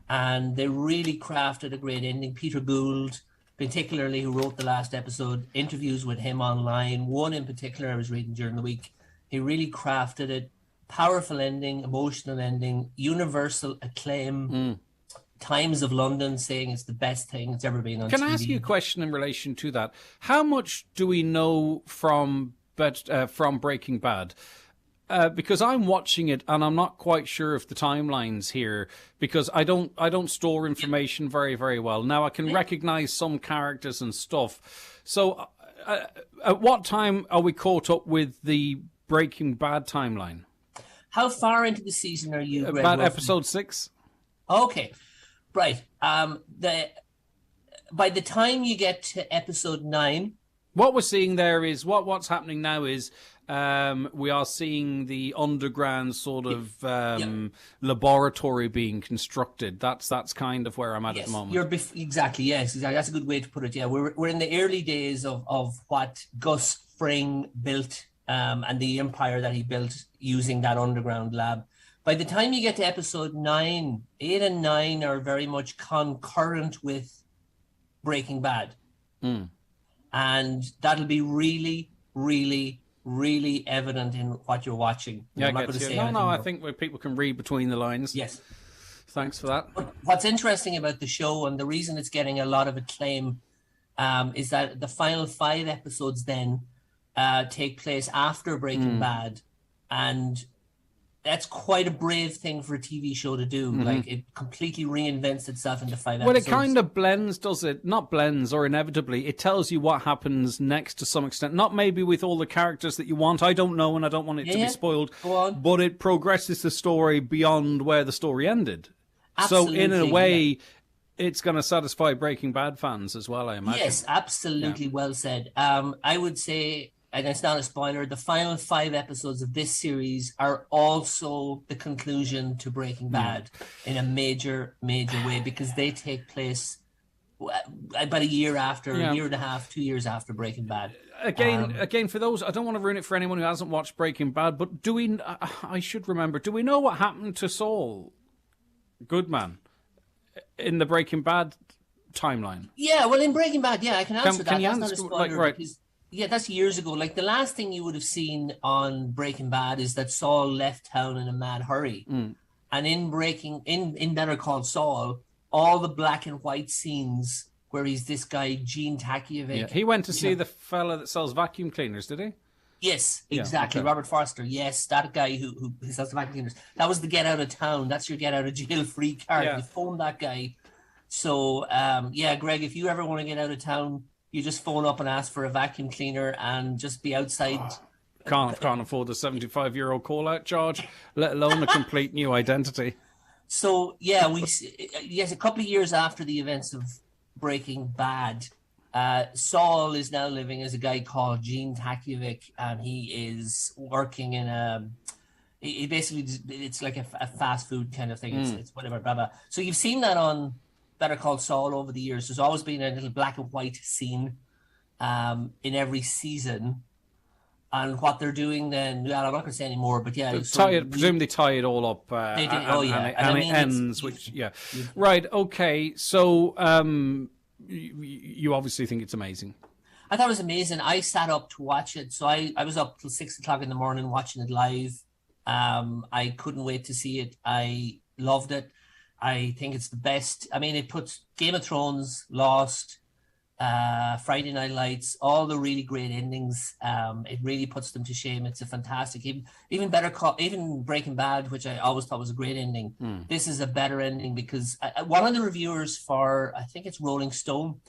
and they really crafted a great ending. Peter Gould, particularly, who wrote the last episode, interviews with him online, one in particular I was reading during the week, he really crafted it. Powerful ending, emotional ending, universal acclaim. Times of London saying it's the best thing it's ever been on TV. Can I ask you a question in relation to that? How much do we know from Breaking Bad? Because I'm watching it and I'm not quite sure of the timelines here because I don't store information very, very well. Now I can recognize some characters and stuff. So at what time are we caught up with the Breaking Bad timeline? How far into the season are you, Greg? About episode 6. Okay. Right. By the time you get to episode 9, what we're seeing there is what's happening now is we are seeing the underground sort of laboratory being constructed. That's kind of where I'm at the moment. Exactly. Yes, exactly. That's a good way to put it. Yeah, we're in the early days of what Gus Fring built and the empire that he built using that underground lab. By the time you get to episode 9, 8 and 9 are very much concurrent with Breaking Bad. And that'll be really, really, really evident in what you're watching. Yeah, I'm not going to say anything more. I think where people can read between the lines. Yes. Thanks for that. But what's interesting about the show and the reason it's getting a lot of acclaim is that the final 5 episodes then take place after Breaking Bad. And that's quite a brave thing for a TV show to do. Like, it completely reinvents itself into 5 episodes. Well, it kind of blends, does it? Not blends, or inevitably. It tells you what happens next to some extent. Not maybe with all the characters that you want. I don't know, and I don't want it to be spoiled. Go on. But it progresses the story beyond where the story ended. Absolutely, so, in a way, it's going to satisfy Breaking Bad fans as well, I imagine. Yes, absolutely, well said. I would say, and it's not a spoiler, the final 5 episodes of this series are also the conclusion to Breaking Bad in a major way, because they take place about a year after, a year and a half, 2 years after Breaking Bad. Again, for those, I don't want to ruin it for anyone who hasn't watched Breaking Bad, but I should remember, do we know what happened to Saul Goodman in the Breaking Bad timeline? Yeah, well, in Breaking Bad, I can answer that. Can you That's answer, not a spoiler, right. because, that's years ago. Like, the last thing you would have seen on Breaking Bad is that Saul left town in a mad hurry. And in Better Call Saul, all the black and white scenes where he's this guy, Gene Takiovic. Yeah, he went to see the fella that sells vacuum cleaners, did he? Yes, exactly. Okay. Robert Forster. Yes, that guy who sells the vacuum cleaners. That was the get out of town. That's your get out of jail free card. You phone that guy. So, Greg, if you ever want to get out of town, you just phone up and ask for a vacuum cleaner and just be outside. Can't afford the €75 call-out charge, let alone a complete new identity. So, a couple of years after the events of Breaking Bad, Saul is now living as a guy called Gene Takiovic, and he is working in he basically, it's like a fast food kind of thing. It's whatever, blah, blah. So you've seen that on Better Call Saul over the years. There's always been a little black and white scene in every season. And what they're doing then, I'm not going to say anymore, but presume they tie it all up. They do. And it ends, Right, okay. So you obviously think it's amazing. I thought it was amazing. I sat up to watch it. So I was up till 6 o'clock in the morning watching it live. I couldn't wait to see it. I loved it. I think it's the best. I mean, it puts Game of Thrones, Lost, Friday Night Lights, all the really great endings. It really puts them to shame. It's a fantastic, even Breaking Bad, which I always thought was a great ending. This is a better ending because one of the reviewers for, I think it's Rolling Stone,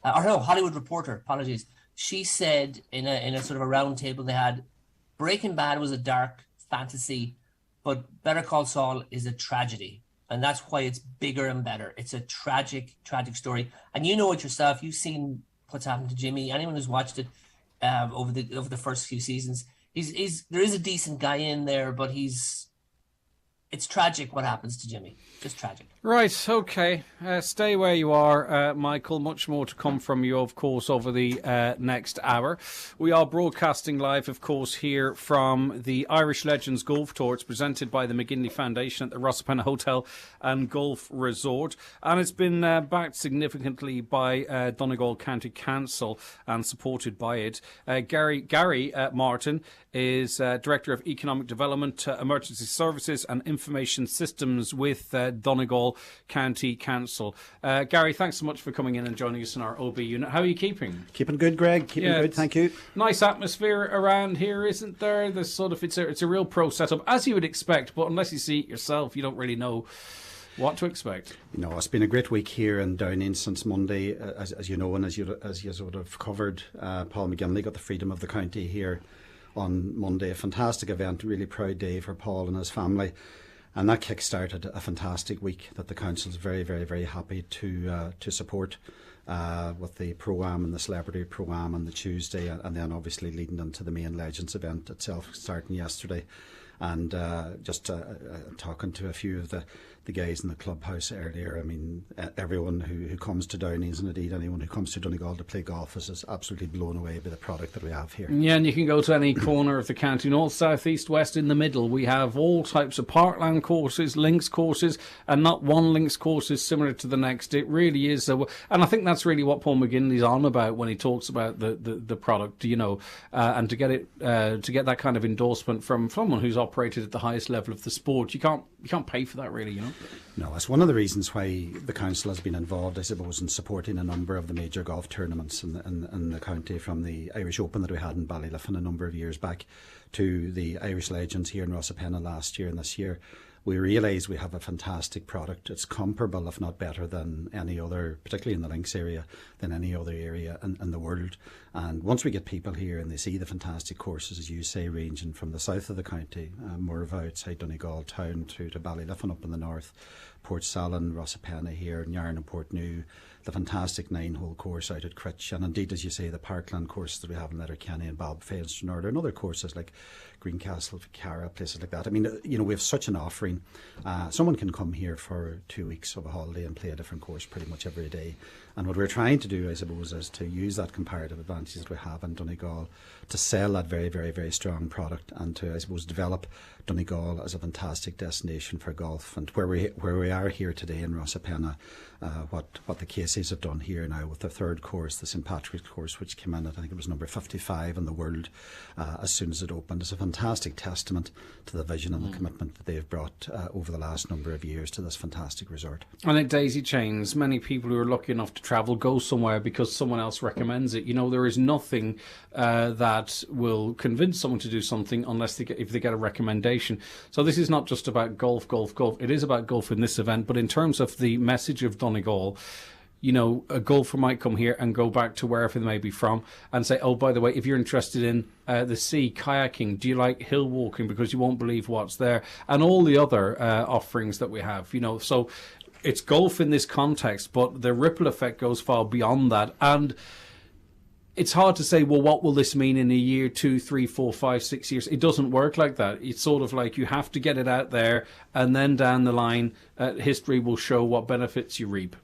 Hollywood Reporter, apologies. She said in a sort of a round table they had, Breaking Bad was a dark fantasy, but Better Call Saul is a tragedy. And that's why it's bigger and better. It's a tragic story. And you know it yourself. You've seen what's happened to Jimmy. Anyone who's watched it over the first few seasons, there is a decent guy in there, but it's tragic what happens to Jimmy. Just tragic. Right, okay. Stay where you are, Michael. Much more to come from you, of course, over the next hour. We are broadcasting live, of course, here from the Irish Legends Golf Tour. It's presented by the McGinley Foundation at the Rossapenna Hotel and Golf Resort. And it's been backed significantly by Donegal County Council and supported by it. Gary Martin is Director of Economic Development, Emergency Services and Information Systems with Donegal County Council. Gary, thanks so much for coming in and joining us in our OB unit. How are you keeping? Keeping good, Greg. Keeping good, thank you. Nice atmosphere around here, isn't there? There's sort of it's a real pro setup, as you would expect, but unless you see it yourself, you don't really know what to expect. You know, it's been a great week here in Downings since Monday, as you know, and as you sort of covered. Paul McGinley got the Freedom of the County here on Monday. A fantastic event, a really proud day for Paul and his family. And that kick-started a fantastic week that the council is very, very, very happy to support with the Pro-Am and the Celebrity Pro-Am on the Tuesday, and then obviously leading into the main Legends event itself starting yesterday. And just talking to a few of the guys in the clubhouse earlier, I mean, everyone who comes to Downings, and indeed anyone who comes to Donegal to play golf is absolutely blown away by the product that we have here. Yeah, and you can go to any corner of the county, north, south, east, west, in the middle. We have all types of parkland courses, links courses, and not one links course is similar to the next. It really is. And I think that's really what Paul McGinley's on about when he talks about the product, you know, and to get that kind of endorsement from someone who's operated at the highest level of the sport. You can't pay for that, really, you know. No, it's one of the reasons why the council has been involved, I suppose, in supporting a number of the major golf tournaments in the county, from the Irish Open that we had in Ballyliffin a number of years back to the Irish Legends here in Rossapenna last year and this year. we realise we have a fantastic product. It's comparable, if not better, than any other, particularly in the links area, than any other area in the world. And once we get people here and they see the fantastic courses, as you say, ranging from the south of the county, Morva outside Donegal town, through to Ballyliffin up in the north, Port Salin, Rossapena here, Nairn and Portnew, the fantastic 9-hole course out at Critch, and indeed, as you say, the Parkland courses that we have in Letterkenny and Balbfast and Northern, and other courses like Greencastle, Vicara, places like that. I mean, you know, we have such an offering. Someone can come here for 2 weeks of a holiday and play a different course pretty much every day. And what we're trying to do, I suppose, is to use that comparative advantage that we have in Donegal to sell that very, very, very strong product, and to, I suppose, develop Donegal as a fantastic destination for golf. And where we are here today in Rossapena, what the Caseys have done here now with the third course, the St Patrick's course, which came in at, I think it was number 55 in the world as soon as it opened, is a fantastic testament to the vision and the commitment that they've brought over the last number of years to this fantastic resort. And it daisy chains. Many people who are lucky enough to travel go somewhere because someone else recommends it. You know, there is nothing that will convince someone to do something unless if they get a recommendation. So this is not just about golf. It is about golf in this event, but in terms of the message of Donegal, you know, a golfer might come here and go back to wherever they may be from and say, oh, by the way, if you're interested in the sea, kayaking, do you like hill walking? Because you won't believe what's there. And all the other offerings that we have, you know. So it's golf in this context, but the ripple effect goes far beyond that. And it's hard to say, well, what will this mean in a year, 2, 3, 4, 5, 6 years? It doesn't work like that. It's sort of like you have to get it out there, and then down the line, history will show what benefits you reap.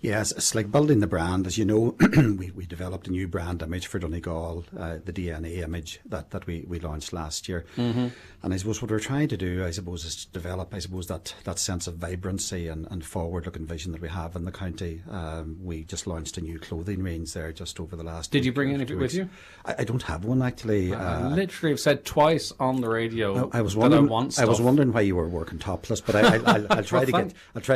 Yes, it's like building the brand. As you know, we developed a new brand image for Donegal, the DNA image that we launched last year. Mm-hmm. And I suppose what we're trying to do, I suppose, is to develop, I suppose, that sense of vibrancy and forward-looking vision that we have in the county. We just launched a new clothing range there just over the last Did you bring any of it with you? I don't have one, actually. I literally have said twice on the radio I was wondering, that I want stuff. I was wondering why you were working topless, but I'll try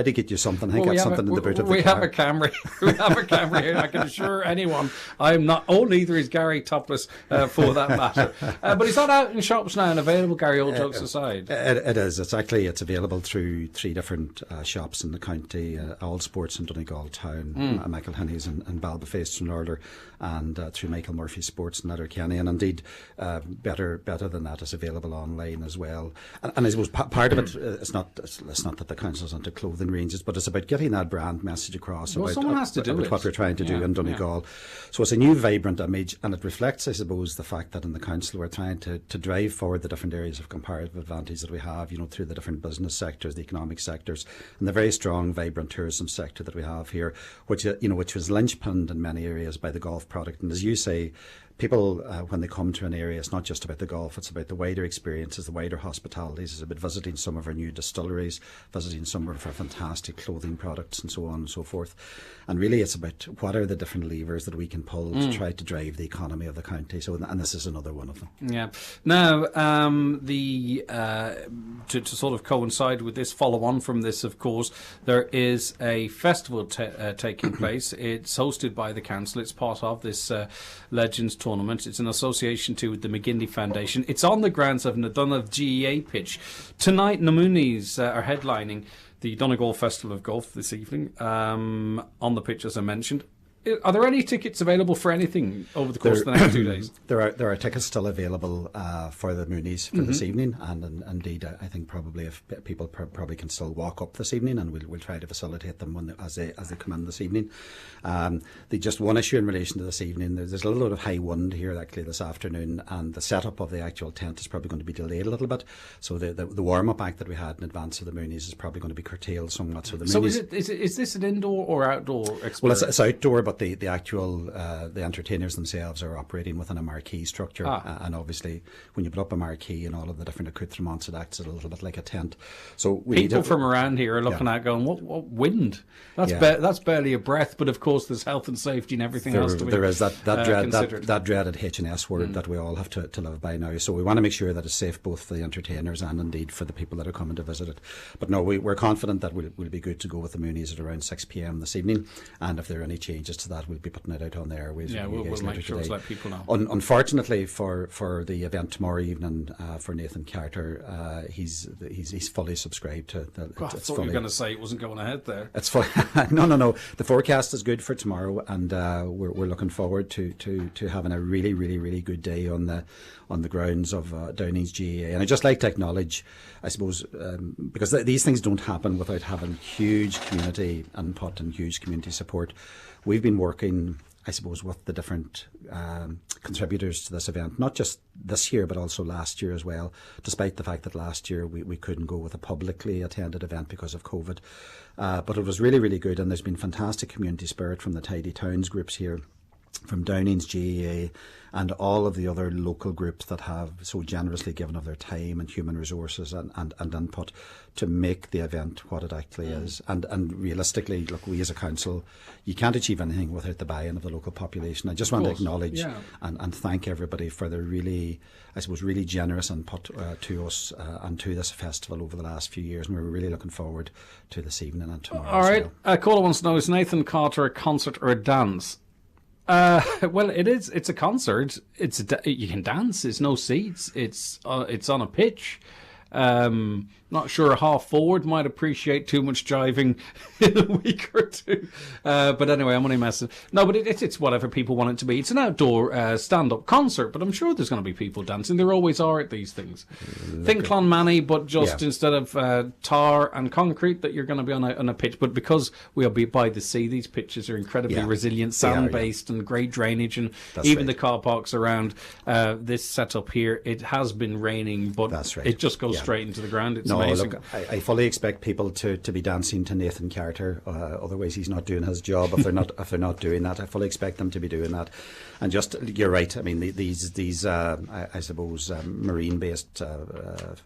to get you something. I think that's something in the boot of the car. We have a camera here. I can assure anyone I am not. Oh, neither is Gary topless for that matter. But it's not out in shops now and available, Gary, all jokes aside. It is. It's available through 3 different shops in the county, All Sports in Donegal Town, Michael Hinney's in Balbfast and Order, and through Michael Murphy Sports in Letterkenny. And indeed, better than that, is available online as well. And I suppose part of it, it's not that the council's into clothing ranges, but it's about getting that brand message across. Well, someone has to do about it. What we're trying to do in Donegal. So it's a new vibrant image, and it reflects, I suppose, the fact that in the council we're trying to drive forward the different areas of comparative advantage that we have, you know, through the different business sectors, the economic sectors, and the very strong, vibrant tourism sector that we have here, which was linchpinned in many areas by the golf product. And as you say, people, when they come to an area, it's not just about the golf, it's about the wider experiences, the wider hospitalities. It's about visiting some of our new distilleries, visiting some of our fantastic clothing products, and so on and so forth. And really, it's about what are the different levers that we can pull to try to drive the economy of the county. So, and this is another one of them. Yeah. Now, to sort of coincide with this, follow on from this, of course, there is a festival taking place. It's hosted by the council. It's part of this Legends tournament. It's an association too with the McGinley Foundation. It's on the grounds of Nadunna GEA pitch. Tonight, the Moonies are headlining the Donegal Festival of Golf this evening on the pitch, as I mentioned. Are there any tickets available for anything over the course of the next 2 days? There are tickets still available for the Moonies for this evening, and indeed I think probably if people probably can still walk up this evening, and we'll try to facilitate them as they come in this evening. Just one issue in relation to this evening, there's a little bit of high wind here actually this afternoon, and the setup of the actual tent is probably going to be delayed a little bit. So the warm-up act that we had in advance of the Moonies is probably going to be curtailed somewhat. So is this an indoor or outdoor experience? Well, it's outdoor, but the actual the entertainers themselves are operating within a marquee structure, and obviously when you put up a marquee and all of the different accoutrements, it acts a little bit like a tent. So people from around here are looking at going, what wind? That's barely a breath. But of course, there's health and safety and everything else to be there is that dreaded H&S word that we all have to live by now. So we want to make sure that it's safe both for the entertainers and indeed for the people that are coming to visit it. But no, we're confident that we'll be good to go with the Moonies at around 6 p.m. this evening, and if there are any changes to that, we'll be putting it out on the airways. Yeah, we'll make sure to let people know. Unfortunately for the event tomorrow evening for Nathan Carter, he's fully subscribed to. I thought you were going to say it wasn't going ahead there. It's fully no. The forecast is good for tomorrow, and we're looking forward to having a really good day on the grounds of Downings GAA. And I just like to acknowledge, I suppose, because these things don't happen without having huge community input and huge community support. We've been working, I suppose, with the different contributors to this event, not just this year but also last year as well, despite the fact that last year we couldn't go with a publicly attended event because of COVID. But it was really good, and there's been fantastic community spirit from the Tidy Towns groups here, from Downings GAA, and all of the other local groups that have so generously given of their time and human resources and input to make the event what it actually is. And realistically, look, we as a council, you can't achieve anything without the buy-in of the local population. I just want to acknowledge and thank everybody for their really generous input to us and to this festival over the last few years, and we're really looking forward to this evening and tomorrow. All right, caller wants to know, is Nathan Carter a concert or a dance? Well, it is. It's a concert. You can dance. There's no seats. It's on a pitch. Not sure a half forward might appreciate too much jiving in a week or two. But anyway, I'm only messing. No, but it's whatever people want it to be. It's an outdoor stand-up concert, but I'm sure there's going to be people dancing. There always are at these things. Think Clonmany, but just instead of tar and concrete, that you're going to be on a pitch. But because we'll be by the sea, these pitches are incredibly resilient, sand-based, and great drainage, and even the car parks around this setup here, it has been raining, but it just goes straight into the ground. It's amazing. Look, I fully expect people to be dancing to Nathan Carter. Otherwise, he's not doing his job. If they're not doing that, I fully expect them to be doing that. And just, you're right. I mean, these I suppose marine-based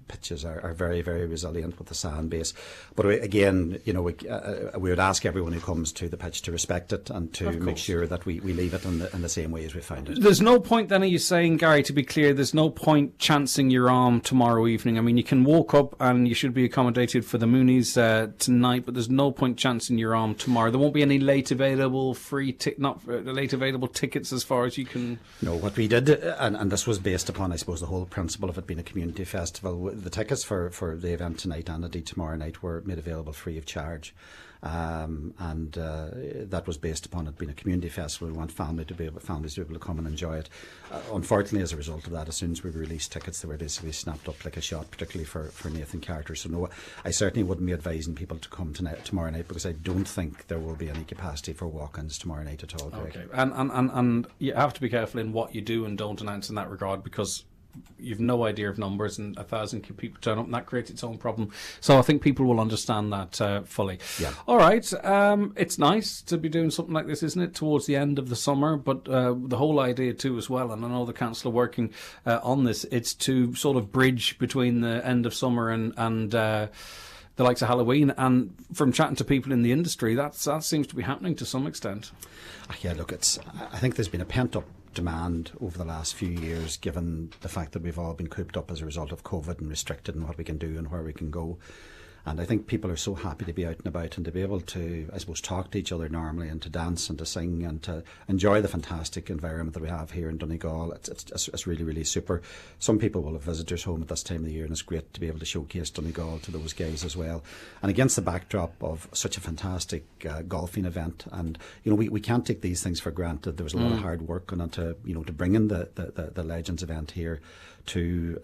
pitches are very resilient with the sand base. But again, we would ask everyone who comes to the pitch to respect it and to make sure that we leave it in the same way as we found it. There's no point then, are you saying, Gary, to be clear, there's no point chancing your arm tomorrow evening? I mean, you can walk up and you should be accommodated for the Moonies tonight, but there's no point chancing your arm tomorrow. There won't be any late available late available tickets as far as you can. No, what we did, and this was based upon, I suppose, the whole principle of it being a community festival. The tickets for the event tonight and indeed tomorrow night were made available free of charge. And that was based upon it being a community festival. We want families to be able to come and enjoy it. Unfortunately, as a result of that, as soon as we released tickets, they were basically snapped up like a shot, particularly for Nathan Carter. So no, I certainly wouldn't be advising people to come tomorrow night, because I don't think there will be any capacity for walk-ins tomorrow night at all, Greg. Okay, and you have to be careful in what you do and don't announce in that regard, because you've no idea of numbers, and 1,000 people turn up, and that creates its own problem. So I think people will understand that fully. Yeah. All right. It's nice to be doing something like this, isn't it, towards the end of the summer? But the whole idea too as well, and I know the council are working on this, it's to sort of bridge between the end of summer and the likes of Halloween. And from chatting to people in the industry, that seems to be happening to some extent. Yeah, look, I think there's been a pent-up demand over the last few years, given the fact that we've all been cooped up as a result of COVID and restricted in what we can do and where we can go. And I think people are so happy to be out and about and to be able to, I suppose, talk to each other normally and to dance and to sing and to enjoy the fantastic environment that we have here in Donegal. It's really super. Some people will have visitors home at this time of the year, and it's great to be able to showcase Donegal to those guys as well. And against the backdrop of such a fantastic golfing event, and we can't take these things for granted. There was a lot of hard work going on to bring in the Legends event here to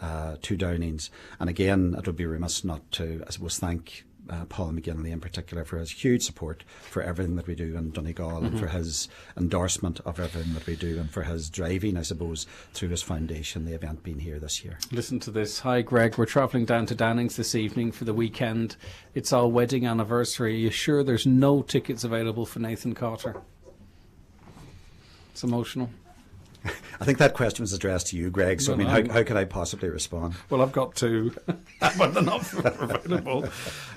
Downings. And again, it would be remiss not to, I suppose, thank Paul McGinley in particular for his huge support for everything that we do in Donegal, and for his endorsement of everything that we do, and for his driving, I suppose, through his foundation, the event being here this year. Listen to this. Hi, Greg. We're travelling down to Downings this evening for the weekend. It's our wedding anniversary. Are you sure there's no tickets available for Nathan Carter? It's emotional. I think that question was addressed to you, Greg, so how could I possibly respond? Well, I've got two, but they're not available.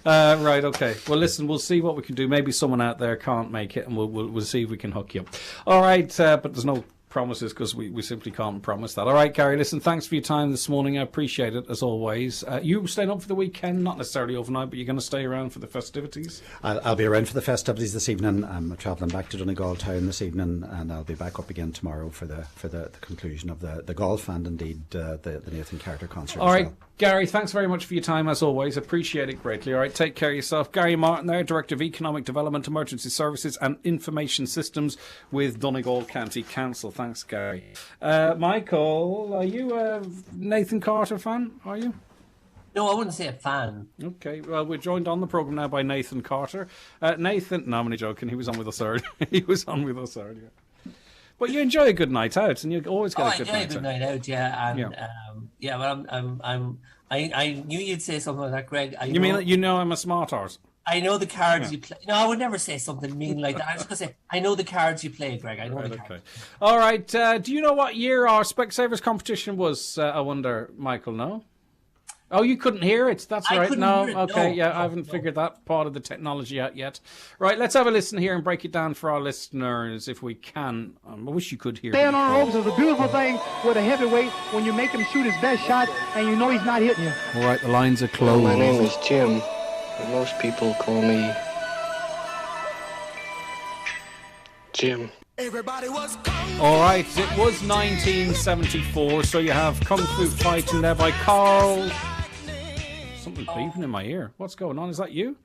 Right, okay. Well, listen, we'll see what we can do. Maybe someone out there can't make it, and we'll see if we can hook you up. All right, but there's no promises because we simply can't promise that. All right, Gary, listen, thanks for your time this morning. I appreciate it, as always. You staying up for the weekend, not necessarily overnight, but you're going to stay around for the festivities? I'll be around for the festivities this evening. I'm travelling back to Donegal town this evening, and I'll be back up again tomorrow for the conclusion of the golf and indeed the Nathan Carter concert. All right, Gary, thanks very much for your time, as always. Appreciate it greatly. All right, take care of yourself. Gary Martin there, Director of Economic Development, Emergency Services and Information Systems with Donegal County Council. Thanks, Gary. Michael, are you a Nathan Carter fan? Are you? No, I wouldn't say a fan. Okay, well, we're joined on the programme now by Nathan Carter. Nathan, no, I'm only joking. He was on with us earlier. But you enjoy a good night out, and you always get a good night out. I enjoy a good night out, yeah. And, but I knew you'd say something like that, Greg. I'm a smart arse? I know the cards you play. No, I would never say something mean like that. I was going to say, I know the cards you play, Greg. I know the cards. Okay. All right. Do you know what year our Specsavers competition was? I wonder, Michael, no? Oh, you couldn't hear it? That's right. No, okay, yeah, I haven't figured that part of the technology out yet. Right, let's have a listen here and break it down for our listeners if we can. I wish you could hear it. Staying on ropes is a beautiful thing with a heavyweight when you make him shoot his best shot and you know he's not hitting you. All right, the lines are closed. My name is Jim, but most people call me Jim. Everybody was all right, it was 1974, so you have Kung Fu Fighting there by Carl. Something's beeping in my ear. What's going on? Is that you?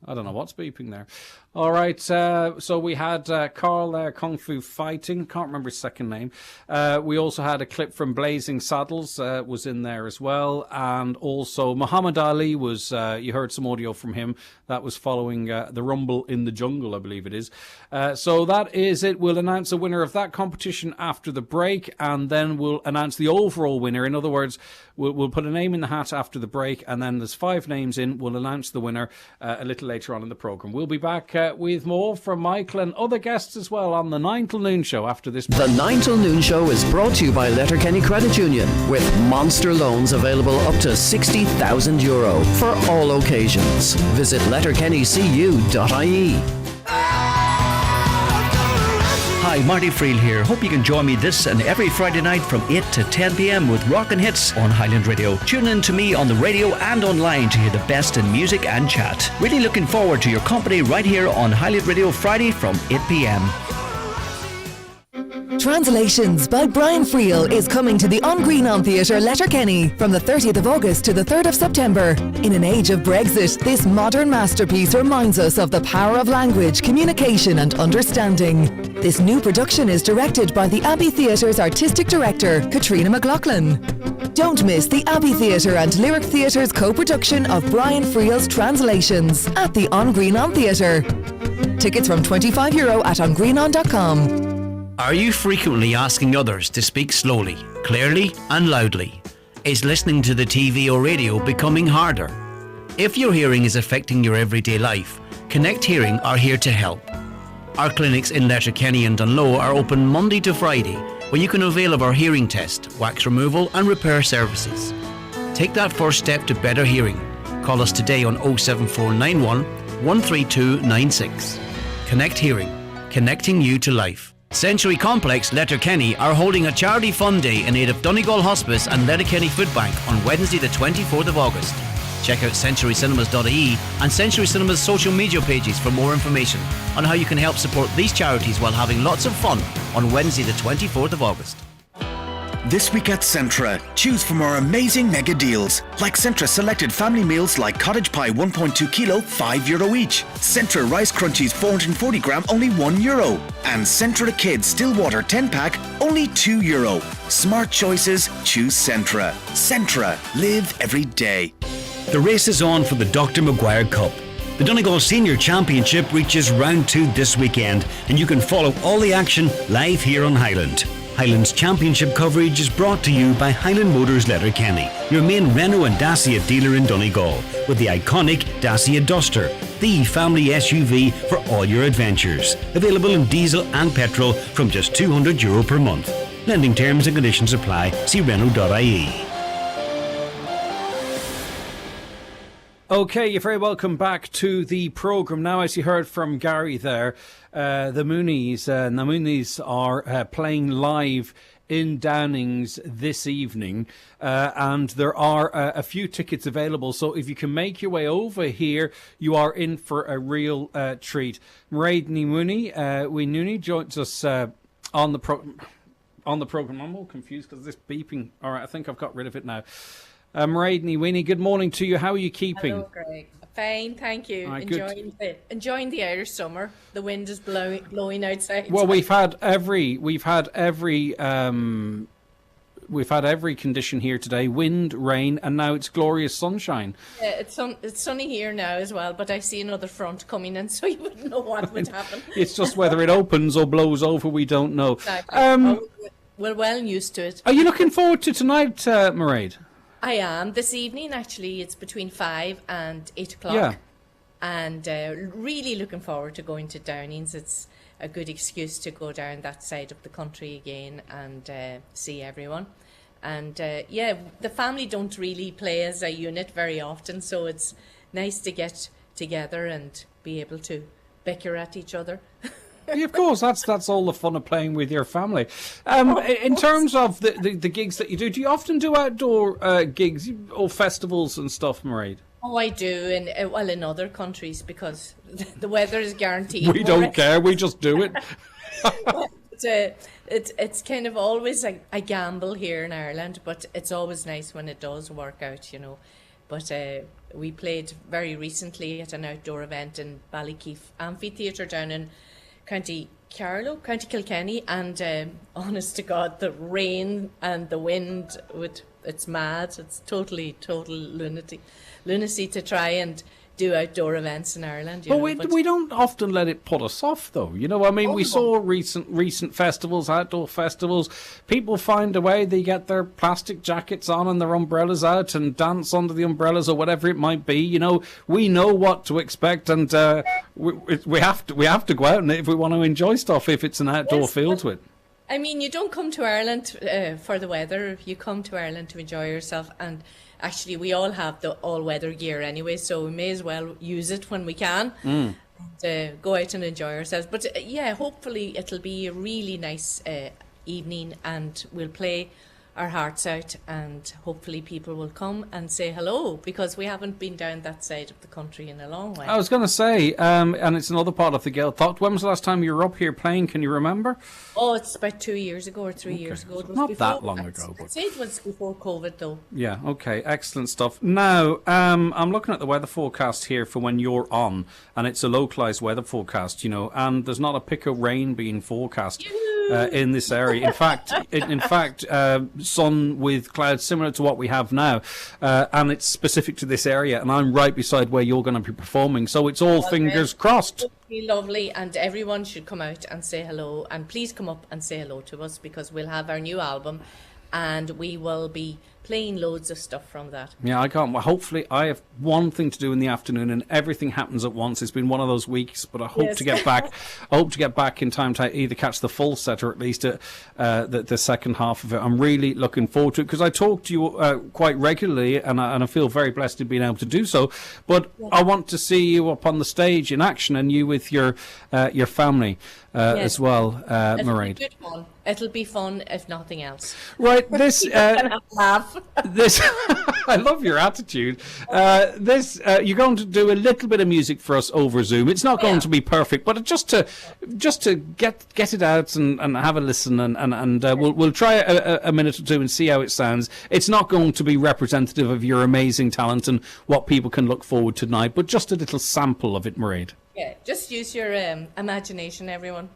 I don't know what's beeping there. All right, so we had Carl there, Kung Fu Fighting. Can't remember his second name. We also had a clip from Blazing Saddles was in there as well. And also Muhammad Ali was, you heard some audio from him. That was following the Rumble in the Jungle, I believe it is. So that is it. We'll announce the winner of that competition after the break, and then we'll announce the overall winner. In other words, we'll put a name in the hat after the break, and then there's 5 names in. We'll announce the winner a little later on in the programme. We'll be back with more from Michael and other guests as well on the 9 till noon show after this. The 9 till noon show is brought to you by Letterkenny Credit Union, with monster loans available up to €60,000 for all occasions. Visit letterkennycu.ie. Hi, Marty Friel here. Hope you can join me this and every Friday night from 8 to 10 p.m. with Rockin' Hits on Highland Radio. Tune in to me on the radio and online to hear the best in music and chat. Really looking forward to your company right here on Highland Radio Friday from 8 p.m. Translations by Brian Friel is coming to the On Green On Theatre, Letterkenny from the 30th of August to the 3rd of September. In an age of Brexit, this modern masterpiece reminds us of the power of language, communication and understanding. This new production is directed by the Abbey Theatre's artistic director, Katrina McLaughlin. Don't miss the Abbey Theatre and Lyric Theatre's co-production of Brian Friel's Translations at the On Green On Theatre. Tickets from €25 at ongreenon.com. Are you frequently asking others to speak slowly, clearly and loudly? Is listening to the TV or radio becoming harder? If your hearing is affecting your everyday life, Connect Hearing are here to help. Our clinics in Letterkenny and Dunloe are open Monday to Friday, where you can avail of our hearing test, wax removal and repair services. Take that first step to better hearing. Call us today on 07491 13296. Connect Hearing, connecting you to life. Century Complex Letterkenny are holding a charity fun day in aid of Donegal Hospice and Letterkenny Food Bank on Wednesday the 24th of August. Check out centurycinemas.ie and Century Cinemas social media pages for more information on how you can help support these charities while having lots of fun on Wednesday the 24th of August. This week at Centra, choose from our amazing mega deals, like Centra selected family meals like cottage pie 1.2 kilo, €5 each. Centra rice crunchies 440 gram, only €1. And Centra Kids still water 10 pack, only €2. Smart choices, choose Centra. Centra, live every day. The race is on for the Dr. Maguire Cup. The Donegal Senior Championship reaches round 2 this weekend, and you can follow all the action live here on Highland. Highland's championship coverage is brought to you by Highland Motors Letterkenny, your main Renault and Dacia dealer in Donegal, with the iconic Dacia Duster, the family SUV for all your adventures. Available in diesel and petrol from just €200 per month. Lending terms and conditions apply. See Renault.ie. Okay, you're very welcome back to the programme. Now, as you heard from Gary there, the Moonies are playing live in Downings this evening, and there are a few tickets available. So if you can make your way over here, you are in for a real treat. Radney Mooney joins us on the programme. I'm all confused because this beeping. All right, I think I've got rid of it now. Radney Mooney, good morning to you. How are you keeping? Hello, Greg. Fine, thank you. Right, enjoying the Irish summer. The wind is blowing outside. Well, we've had every condition here today: wind, rain, and now it's glorious sunshine. Yeah, it's sunny here now as well, but I see another front coming in, so you wouldn't know what would happen. It's just whether it opens or blows over, we don't know. Exactly. We're well used to it. Are you looking forward to tonight, Mairead? I am. This evening, actually, it's between 5 and 8 o'clock. Yeah. And really looking forward to going to Downings. It's a good excuse to go down that side of the country again and see everyone. And the family don't really play as a unit very often, so it's nice to get together and be able to bicker at each other. Yeah, of course, that's all the fun of playing with your family. In terms of the gigs that you do you often do outdoor gigs or festivals and stuff, Mairead? Oh, I do, in other countries, because the weather is guaranteed. We don't care, we just do it. It's kind of always a gamble here in Ireland, but it's always nice when it does work out, you know. But we played very recently at an outdoor event in Ballykeefe Amphitheatre down in County Carlow, County Kilkenny, and honest to God, the rain and the wind, it's mad. It's total lunacy to try and do outdoor events in Ireland. But we don't often let it put us off, though. You know, I mean, we saw recent festivals, outdoor festivals. People find a way. They get their plastic jackets on and their umbrellas out and dance under the umbrellas or whatever it might be. You know, we know what to expect, and we have to go out and if we want to enjoy stuff, if it's an outdoor feel to it. I mean, you don't come to Ireland for the weather. You come to Ireland to enjoy yourself, and actually we all have the all-weather gear anyway, so we may as well use it when we can and go out and enjoy ourselves. But hopefully it'll be a really nice evening, and we'll play our hearts out, and hopefully people will come and say hello, because we haven't been down that side of the country in a long while. I was going to say, and it's another part of the Gael thought. When was the last time you were up here playing? Can you remember? Oh, it's about 2 years ago or 3 years ago. It was not that long ago. I'd say it was before COVID, though. Yeah, okay, excellent stuff. Now, I'm looking at the weather forecast here for when you're on, and it's a localised weather forecast, you know, and there's not a pick of rain being forecast. In this area. In fact, sun with clouds similar to what we have now, and it's specific to this area, and I'm right beside where you're going to be performing, so it's all fingers crossed. It would be lovely, and everyone should come out and say hello, and please come up and say hello to us, because we'll have our new album, and we will be playing loads of stuff from that. Yeah, I can't. Well, hopefully, I have one thing to do in the afternoon, and everything happens at once. It's been one of those weeks, but I hope to get back. I hope to get back in time to either catch the full set or at least the second half of it. I'm really looking forward to it, because I talk to you quite regularly, and I feel very blessed in being able to do so. But I want to see you up on the stage in action, and you with your family as well, Mairead. It'll be fun, if nothing else. Right, this laugh. This I love your attitude. You're going to do a little bit of music for us over Zoom. It's not going to be perfect, but just to get it out and have a listen, and we'll try a minute or two and see how it sounds. It's not going to be representative of your amazing talent and what people can look forward to tonight, but just a little sample of it, Mairead. Yeah, just use your imagination, everyone.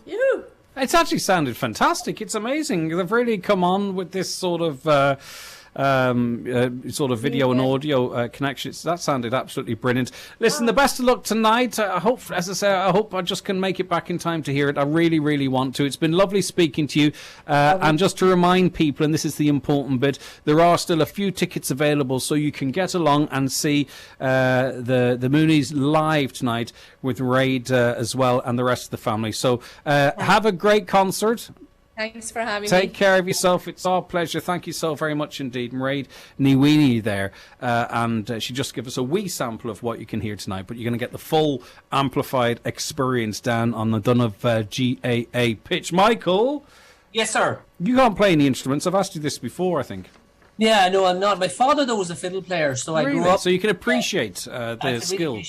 Yoo-hoo. It's actually sounded fantastic. It's amazing. They've really come on with this sort of sort of video and audio connections. That sounded absolutely brilliant. Listen, the best of luck tonight. I hope, as I say, I hope I just can make it back in time to hear it. I really, really want to. It's been lovely speaking to you. And just to remind people, and this is the important bit, there are still a few tickets available, so you can get along and see the Moonies live tonight with Raid as well and the rest of the family. So have a great concert. Thanks for having me. Take care of yourself. It's our pleasure. Thank you so very much indeed. Radney Mooney there. And she just gave us a wee sample of what you can hear tonight, but you're going to get the full amplified experience down on the Donegal GAA pitch. Michael? Yes, sir. You can't play any instruments. I've asked you this before, I think. Yeah, no, I'm not. My father, though, was a fiddle player, so I grew up... So you can appreciate the skill.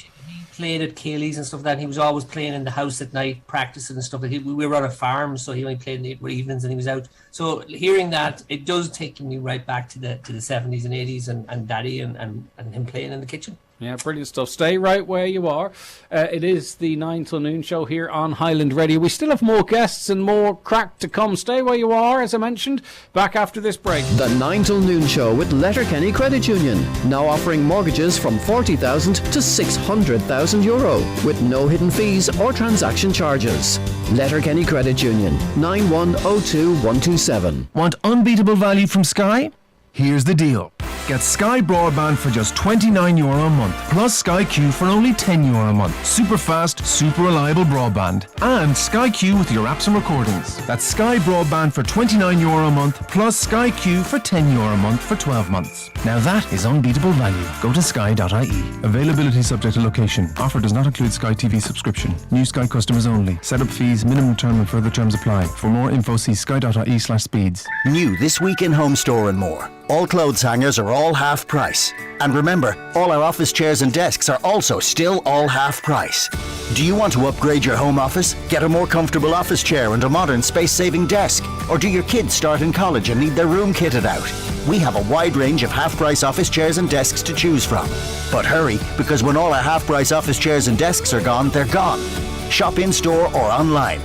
Played at Cayley's and stuff like that. He was always playing in the house at night, practicing and stuff. We were on a farm, so he only played in the evenings and he was out. So hearing that, it does take me right back to the 70s and 80s and Daddy and him playing in the kitchen. Yeah, brilliant stuff. Stay right where you are. It is the 9 till noon show here on Highland Radio. We still have more guests and more crack to come. Stay where you are, as I mentioned. Back after this break. The 9 till noon show with Letterkenny Credit Union. Now offering mortgages from €40,000 to €600,000 with no hidden fees or transaction charges. Letterkenny Credit Union. 9102127. Want unbeatable value from Sky? Here's the deal. Get Sky Broadband for just €29 a month, plus Sky Q for only €10 a month. Super fast, super reliable broadband. And Sky Q with your apps and recordings. That's Sky Broadband for €29 a month, plus Sky Q for €10 a month for 12 months. Now that is unbeatable value. Go to sky.ie. Availability subject to location. Offer does not include Sky TV subscription. New Sky customers only. Setup fees, minimum term and further terms apply. For more info, see sky.ie/speeds. New this week in Home Store and More. All clothes hangers are all half price. And remember, all our office chairs and desks are also still all half price. Do you want to upgrade your home office? Get a more comfortable office chair and a modern space-saving desk? Or do your kids start in college and need their room kitted out? We have a wide range of half-price office chairs and desks to choose from. But hurry, because when all our half-price office chairs and desks are gone, they're gone. Shop in-store or online.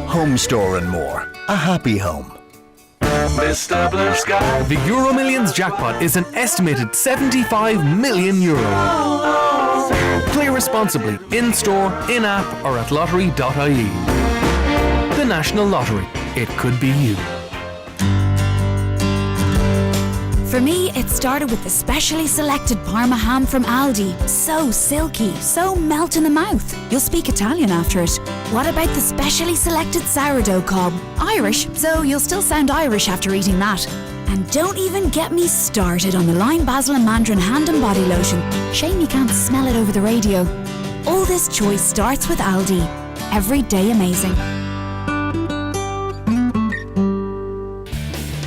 Home Store and More. A happy home. Mr. Blue Sky. The Euro Millions jackpot is an estimated €75 million. Play responsibly in-store, in-app or at lottery.ie. The National Lottery. It could be you. For me, it started with the specially selected Parma ham from Aldi. So silky, so melt in the mouth. You'll speak Italian after it. What about the specially selected sourdough cob? Irish, so you'll still sound Irish after eating that. And don't even get me started on the lime, basil and mandarin hand and body lotion. Shame you can't smell it over the radio. All this choice starts with Aldi. Every day amazing.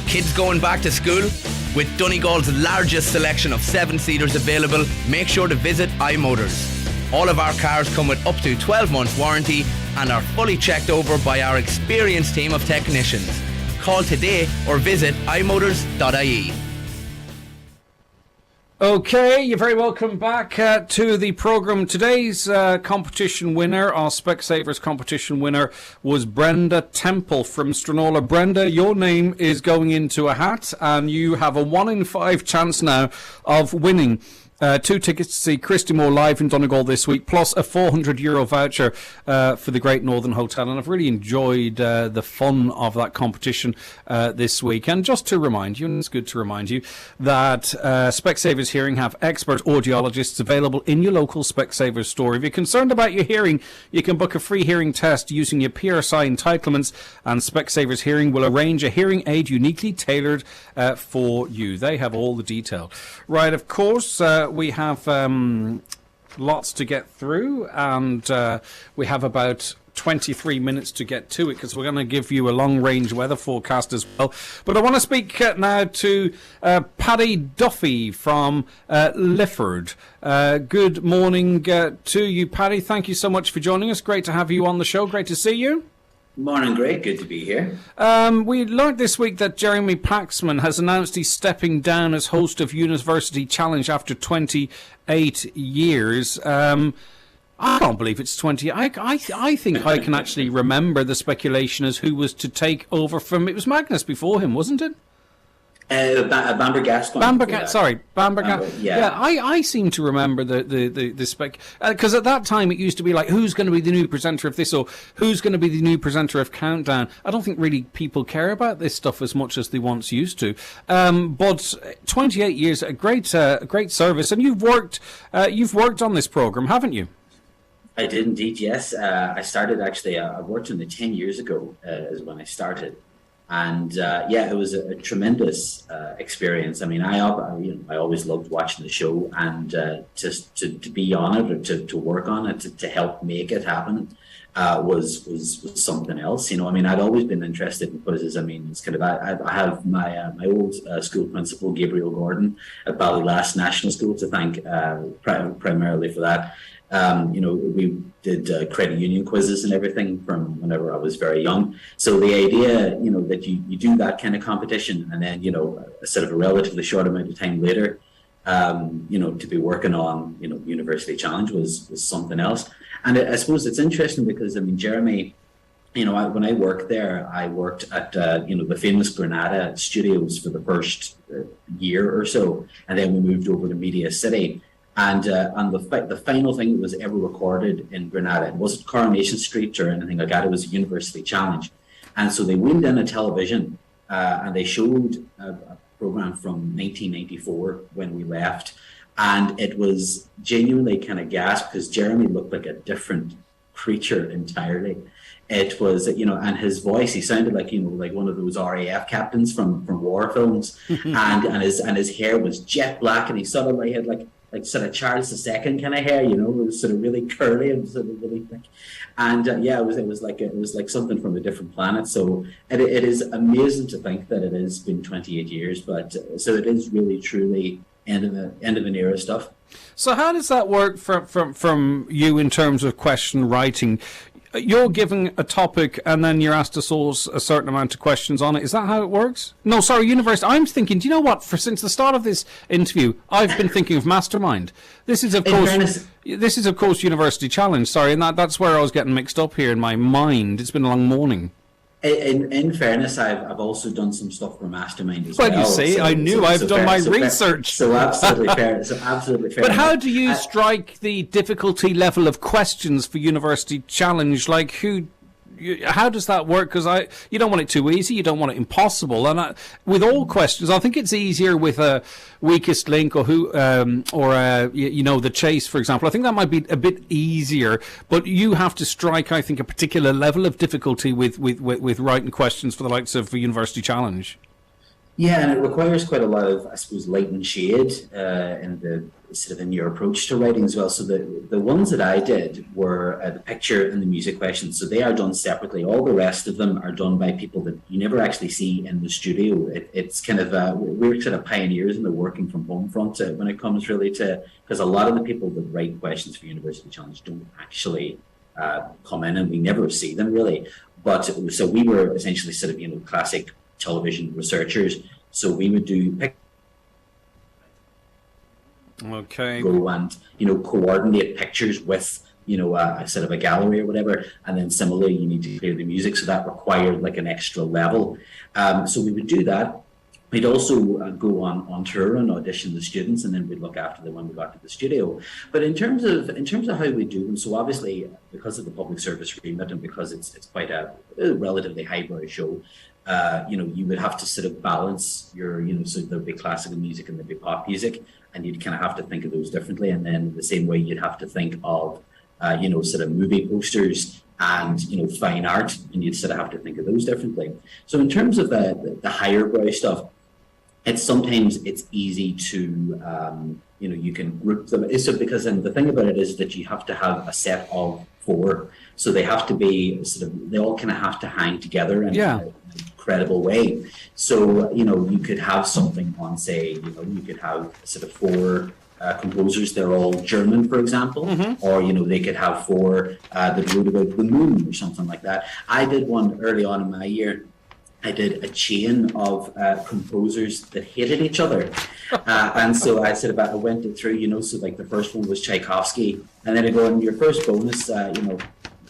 Kids going back to school? With Donegal's largest selection of 7-seaters available, make sure to visit iMotors. All of our cars come with up to 12 months warranty and are fully checked over by our experienced team of technicians. Call today or visit imotors.ie. Okay, you're very welcome back to the programme. Today's competition winner, our Specsavers competition winner, was Brenda Temple from Stranola. Brenda, your name is going into a hat, and you have a 1 in 5 chance now of winning 2 tickets to see Christy Moore live in Donegal this week, plus a €400 voucher for the Great Northern Hotel. And I've really enjoyed the fun of that competition this week. And just to remind you, and it's good to remind you, that Specsavers Hearing have expert audiologists available in your local Specsavers store. If you're concerned about your hearing, you can book a free hearing test using your PRSI entitlements, and Specsavers Hearing will arrange a hearing aid uniquely tailored for you. They have all the detail. Right, of course, we have lots to get through, and we have about 23 minutes to get to it, because we're going to give you a long-range weather forecast as well. But I want to speak now to Paddy Duffy from Lifford. Good morning to you, Paddy. Thank you so much for joining us. Great to have you on the show. Great to see you. Morning, Greg. Good to be here. We learned this week that Jeremy Paxman has announced he's stepping down as host of University Challenge after 28 years. I can't believe it's 20. I think I can actually remember the speculation as who was to take over from... It was Magnus before him, wasn't it? Bamber Bamber. Yeah. I seem to remember the spec because at that time it used to be like, who's going to be the new presenter of this, or who's going to be the new presenter of Countdown. I don't think really people care about this stuff as much as they once used to. But 28 years, a great service, and you've worked on this program, haven't you? I did indeed. Yes, I started actually. I worked on it 10 years ago, is when I started. And it was a tremendous experience. I mean, I always loved watching the show, and just to be on it, or to work on it, to help make it happen, was something else. You know, I mean, I'd always been interested in quizzes. I mean, it's kind of I have my old school principal, Gabriel Gordon, at Ballylast National School, to thank primarily for that. We did credit union quizzes and everything from whenever I was very young. So the idea, that you do that kind of competition, and then, sort of a relatively short amount of time later, to be working on, University Challenge was something else. And I suppose it's interesting because, I mean, Jeremy, when I worked there, I worked at, the famous Granada studios for the first year or so. And then we moved over to Media City. And the final thing that was ever recorded in Granada, it wasn't Coronation Street or anything like that, it was a University Challenge. And so they wheeled in a television and they showed a program from 1994 when we left. And it was genuinely kind of gas, because Jeremy looked like a different creature entirely. It was, and his voice, he sounded like, like one of those RAF captains from war films. and his hair was jet black, and he sort of had like sort of Charles II kind of hair, it was sort of really curly and sort of really thick. And it was like something from a different planet. So it is amazing to think that it has been 28 years, but so it is really truly end of an era stuff. So how does that work from you in terms of question writing? You're given a topic and then you're asked to source a certain amount of questions on it. Is that how it works? No, sorry, University. I'm thinking, do you know what? Since the start of this interview, I've been thinking of Mastermind. This is, of course, University Challenge. Sorry, and that's where I was getting mixed up here in my mind. It's been a long morning. In fairness, I've also done some stuff for Mastermind as well. Well, you see, I knew I've done my research. So absolutely fair. So absolutely fair. But how do you strike the difficulty level of questions for University Challenge? Like, how does that work? Because you don't want it too easy, you don't want it impossible. And with all questions, I think it's easier with a weakest link or the chase, for example. I think that might be a bit easier, but you have to strike, I think, a particular level of difficulty with writing questions for the likes of the University Challenge. Yeah, and it requires quite a lot of, I suppose, light and shade in your approach to writing as well. So the ones that I did were the picture and the music questions. So they are done separately. All the rest of them are done by people that you never actually see in the studio. It's kind of we're sort of pioneers in the working from home front when it comes really to, because a lot of the people that write questions for University Challenge don't actually come in, and we never see them really. But so we were essentially sort of classic television researchers, so we would do go and coordinate pictures with a sort of a gallery or whatever, and then similarly you need to clear the music, so that required like an extra level. So we would do that. We'd also go on tour and audition the students, and then we'd look after them when we got to the studio. But in terms of how we do them, so obviously because of the public service remit and because it's quite a relatively highbrow show, you would have to sort of balance your, so there'd be classical music and there'd be pop music, and you'd kind of have to think of those differently. And then the same way you'd have to think of, sort of movie posters and, fine art, and you'd sort of have to think of those differently. So in terms of the higher brow stuff, sometimes it's easy to, you can group them. So because then the thing about it is that you have to have a set of 4. So they have to be they all kind of have to hang together in a credible way. So, you could have something on, say, you could have sort of 4 composers, they're all German, for example, or, they could have 4 that wrote about the moon or something like that. I did one early on in my year. I did a chain of composers that hated each other. And so I went it through, so like the first one was Tchaikovsky, and then I go, and your first bonus,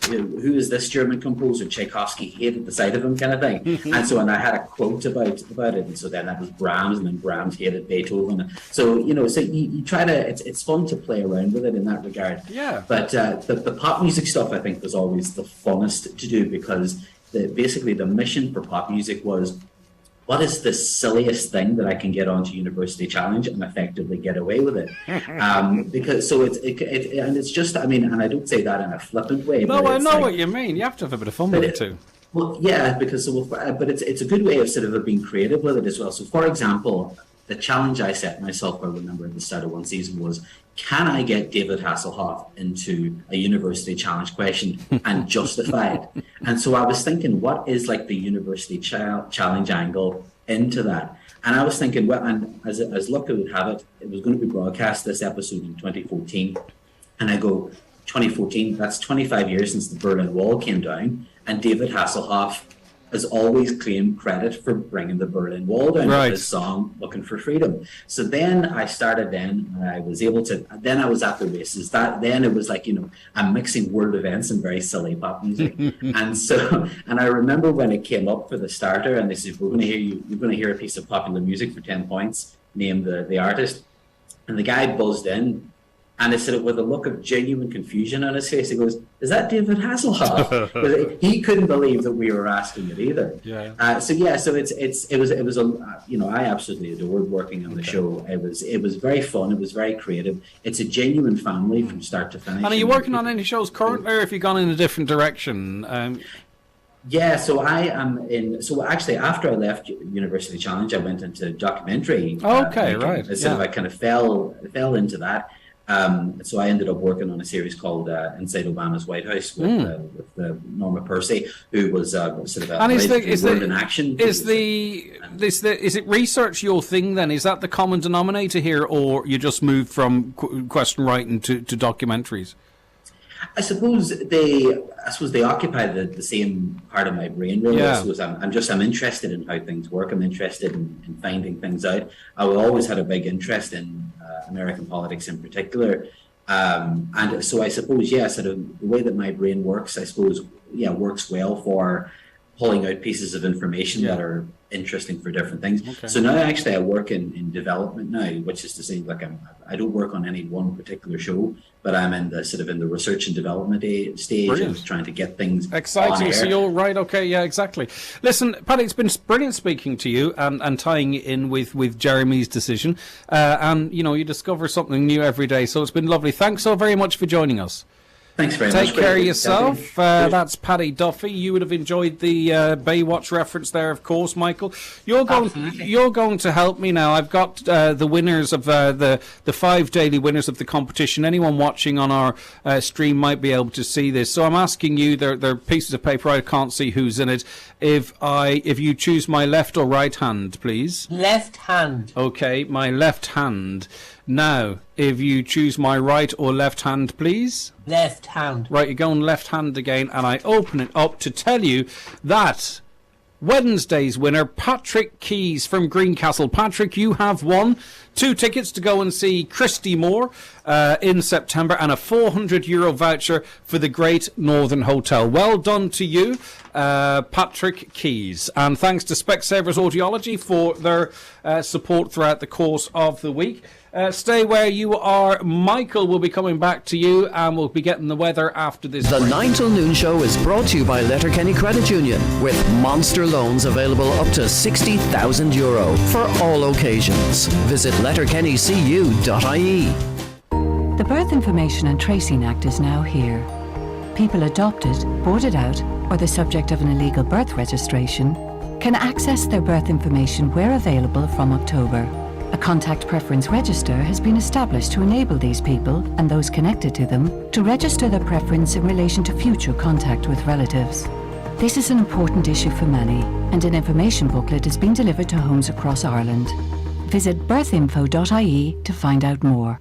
who is this German composer? Tchaikovsky hated the sight of him, kind of thing. And I had a quote about it, and so then that was Brahms, and then Brahms hated Beethoven. So you try to. It's fun to play around with it in that regard. Yeah. But the pop music stuff, I think, was always the funnest to do, because basically the mission for pop music was, what is the silliest thing that I can get onto University Challenge and effectively get away with it? Because it's just, I mean, and I don't say that in a flippant way. No, I know what you mean. You have to have a bit of fun with it too. Well, yeah, because but it's a good way of sort of being creative with it as well. So, for example, the challenge I set myself, I remember at the start of one season, was, can I get David Hasselhoff into a University Challenge question and justify it? And so I was thinking, what is like the University Challenge angle into that? And I was thinking, well, and as luck would have it, it was going to be broadcast, this episode, in 2014. And I go, 2014, that's 25 years since the Berlin Wall came down, and David Hasselhoff has always claimed credit for bringing the Berlin Wall down with his song "Looking for Freedom." So then I started. I was able to. Then I was at the races. Then it was like, I'm mixing world events and very silly pop music. and I remember when it came up for the starter, and they said, "We're going to hear you're going to hear a piece of popular music for 10 points. Name the artist." And the guy buzzed in. And I said it with a look of genuine confusion on his face. He goes, "Is that David Hasselhoff?" He couldn't believe that we were asking it either. Yeah. So it was I absolutely adored working on the show. It was very fun. It was very creative. It's a genuine family from start to finish. And are you working on any shows currently, or have you gone in a different direction? Yeah, so I am in. So actually, after I left University Challenge, I went into documentary. Okay, right. I kind of fell into that. So I ended up working on a series called Inside Obama's White House with Norma Percy, who was sort of a word in action. Is it research your thing then? Is that the common denominator here, or you just moved from question writing to documentaries? I suppose they occupy the same part of my brain, really. Yeah. I suppose I'm interested in how things work. I'm interested in finding things out. I always had a big interest in American politics in particular. And so I suppose, sort of the way that my brain works, I suppose, works well for pulling out pieces of information that are interesting for different things. Okay. So now actually I work in development now, which is to say, like, I don't work on any one particular show, but I'm in the research and development stage. Brilliant. Of trying to get things exciting. on air. So you're right. Okay, yeah, exactly. Listen, Paddy, it's been brilliant speaking to you and tying it in with Jeremy's decision. And you discover something new every day. So it's been lovely. Thanks so very much for joining us. Thanks very much. Take care of yourself. That's Paddy Duffy. You would have enjoyed the Baywatch reference there, of course, Michael. You're going to help me now. I've got the winners of the 5 daily winners of the competition. Anyone watching on our stream might be able to see this. So I'm asking you, there are pieces of paper. I can't see who's in it. If you choose my left or right hand, please. Left hand. Okay, my left hand. Now, if you choose my right or left hand, please. Left hand. Right, you're going left hand again, and I open it up to tell you that Wednesday's winner, Patrick Keys from Greencastle. Patrick, you have won 2 tickets to go and see Christy Moore in September, and a €400 voucher for the Great Northern Hotel. Well done to you, Patrick Keys. And thanks to Specsavers Audiology for their support throughout the course of the week. Stay where you are. Michael will be coming back to you, and we'll be getting the weather after this. The 9 till noon show is brought to you by Letterkenny Credit Union, with monster loans available up to €60,000 for all occasions. Visit letterkennycu.ie. The Birth Information and Tracing Act is now here. People adopted, boarded out, or the subject of an illegal birth registration can access their birth information where available from October. A contact preference register has been established to enable these people and those connected to them to register their preference in relation to future contact with relatives. This is an important issue for many, and an information booklet is being delivered to homes across Ireland. Visit birthinfo.ie to find out more.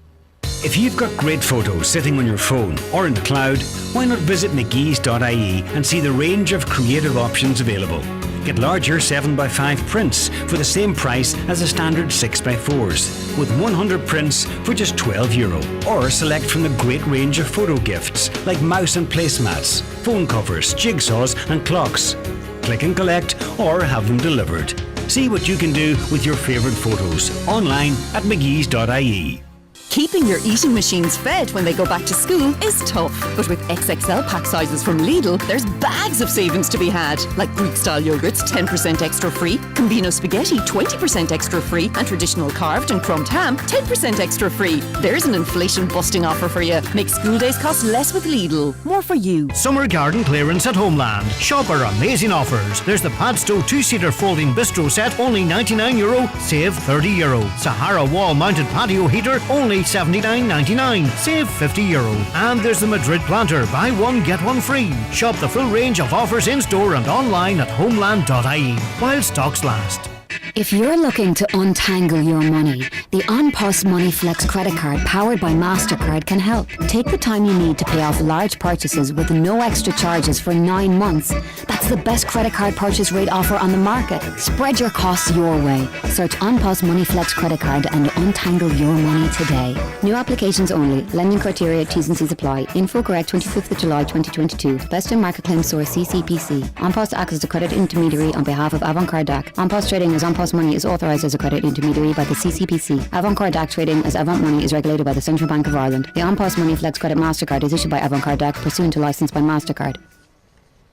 If you've got great photos sitting on your phone or in the cloud, why not visit mcgee's.ie and see the range of creative options available? Get larger 7x5 prints for the same price as the standard 6x4s, with 100 prints for just €12. Or select from the great range of photo gifts like mouse and placemats, phone covers, jigsaws and clocks. Click and collect or have them delivered. See what you can do with your favourite photos online at mcgee's.ie. Keeping your eating machines fed when they go back to school is tough. But with XXL pack sizes from Lidl, there's bags of savings to be had. Like Greek-style yogurts, 10% extra free, Combino spaghetti, 20% extra free, and traditional carved and crumbed ham, 10% extra free. There's an inflation-busting offer for you. Make school days cost less with Lidl. More for you. Summer garden clearance at Homeland. Shop our amazing offers. There's the Padstow 2-seater folding bistro set, only €99, save €30. Sahara wall-mounted patio heater, only $79.99, save €50. And there's the Madrid planter, buy one get one free. Shop the full range of offers in store and online at homeland.ie while stocks last. If you're looking to untangle your money, the On Post Money Flex credit card powered by MasterCard can help. Take the time you need to pay off large purchases with no extra charges for 9 months. That's the best credit card purchase rate offer on the market. Spread your costs your way. Search On Post Money Flex credit card and untangle your money today. New applications only. Lending criteria, T's and C's apply. Info correct 25th of July 2022. Best in market claim source CCPC. On Post acts as a credit intermediary on behalf of Avantcard DAC. On Post trading as On Post Money is authorised as a credit intermediary by the CCPC. Avantcard DAC trading as Avant Money is regulated by the Central Bank of Ireland. The On Post Money Flex Credit MasterCard is issued by Avantcard DAC pursuant to licence by MasterCard.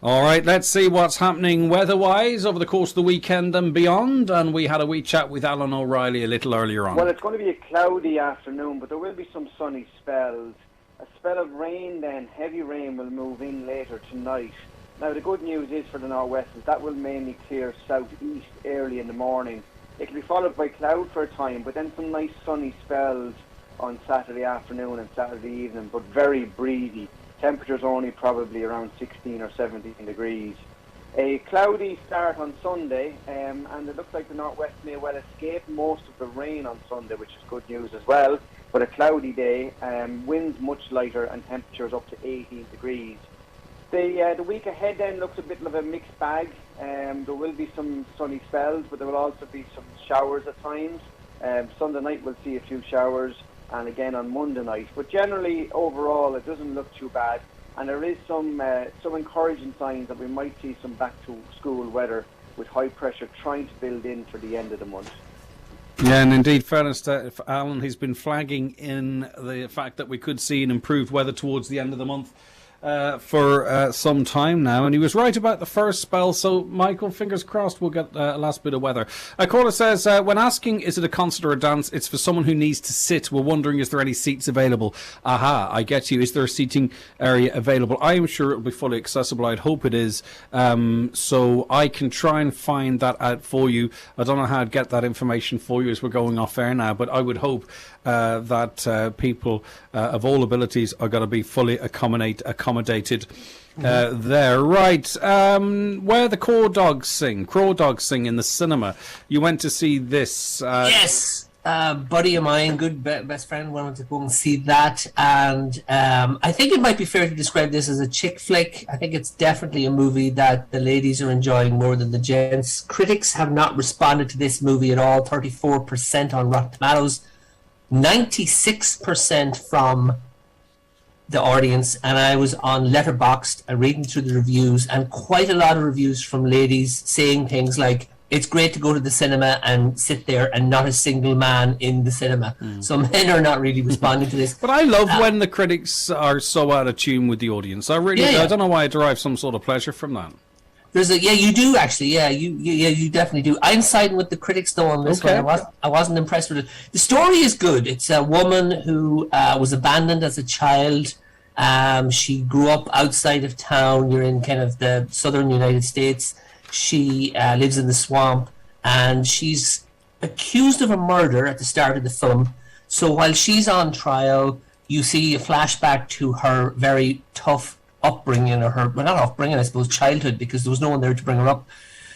All right, let's see what's happening weather-wise over the course of the weekend and beyond. And we had a wee chat with Alan O'Reilly a little earlier on. Well, it's going to be a cloudy afternoon, but there will be some sunny spells. A spell of rain then, heavy rain will move in later tonight. Now, the good news is for the northwest is that will mainly clear southeast early in the morning. It will be followed by cloud for a time, but then some nice sunny spells on Saturday afternoon and Saturday evening, but very breezy. Temperatures only probably around 16 or 17 degrees. A cloudy start on Sunday, and it looks like the northwest may well escape most of the rain on Sunday, which is good news as well. But a cloudy day, winds much lighter and temperatures up to 18 degrees. The week ahead then looks a bit of a mixed bag. There will be some sunny spells, but there will also be some showers at times. Sunday night we'll see a few showers, and again on Monday night. But generally, overall, it doesn't look too bad, and there is some encouraging signs that we might see some back-to-school weather with high pressure trying to build in for the end of the month. Yeah, and indeed, fairness to Alan, he's been flagging in the fact that we could see an improved weather towards the end of the month. For some time now, and he was right about the first spell. So, Michael, fingers crossed we'll get a last bit of weather. Caller says, when asking is it a concert or a dance, it's for someone who needs to sit. We're wondering, is there any seats available? Aha, I get you. Is there a seating area available? I am sure it'll be fully accessible. I'd hope it is. So I can try and find that out for you. I don't know how I'd get that information for you as we're going off air now, but I would hope that people of all abilities are going to be fully accommodated there. Right, where the Craw Dogs sing in the cinema. You went to see this. Yes, buddy of mine, good best friend, wanted to go and see that, and I think it might be fair to describe this as a chick flick. I think it's definitely a movie that the ladies are enjoying more than the gents. Critics have not responded to this movie at all. 34% on Rotten Tomatoes, 96% from the audience, and I was on Letterboxd reading through the reviews, and quite a lot of reviews from ladies saying things like, it's great to go to the cinema and sit there and not a single man in the cinema. So men are not really responding to this. But I love when the critics are so out of tune with the audience. I really do. I don't know why I derive some sort of pleasure from that. You do actually. You definitely do. I'm siding with the critics though on this one. I wasn't impressed with it. The story is good. It's a woman who was abandoned as a child. She grew up outside of town. You're in kind of the southern United States. She lives in the swamp, and she's accused of a murder at the start of the film. So while she's on trial, you see a flashback to her very tough upbringing, or not upbringing, I suppose childhood, because there was no one there to bring her up.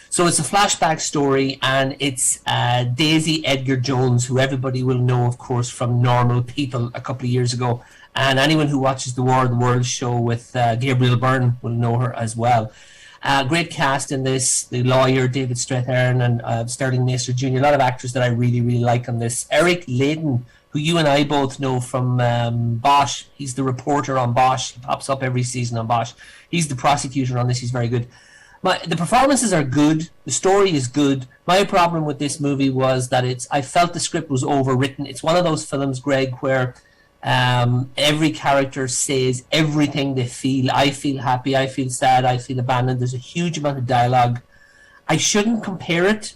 So it's a flashback story, and it's Daisy Edgar Jones, who everybody will know, of course, from Normal People a couple of years ago, and anyone who watches the War of the Worlds show with Gabriel Byrne will know her as well. Great cast in this. The lawyer, David Strathairn, and Sterling Macer Jr. A lot of actors that I really, really like on this. Eric Layden, who you and I both know from Bosch. He's the reporter on Bosch. He pops up every season on Bosch. He's the prosecutor on this. He's very good. The performances are good. The story is good. My problem with this movie was that I felt the script was overwritten. It's one of those films, Greg, where every character says everything they feel. I feel happy. I feel sad. I feel abandoned. There's a huge amount of dialogue. I shouldn't compare it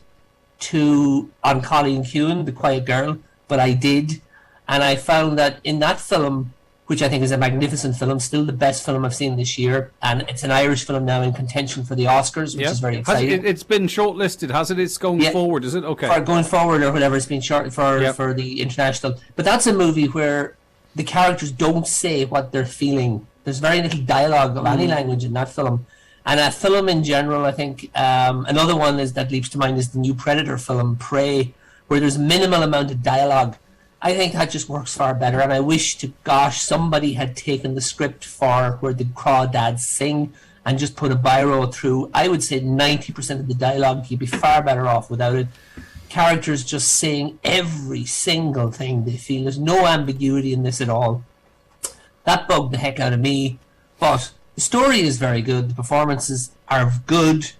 to On Colleen Hune, The Quiet Girl, but I did. And I found that in that film, which I think is a magnificent film, still the best film I've seen this year, and it's an Irish film now in contention for the Oscars, which is very exciting. It's been shortlisted, has it? It's going forward, is it? Okay. For going forward or whatever, it's been short for the international. But that's a movie where the characters don't say what they're feeling. There's very little dialogue of any language in that film. And a film in general, I think, another one that leaps to mind is the new Predator film, Prey, where there's minimal amount of dialogue. I think that just works far better, and I wish to gosh somebody had taken the script for where the crawdads sing and just put a biro through. I would say 90% of the dialogue, you'd be far better off without it. Characters just saying every single thing they feel. There's no ambiguity in this at all. That bugged the heck out of me, but the story is very good. The performances are good.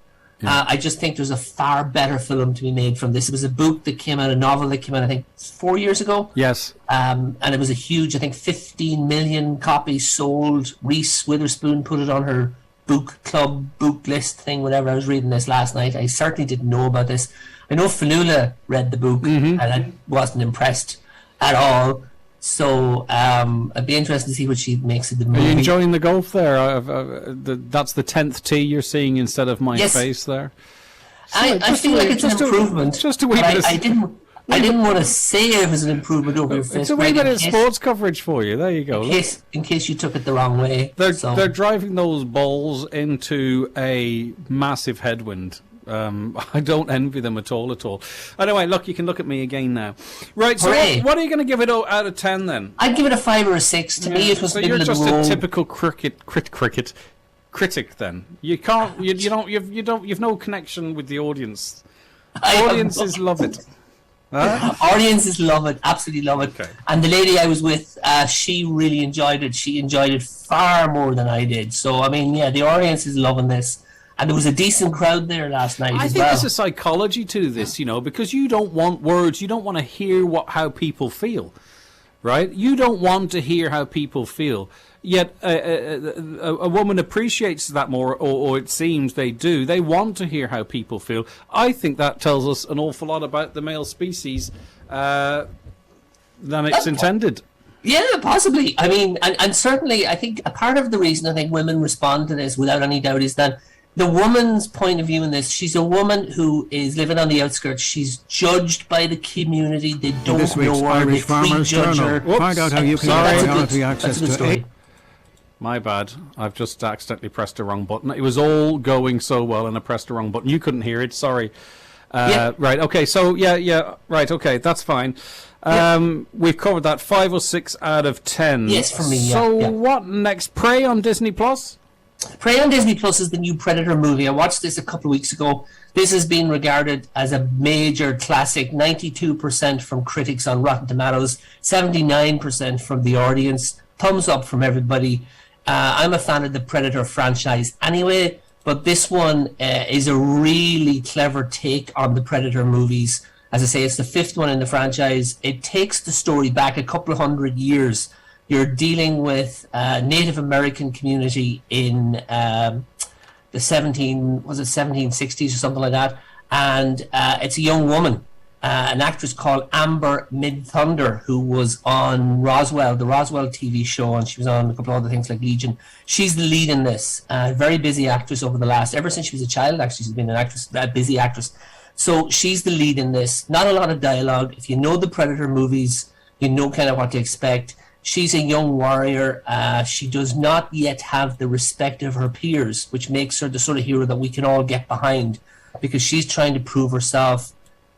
I just think there's a far better film to be made from this. It was a book that came out, a novel that came out, I think, 4 years ago. Yes. And it was a huge, I think, 15 million copies sold. Reese Witherspoon put it on her book club, book list thing, whatever. I was reading this last night. I certainly didn't know about this. I know Fanula read the book and I wasn't impressed at all. So I'd be interested to see what she makes of the movie. Are you enjoying the golf there? That's the 10th tee you're seeing instead of my face there. I feel like it's an improvement. Just a wee bit. I didn't want to say it was an improvement over your face. It's a wee bit of sports coverage for you. There you go. In case you took it the wrong way. They're driving those balls into a massive headwind. I don't envy them at all. Anyway, look, you can look at me again now. Right, so what are you going to give it out of 10 then? I'd give it a 5 or a 6. To me, it was. So you're just a typical critic then. You can't. You've no connection with the audience. Audiences love it. Audiences love it, absolutely love it. Okay. And the lady I was with, she really enjoyed it. She enjoyed it far more than I did. So I mean, the audience is loving this. And there was a decent crowd there last night. I think there's a psychology to this, because you don't want words, you don't want to hear how people feel, right? You don't want to hear how people feel. Yet a woman appreciates that more, or it seems they do. They want to hear how people feel. I think that tells us an awful lot about the male species than it's intended. Yeah, possibly. I mean, and certainly I think a part of the reason I think women respond to this without any doubt is that the woman's point of view in this, she's a woman who is living on the outskirts. She's judged by the community. They don't know her. Irish Farmers Journal. Find out how you can get reality access to it. My bad. I've just accidentally pressed the wrong button. It was all going so well and I pressed the wrong button. You couldn't hear it. Sorry. Right. Okay. So, right. Okay. That's fine. We've covered that. 5 or 6 out of 10. Yes, for me. So what next? Prey on Disney Plus? Prey on Disney Plus is the new Predator movie. I watched this a couple of weeks ago. This has been regarded as a major classic. 92% from critics on Rotten Tomatoes, 79% from the audience. Thumbs up from everybody. I'm a fan of the Predator franchise anyway, but this one is a really clever take on the Predator movies. As I say, it's the 5th one in the franchise. It takes the story back a couple of 100 years. You're dealing with a Native American community in the 1760s or something like that, and it's a young woman, an actress called Amber Midthunder, who was on the Roswell TV show, and she was on a couple of other things like Legion. She's the lead in this. Very busy actress ever since she was a child. Actually, she's been a busy actress. So she's the lead in this. Not a lot of dialogue. If you know the Predator movies, you know kind of what to expect. She's a young warrior. She does not yet have the respect of her peers, which makes her the sort of hero that we can all get behind, because she's trying to prove herself.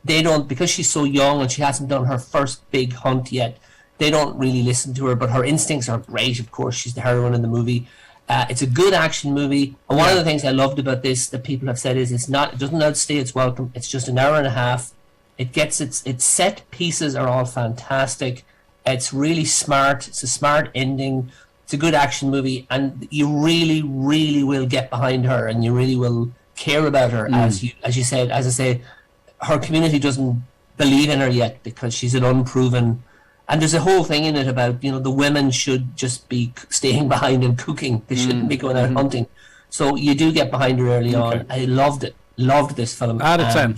Because she's so young and she hasn't done her first big hunt yet, they don't really listen to her, but her instincts are great, of course. She's the heroine in the movie. It's a good action movie. And one of the things I loved about this that people have said is it doesn't outstay its welcome. It's just an hour and a half. It gets its set pieces are all fantastic. It's really smart. It's a smart ending. It's a good action movie, and you really, really will get behind her, and you really will care about her. As I say, her community doesn't believe in her yet because she's an unproven. And there's a whole thing in it about, the women should just be staying behind and cooking. They shouldn't be going out hunting. So you do get behind her early on. I loved it. Loved this film. Out of 10.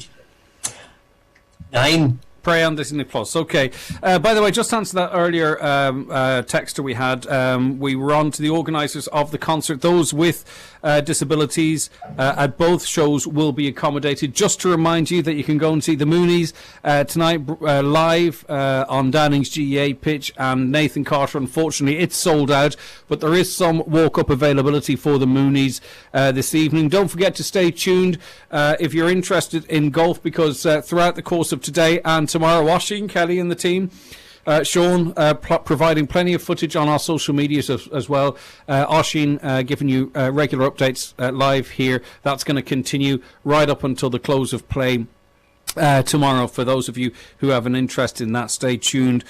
9. Prey on Disney Plus. Okay. By the way, just to answer that earlier texter we had, we were on to the organisers of the concert. Those with disabilities at both shows will be accommodated. Just to remind you that you can go and see the Moonies tonight live on Downings GEA pitch, and Nathan Carter, unfortunately, it's sold out, but there is some walk-up availability for the Moonies this evening. Don't forget to stay tuned if you're interested in golf, because throughout the course of today and tomorrow, Oisín, Kelly and the team, Sean providing plenty of footage on our social medias as well. Oisín giving you regular updates live here. That's going to continue right up until the close of play tomorrow. For those of you who have an interest in that, stay tuned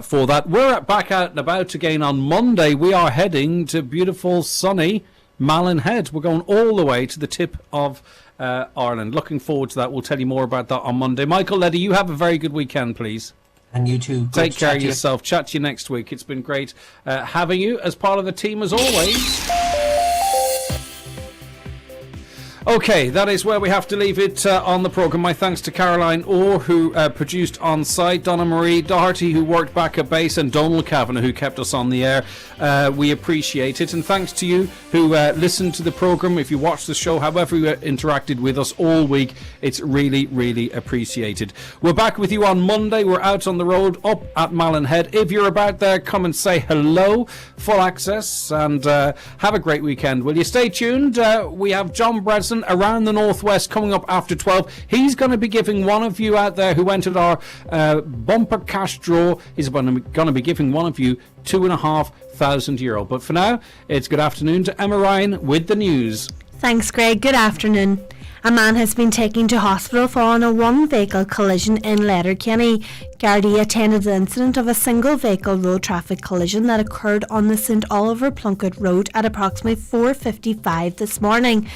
for that. We're back out and about again on Monday. We are heading to beautiful sunny Malin Head. We're going all the way to the tip of Ireland. Looking forward to that. We'll tell you more about that on Monday. Michael Leddy, you have a very good weekend, please. And you too. Take care of yourself. Chat to you next week. It's been great having you as part of the team as always. Okay, that is where we have to leave it on the programme. My thanks to Caroline Orr, who produced on site, Donna Marie Doherty, who worked back at base, and Donald Kavanagh, who kept us on the air. We appreciate it. And thanks to you who listened to the programme. If you watched the show, however you interacted with us all week, it's really, really appreciated. We're back with you on Monday. We're out on the road up at Malin Head. If you're about there, come and say hello. Full access, and have a great weekend. Will you stay tuned? We have John Bredson around the Northwest coming up after 12. He's going to be giving one of you out there who entered our bumper cash draw, he's going to be giving one of you €2,500. But for now, it's good afternoon to Emma Ryan with the news. Thanks, Greg. Good afternoon. A man has been taken to hospital following a one-vehicle collision in Letterkenny. Gardaí attended the incident of a single-vehicle road traffic collision that occurred on the St Oliver Plunkett Road at approximately 4:55 this morning.